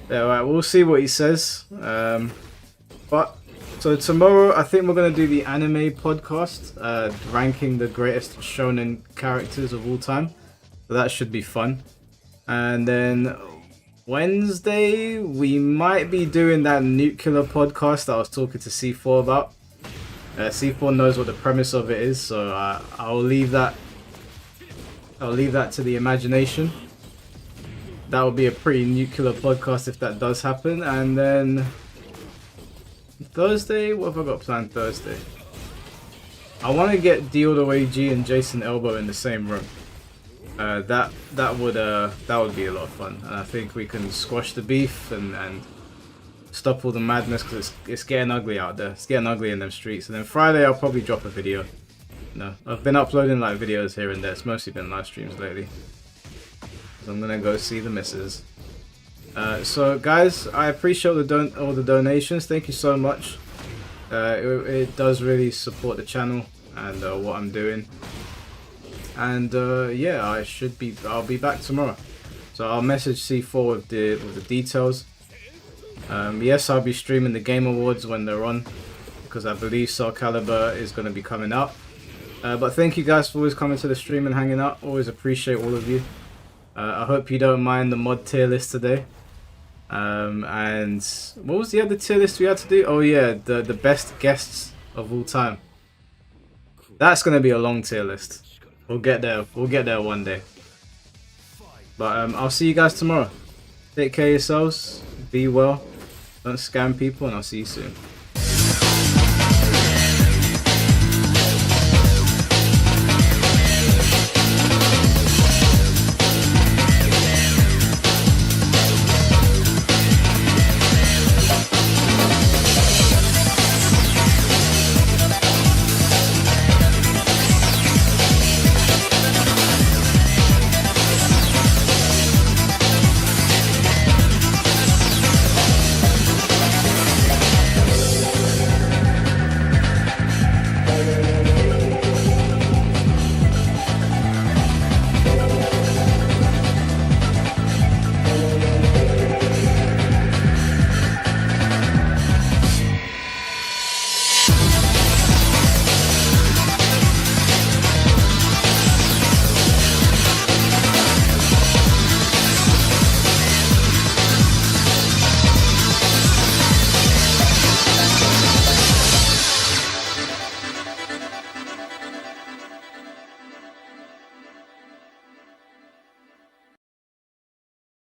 Yeah, right, we'll see what he says. But so tomorrow, I think we're gonna do the anime podcast, ranking the greatest shonen characters of all time. So that should be fun. And then Wednesday, we might be doing that nuclear podcast that I was talking to C4 about. C4 knows what the premise of it is, so I'll leave that. I'll leave that to the imagination. That would be a pretty nuclear podcast if that does happen. And then Thursday, what have I got planned Thursday? I want to get Deodor AG and Jason Elbow in the same room. That would be a lot of fun, and I think we can squash the beef and stop all the madness, because it's getting ugly out there. It's getting ugly in them streets. And then Friday I'll probably drop a video. No, I've been uploading like videos here and there. It's mostly been live streams lately. So I'm gonna go see the missus. So guys, I appreciate all the donations. Thank you so much. It does really support the channel and what I'm doing. And yeah, I'll be back tomorrow. So I'll message C4 with the details. Yes, I'll be streaming the Game Awards when they're on, because I believe Soul Calibur is going to be coming out. But thank you guys for always coming to the stream and hanging out. Always appreciate all of you. I hope you don't mind the mod tier list today. And what was the other tier list we had to do? Oh yeah, the best guests of all time. That's going to be a long tier list. We'll get there. We'll get there one day. But I'll see you guys tomorrow. Take care of yourselves. Be well. Don't scam people, and I'll see you soon.